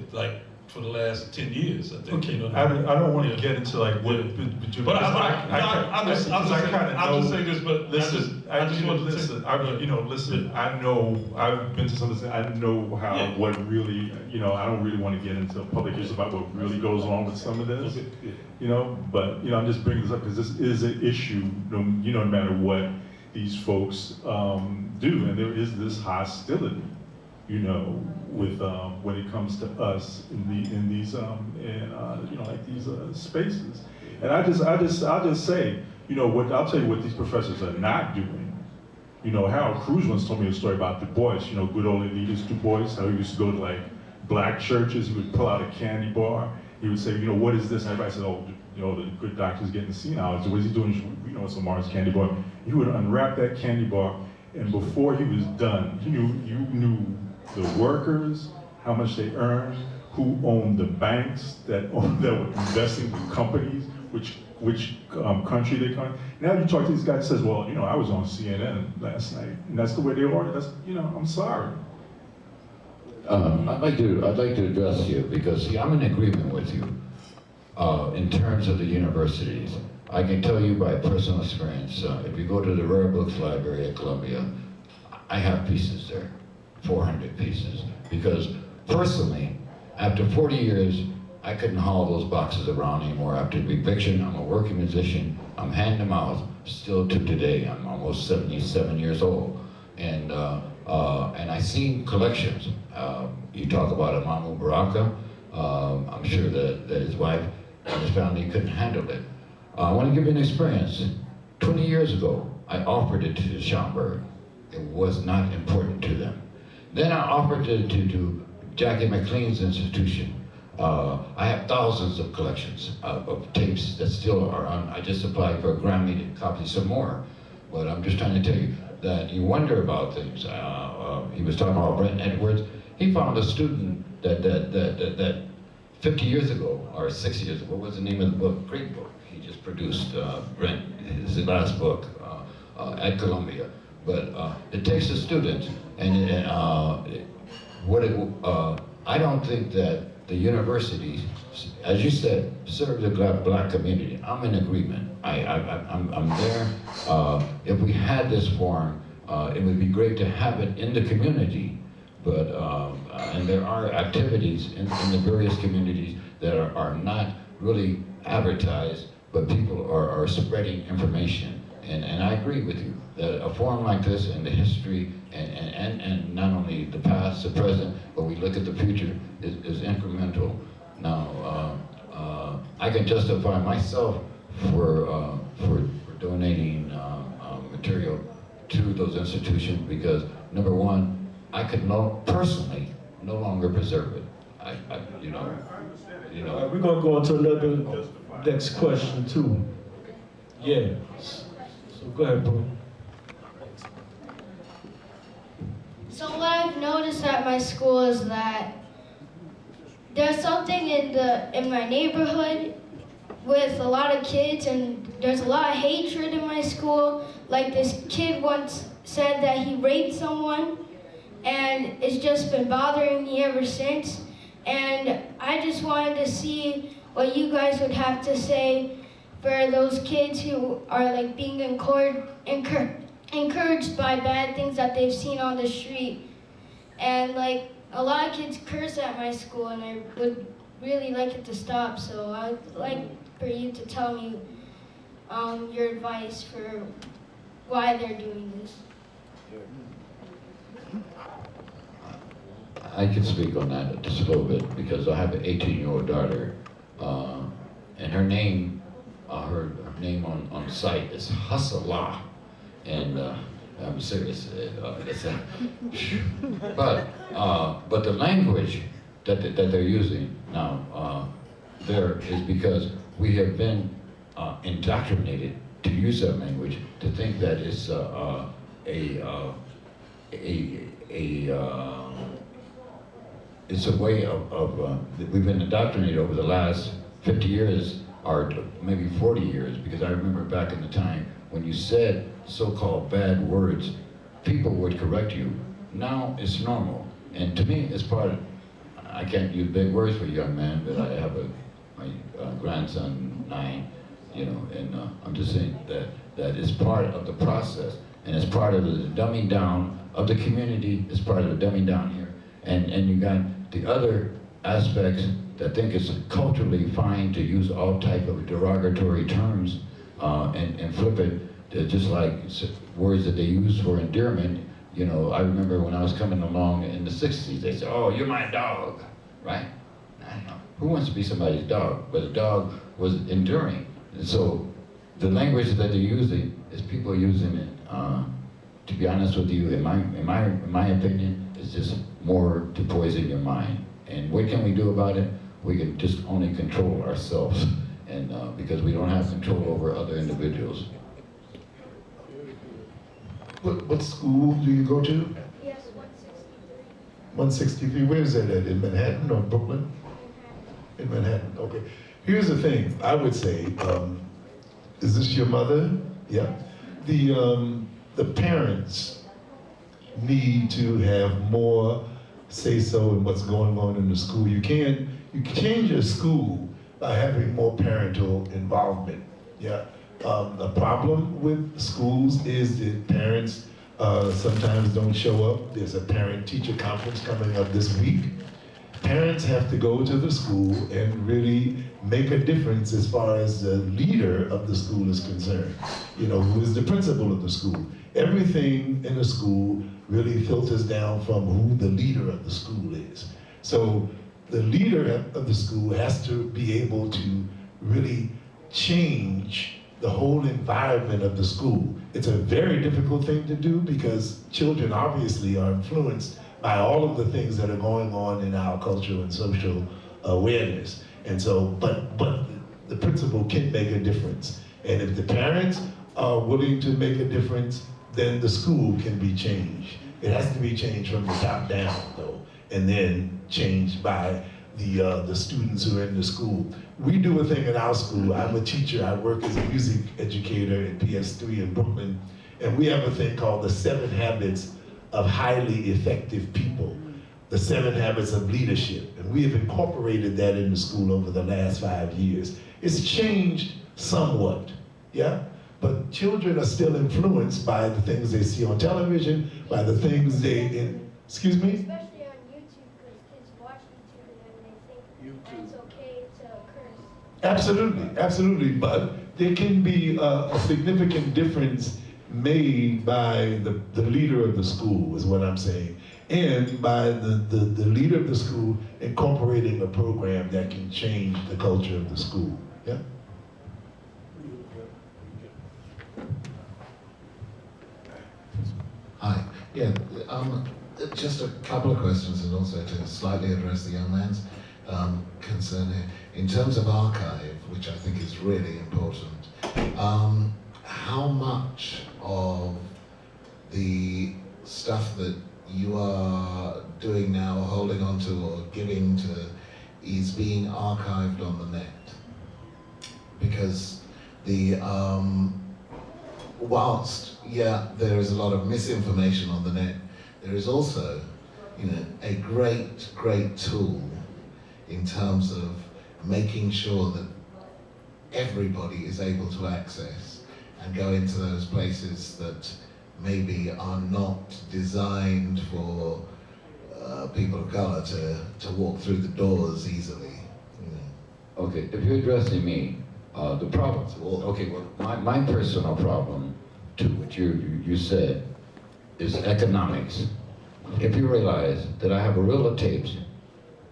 for the last 10 years, I think. Okay. I don't want to get into what. But I'll just say this. But listen, listen. I know I've been to some of this. I know what really. I don't really want to get into public issues about what really goes on with some of this. But I'm just bringing this up because this is an issue. No matter what these folks do, and there is this hostility. With when it comes to us in these these spaces, and I'll just say, I'll tell you what these professors are not doing. Harold Cruz once told me a story about Du Bois. Good old elitist Du Bois, how he used to go to black churches, he would pull out a candy bar. He would say, you know, what is this? And everybody said, oh, you know, the good doctor's getting senile. So what is he doing? You know, it's a Mars candy bar. He would unwrap that candy bar, and before he was done, you knew the workers, how much they earned, who owned the banks that were investing in companies, which country they come. Now you talk to these guys, says, well, you know, I was on CNN last night, and that's the way they are. That's, you know, I'm sorry. I'd like to address you because, see, I'm in agreement with you in terms of the universities. I can tell you by personal experience, if you go to the Rare Books Library at Columbia, I have pieces there, 400 pieces, because personally, after 40 years, I couldn't haul those boxes around anymore. After the eviction, I'm a working musician. I'm handing them out still to today. I'm almost 77 years old. And I seen collections. You talk about Imamu Baraka. I'm sure that his wife and his family couldn't handle it. I want to give you an experience. 20 years ago, I offered it to Schomburg. It was not important to them. Then I offered it to Jackie McLean's institution. I have thousands of collections of tapes that still are on. I just applied for a Grammy to copy some more. But I'm just trying to tell you that you wonder about things. He was talking about Brent Edwards. He found a student that 50 years ago, or 60 years ago, what was the name of the book? Great book. He just produced, Brent, his last book at Columbia. But it takes a student, and I don't think that the universities, as you said, serve the black community. I'm in agreement. I'm there. If we had this forum, it would be great to have it in the community. But and there are activities in the various communities that are not really advertised, but people are spreading information. And I agree with you that a forum like this and the history and not only the past, the present, but we look at the future is incremental. Now, I can justify myself for donating material to those institutions because, number one, I could personally no longer preserve it. You know. We're gonna go on to another next question too. Yeah. So go ahead, bro. So what I've noticed at my school is that there's something in my neighborhood with a lot of kids, and there's a lot of hatred in my school. Like this kid once said that he raped someone, and it's just been bothering me ever since. And I just wanted to see what you guys would have to say for those kids who are like being encouraged by bad things that they've seen on the street. And like a lot of kids curse at my school, and I would really like it to stop. So I'd like for you to tell me your advice for why they're doing this. I can speak on that just a little bit because I have an 18-year-old daughter, and her name on site is Hustlah, and I'm serious. But the language that they're using now there is because we have been indoctrinated to use that language to think that it's it's a way of we've been indoctrinated over the last 50 years or maybe 40 years, because I remember back in the time when you said so-called bad words, people would correct you. Now it's normal, and to me it's part of, I can't use big words for a young man, but I have my grandson, 9, you know, and I'm just saying that is part of the process, and it's part of the dumbing down of the community, it's part of the dumbing down here. And you got the other aspects that think it's culturally fine to use all type of derogatory terms and flip it to just like words that they use for endearment. You know, I remember when I was coming along in the 60s, they said, "Oh, you're my dog," right? I don't know. Who wants to be somebody's dog? But a dog was enduring. And so the language that they're using is people using it, to be honest with you, in my opinion, is just more to poison your mind. And what can we do about it? We can just only control ourselves, and because we don't have control over other individuals. What school do you go to? Yes, 163. 163, where is that at? In Manhattan or Brooklyn? In Manhattan, okay. Here's the thing, I would say, is this your mother? Yeah. The parents need to have more say-so in what's going on in the school. You can change your school by having more parental involvement, yeah. The problem with schools is that parents sometimes don't show up. There's a parent-teacher conference coming up this week. Parents have to go to the school and really make a difference as far as the leader of the school is concerned. You know, who is the principal of the school. Everything in the school really filters down from who the leader of the school is. So the leader of the school has to be able to really change the whole environment of the school. It's a very difficult thing to do because children obviously are influenced by all of the things that are going on in our cultural and social awareness. And so, but the principal can make a difference. And if the parents are willing to make a difference, then the school can be changed. It has to be changed from the top down though, and then changed by the students who are in the school. We do a thing in our school. I'm a teacher. I work as a music educator at PS3 in Brooklyn. And we have a thing called the 7 Habits of Highly Effective People, the 7 Habits of Leadership. And we have incorporated that in the school over the last 5 years. It's changed somewhat, yeah? But children are still influenced by the things they see on television, by the things excuse me? Especially on YouTube, because kids watch YouTube and then they think that it's okay to curse. Absolutely, absolutely. But there can be a significant difference made by the leader of the school, is what I'm saying, and by the leader of the school incorporating a program that can change the culture of the school. Yeah. Hi. Yeah. Just a couple of questions, and also to slightly address the young man's concern here. In terms of archive, which I think is really important, how much of the stuff that you are doing now, or holding on to, or giving to, is being archived on the net? Because whilst, yeah, there is a lot of misinformation on the net, there is also, a great, great tool in terms of making sure that everybody is able to access and go into those places that maybe are not designed for people of color to walk through the doors easily. Okay, if you're addressing me, the problem, okay, well, my personal problem, to what you said, is economics. If you realize that I have a reel of tapes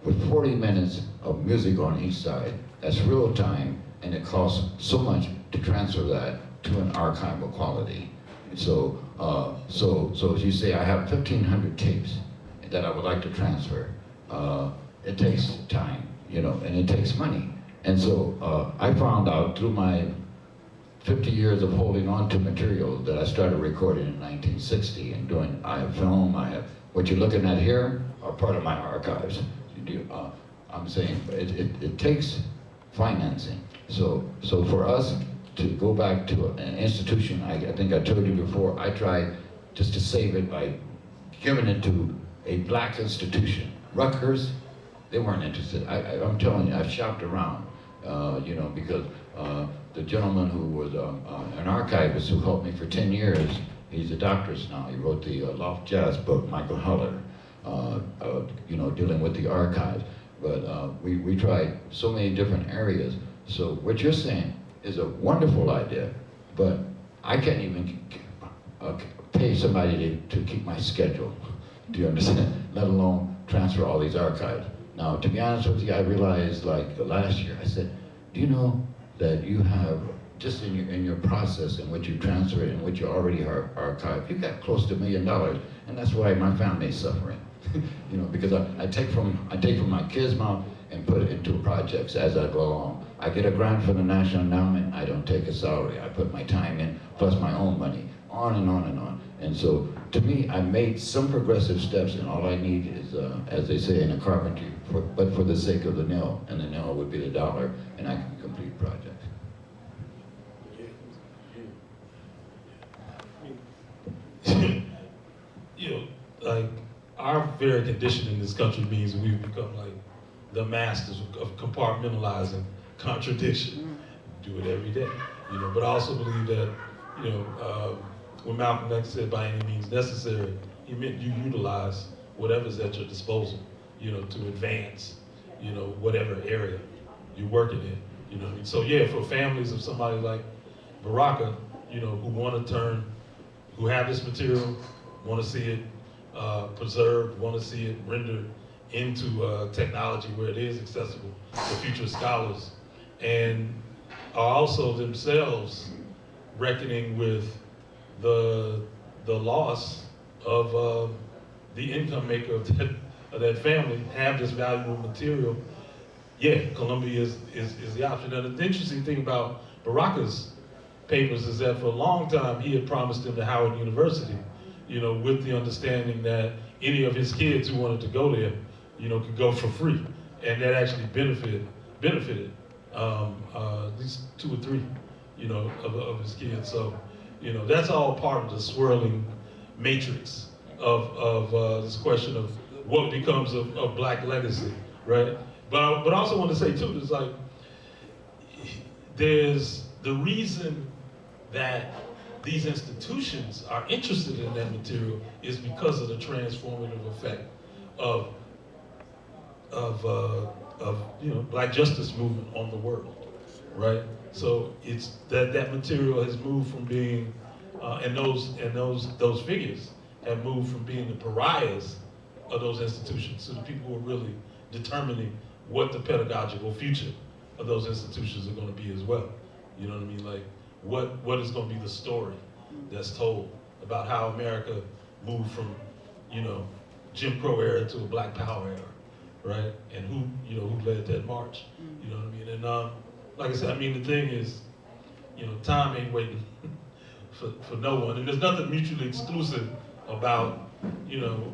with 40 minutes of music on each side, that's real time, and it costs so much to transfer that to an archival quality. So as you say, I have 1,500 tapes that I would like to transfer. It takes time, and it takes money. And so I found out through my 50 years of holding on to material that I started recording in 1960 and I have film, what you're looking at here are part of my archives. I'm saying it takes financing. So for us to go back to an institution, I think I told you before, I tried just to save it by giving it to a black institution. Rutgers, they weren't interested. I'm telling you, I've shopped around, because the gentleman who was an archivist who helped me for 10 years, he's a doctorate now. He wrote the Loft Jazz book, Michael Heller, dealing with the archives. But we tried so many different areas. So what you're saying is a wonderful idea, but I can't even pay somebody to keep my schedule. Do you understand? Let alone transfer all these archives. Now, to be honest with you, I realized like last year, I said, do you know that you have just in your process and what you transfer it and what you already archive, you got close to $1 million, and that's why my family is suffering. You know, because I take from my kids' mouth and put it into projects as I go along. I get a grant from the National Endowment, I don't take a salary. I put my time in, plus my own money, on and on and on. And so, to me, I made some progressive steps, and all I need is, as they say in a carpentry, but for the sake of the nail, and the nail would be the dollar, and I can complete projects. You know, like, our very condition in this country means we've become like the masters of compartmentalizing contradiction. Do it every day, you know. But I also believe that, you know, when Malcolm X said by any means necessary, he meant you utilize whatever's at your disposal, you know, to advance, you know, whatever area you're working in, you know what I mean? So yeah, for families of somebody like Baraka, you know, who have this material, want to see it preserved, want to see it rendered into technology where it is accessible for future scholars, and are also themselves reckoning with the loss of the income maker of that family, have this valuable material. Yeah, Columbia is the option. And the interesting thing about Baraka's papers is that for a long time he had promised them to Howard University, you know, with the understanding that any of his kids who wanted to go there, you know, could go for free, and that actually benefited at least 2 or 3, you know, of his kids. So, you know, that's all part of the swirling matrix of this question of what becomes of Black legacy, right? But I also want to say too, there's like, there's the reason that these institutions are interested in that material is because of the transformative effect of you know, Black justice movement on the world, right? So it's that material has moved from being, and those figures have moved from being the pariahs of those institutions to the people who are really determining what the pedagogical future of those institutions are going to be as well. You know what I mean? Like, what is going to be the story that's told about how America moved from, you know, Jim Crow era to a Black Power era, right? And who led that march? You know what I mean? And like I said, I mean, the thing is, you know, time ain't waiting for no one, and there's nothing mutually exclusive about, you know,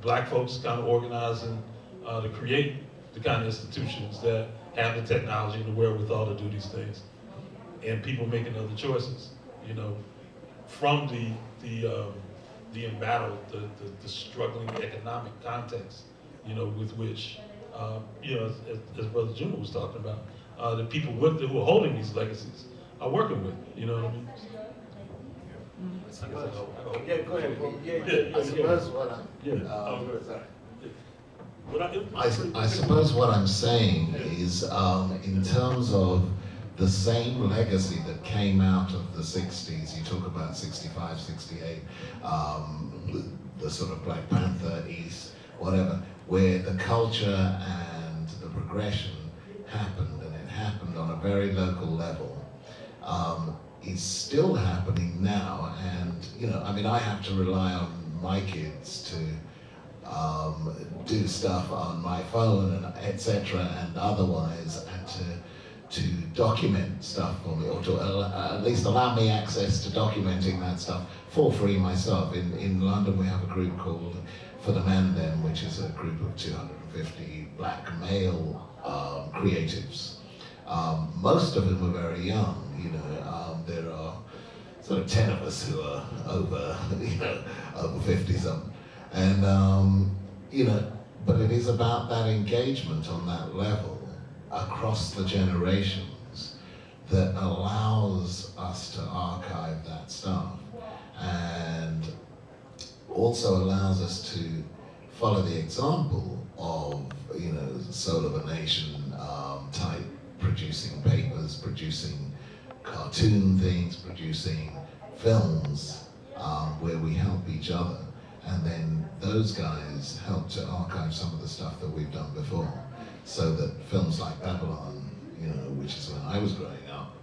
Black folks kind of organizing to create the kind of institutions that have the technology and the wherewithal to do these things, and people making other choices, you know, from the embattled, the struggling economic context, you know, with which, you know, as Brother Juma was talking about, the people who are holding these legacies are working with, you know what I mean? Yeah, go ahead. I suppose I suppose what I'm saying is, in terms of the same legacy that came out of the 60s, you talk about 65, 68, the sort of Black Panther, East, whatever, where the culture and the progression happened, and it happened on a very local level, is still happening now. And, you know, I mean, I have to rely on my kids to do stuff on my phone and etc. and otherwise, and to document stuff for me, or to at least allow me access to documenting that stuff for free myself. In London we have a group called For the Man Them, which is a group of 250 Black male creatives. Most of them are very young, you know. There are sort of 10 of us who are over, you know, over 50 something. And, you know, but it is about that engagement on that level across the generations that allows us to archive that stuff, and also allows us to follow the example of, you know, Soul of a Nation type, producing papers, producing cartoon things, producing films, where we help each other. And then those guys help to archive some of the stuff that we've done before, so that films like Babylon, which is when I was growing up,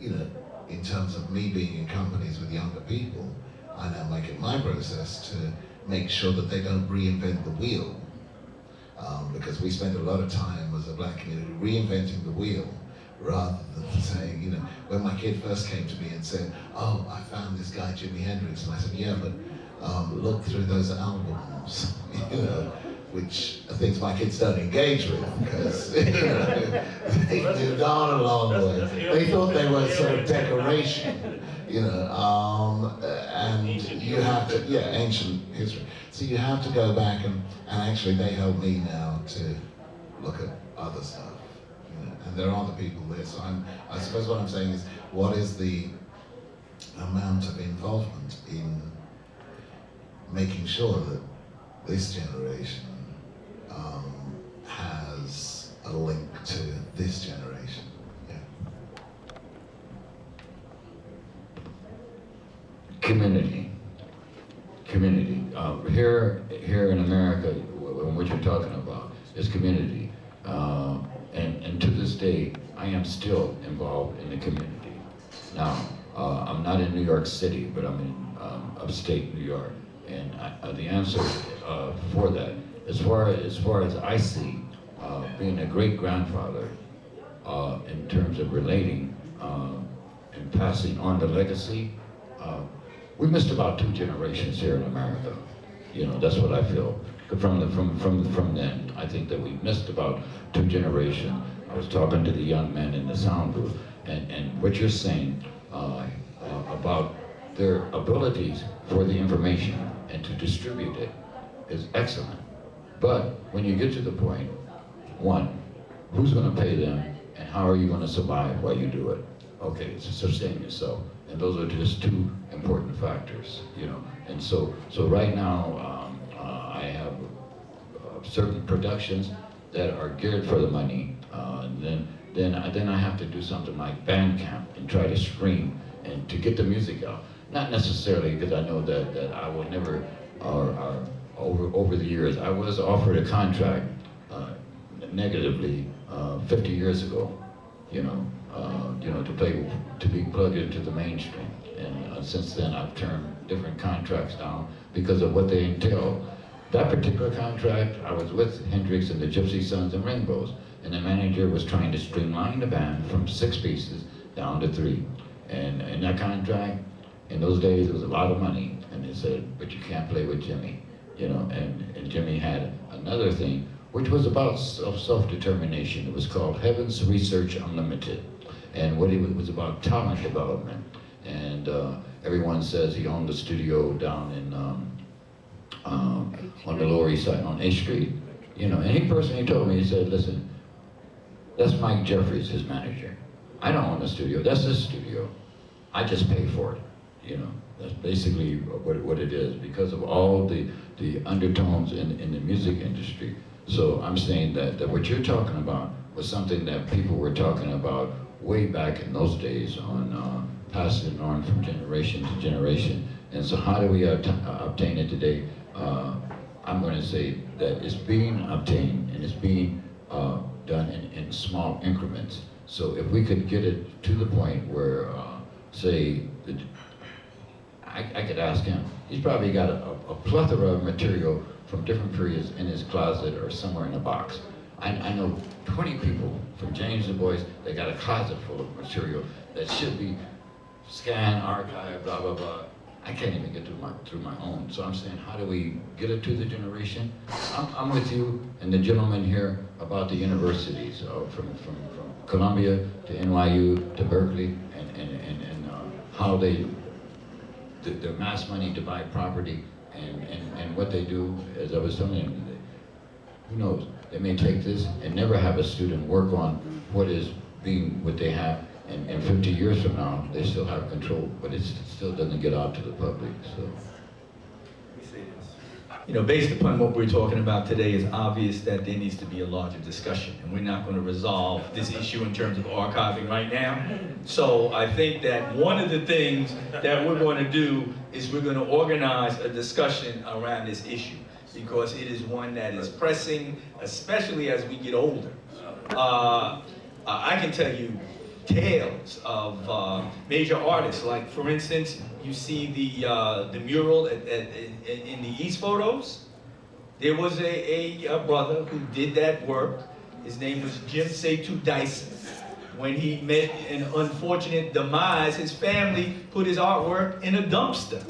in terms of me being in companies with younger people, I now make it my process to make sure that they don't reinvent the wheel. Because we spend a lot of time as a black community reinventing the wheel rather than saying, when my kid first came to me and said, oh, I found this guy Jimi Hendrix, and I said, yeah, but look through those albums, which are things my kids don't engage with because they moved on a long way. They thought they were sort of decoration, and you have to, ancient history. So you have to go back and actually they help me now to look at other stuff, and there are other people there. So I suppose what I'm saying is, what is the amount of involvement in making sure that this generation has a link to this generation? Community. Here in America, what you're talking about is community. And to this day, I am still involved in the community. Now, I'm not in New York City, but I'm in upstate New York. And the answer for that, as far as I see, being a great-grandfather, in terms of relating and passing on the legacy, we missed about 2 generations here in America. That's what I feel. From then, I think that we missed about 2 generations. I was talking to the young men in the sound booth, and what you're saying about their abilities for the information and to distribute it is excellent. But when you get to the point, one, who's going to pay them, and how are you going to survive while you do it? Okay, so sustain yourself. And those are just 2 important factors, And so right now, I have certain productions that are geared for the money. And then I have to do something like Bandcamp and try to stream and to get the music out. Not necessarily because I know that I will never, over the years, I was offered a contract negatively 50 years ago, to be plugged into the mainstream. And since then, I've turned different contracts down because of what they entail. That particular contract, I was with Hendrix and the Gypsy Sons and Rainbows, and the manager was trying to streamline the band from 6 pieces down to 3. And in that contract, in those days, it was a lot of money. And they said, but you can't play with Jimmy, and Jimmy had another thing, which was about self-determination. It was called Heaven's Research Unlimited. And what it was about talent development. And everyone says he owned the studio down in, on the Lower East Side, on 8th Street. And he personally told me, he said, listen, that's Mike Jeffries, his manager. I don't own the studio, that's his studio. I just pay for it, That's basically what it is, because of all the undertones in the music industry. So I'm saying that what you're talking about was something that people were talking about way back in those days on passing it on from generation to generation. And so how do we obtain it today? I'm going to say that it's being obtained and it's being done in small increments. So if we could get it to the point where, say, I could ask him, he's probably got a plethora of material from different periods in his closet or somewhere in a box. I know 20 people from James Du Bois that got a closet full of material that should be scanned, archived, blah, blah, blah. I can't even get through my own. So I'm saying, how do we get it to the generation? I'm with you and the gentleman here about the universities, from Columbia to NYU to Berkeley, and how their mass money to buy property, and what they do, as I was telling him, who knows? They may take this and never have a student work on what they have, and 50 years from now, they still have control, but it still doesn't get out to the public, so. Based upon what we're talking about today, it's obvious that there needs to be a larger discussion, and we're not going to resolve this issue in terms of archiving right now. So I think that one of the things that we're going to do is we're going to organize a discussion around this issue, because it is one that is pressing, especially as we get older. I can tell you tales of major artists. Like, for instance, you see the mural in the East photos. There was a brother who did that work. His name was Jim Setu Dyson. When he met an unfortunate demise, his family put his artwork in a dumpster.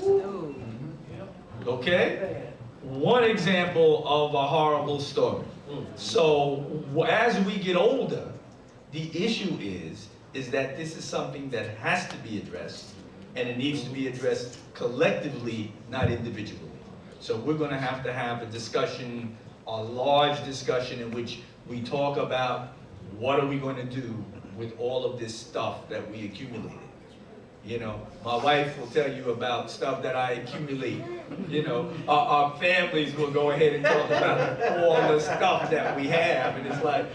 Okay? One example of a horrible story. So as we get older, the issue is that this is something that has to be addressed, and it needs to be addressed collectively, not individually. So we're going to have a discussion, a large discussion in which we talk about what are we going to do with all of this stuff that we accumulated. You know, my wife will tell you about stuff that I accumulate. You know, our families will go ahead and talk about all the stuff that we have, and it's like,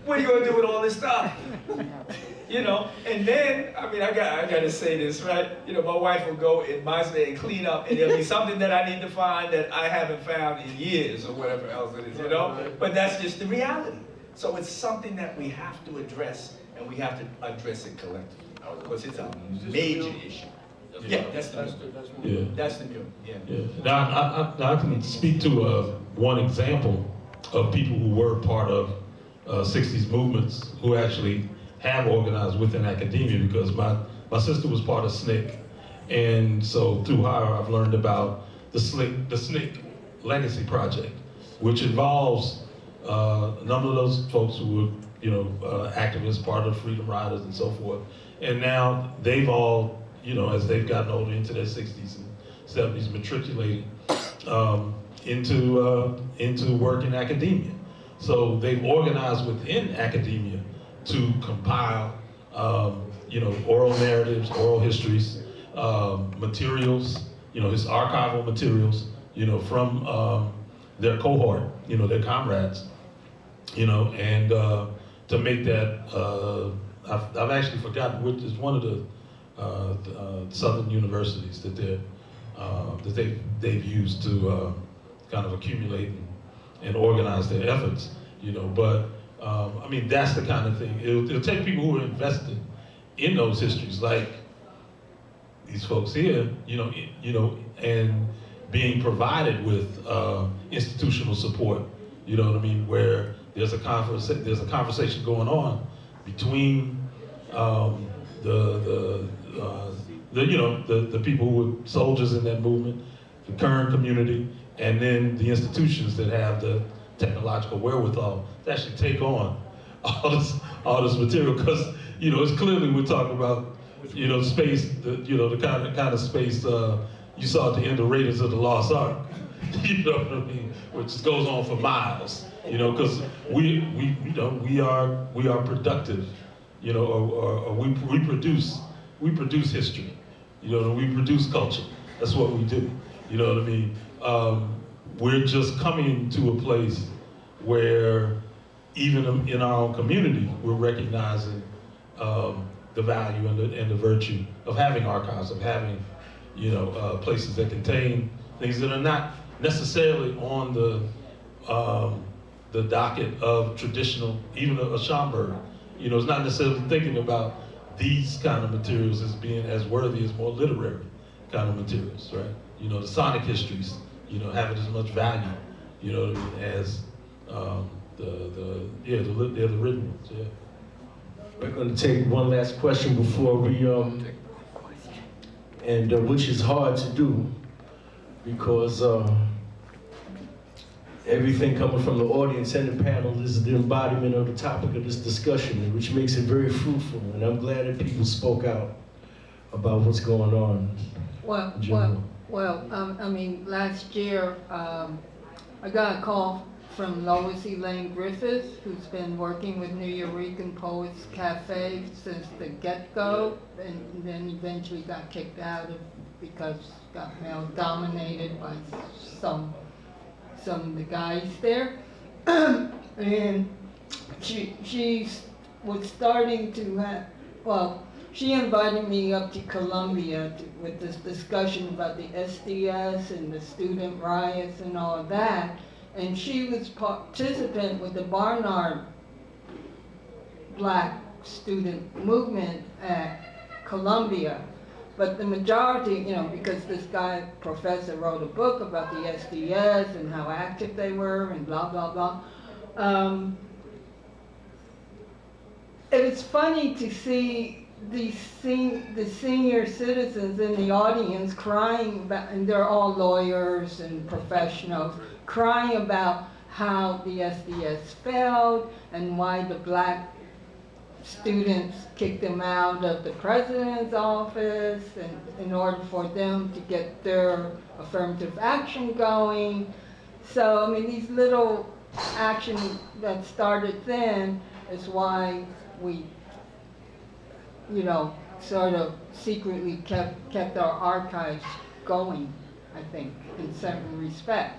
what are you going to do with all this stuff? You know, and then, I mean, I got to say this, right? You know, my wife will go in my space and clean up, and there'll be something that I need to find that I haven't found in years or whatever else it is, you know? But that's just the reality. So it's something that we have to address, and we have to address it collectively, because it's a major issue. Yeah, that's the mule. That's the mule. Yeah. Now, I can speak to one example of people who were part of 60s movements who actually have organized within academia, because my sister was part of SNCC, and so through her I've learned about the SNCC Legacy Project, which involves a number of those folks who were, you know, activists, part of Freedom Riders and so forth, and now they've all, you know, as they've gotten older into their 60s and 70s, matriculating into work in academia. So they've organized within academia to compile, you know, oral narratives, oral histories, materials, you know, his archival materials, you know, from their cohort, you know, their comrades, you know, and to make that, I've actually forgotten which is one of the Southern universities that they've used to kind of accumulate and organize their efforts, you know. But I mean, that's the kind of thing. It'll take people who are invested in those histories, like these folks here, you know, and being provided with institutional support. You know what I mean? Where there's a conversation going on between the people who were soldiers in that movement, the current community, and then the institutions that have the technological wherewithal to actually take on all this material. Because, you know, it's clearly we're talking about, you know, space, the kind of space you saw at the end of Raiders of the Lost Ark. You know what I mean? Which goes on for miles. You know, because we are productive. You know, or we produce history. You know, we produce culture. That's what we do. You know what I mean? We're just coming to a place where even in our own community, we're recognizing the value and the virtue of having archives, of having, you know, places that contain things that are not necessarily on the docket of traditional, even a Schomburg. You know, it's not necessarily thinking about these kind of materials as being as worthy as more literary kind of materials, right? You know, the sonic histories, you know, have as much value, you know, as the written ones, yeah. We're going to take one last question before we, which is hard to do, because everything coming from the audience and the panel is the embodiment of the topic of this discussion, which makes it very fruitful. And I'm glad that people spoke out about what's going on. I mean, last year, I got a call from Lois Elaine Griffiths, who's been working with New Eurekan Poets Cafe since the get-go, and then eventually got kicked out because it got male-dominated by some of the guys there. And she was starting to have, she invited me up to Columbia with this discussion about the SDS and the student riots and all of that. And she was participant with the Barnard black student movement at Columbia. But the majority, you know, because this guy, professor, wrote a book about the SDS and how active they were and blah, blah, blah. It's funny to see the senior citizens in the audience crying about, and they're all lawyers and professionals, crying about how the SDS failed and why the black students kicked them out of the president's office and in order for them to get their affirmative action going. So, I mean, these little actions that started then is why we, you know, sort of secretly kept our archives going, I think, in certain respect.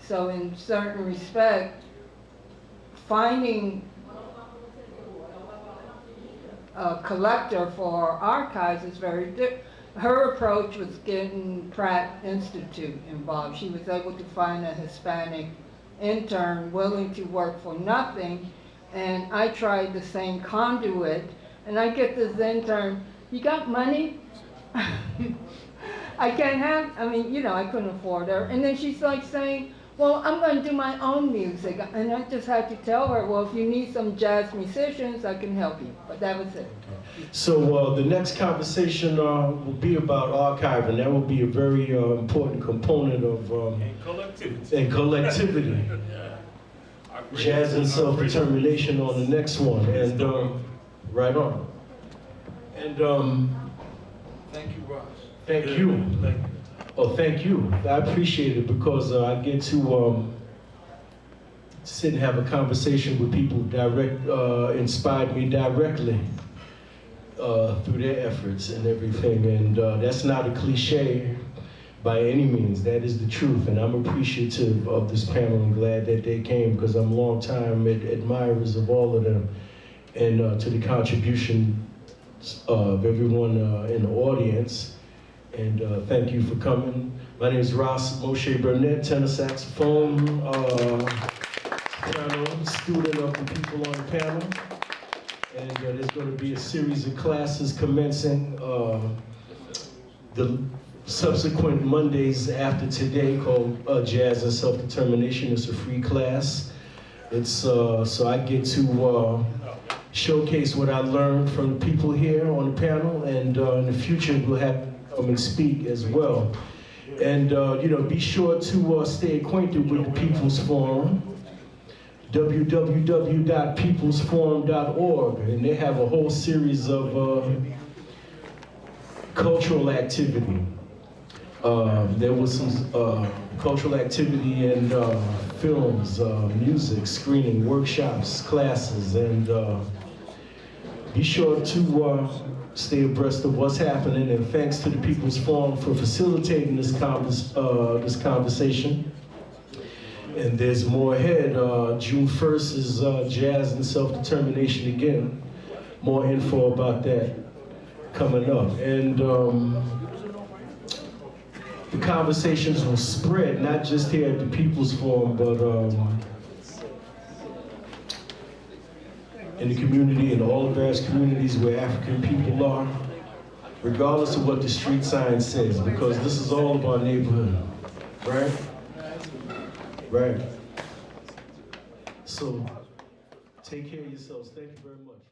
So in certain respect, finding a collector for archives is very different. Her approach was getting Pratt Institute involved. She was able to find a Hispanic intern willing to work for nothing, and I tried the same conduit, and I get this intern, you got money? I can't have, I mean, you know, I couldn't afford her. And then she's like saying, well, I'm going to do my own music. And I just had to tell her, well, if you need some jazz musicians, I can help you. But that was it. So the next conversation will be about archiving. That will be a very important component of and collectivity. Jazz and self-determination on the next one. And right on. And thank you, Ross. Thank you. Oh, thank you. I appreciate it because I get to sit and have a conversation with people who inspired me directly through their efforts and everything. And that's not a cliche by any means. That is the truth. And I'm appreciative of this panel and glad that they came because I'm long-time admirers of all of them and to the contribution of everyone in the audience. And thank you for coming. My name is Ras Moshe Burnett, tenor saxophone, piano, student of the people on the panel. And there's going to be a series of classes commencing the subsequent Mondays after today called Jazz and Self-Determination. It's a free class. It's so I get to showcase what I learned from the people here on the panel, and in the future we'll have come and speak as well. And you know, be sure to stay acquainted with the People's Forum, www.peoplesforum.org, and they have a whole series of cultural activity. There was some cultural activity in films, music, screening, workshops, classes, and be sure to stay abreast of what's happening, and thanks to the People's Forum for facilitating this conversation. And there's more ahead. June 1st is Jazz and Self-Determination again. More info about that coming up. And the conversations will spread, not just here at the People's Forum, but in the community, in all the various communities where African people are, regardless of what the street sign says, because this is all about neighborhood, right? Right. So, take care of yourselves. Thank you very much.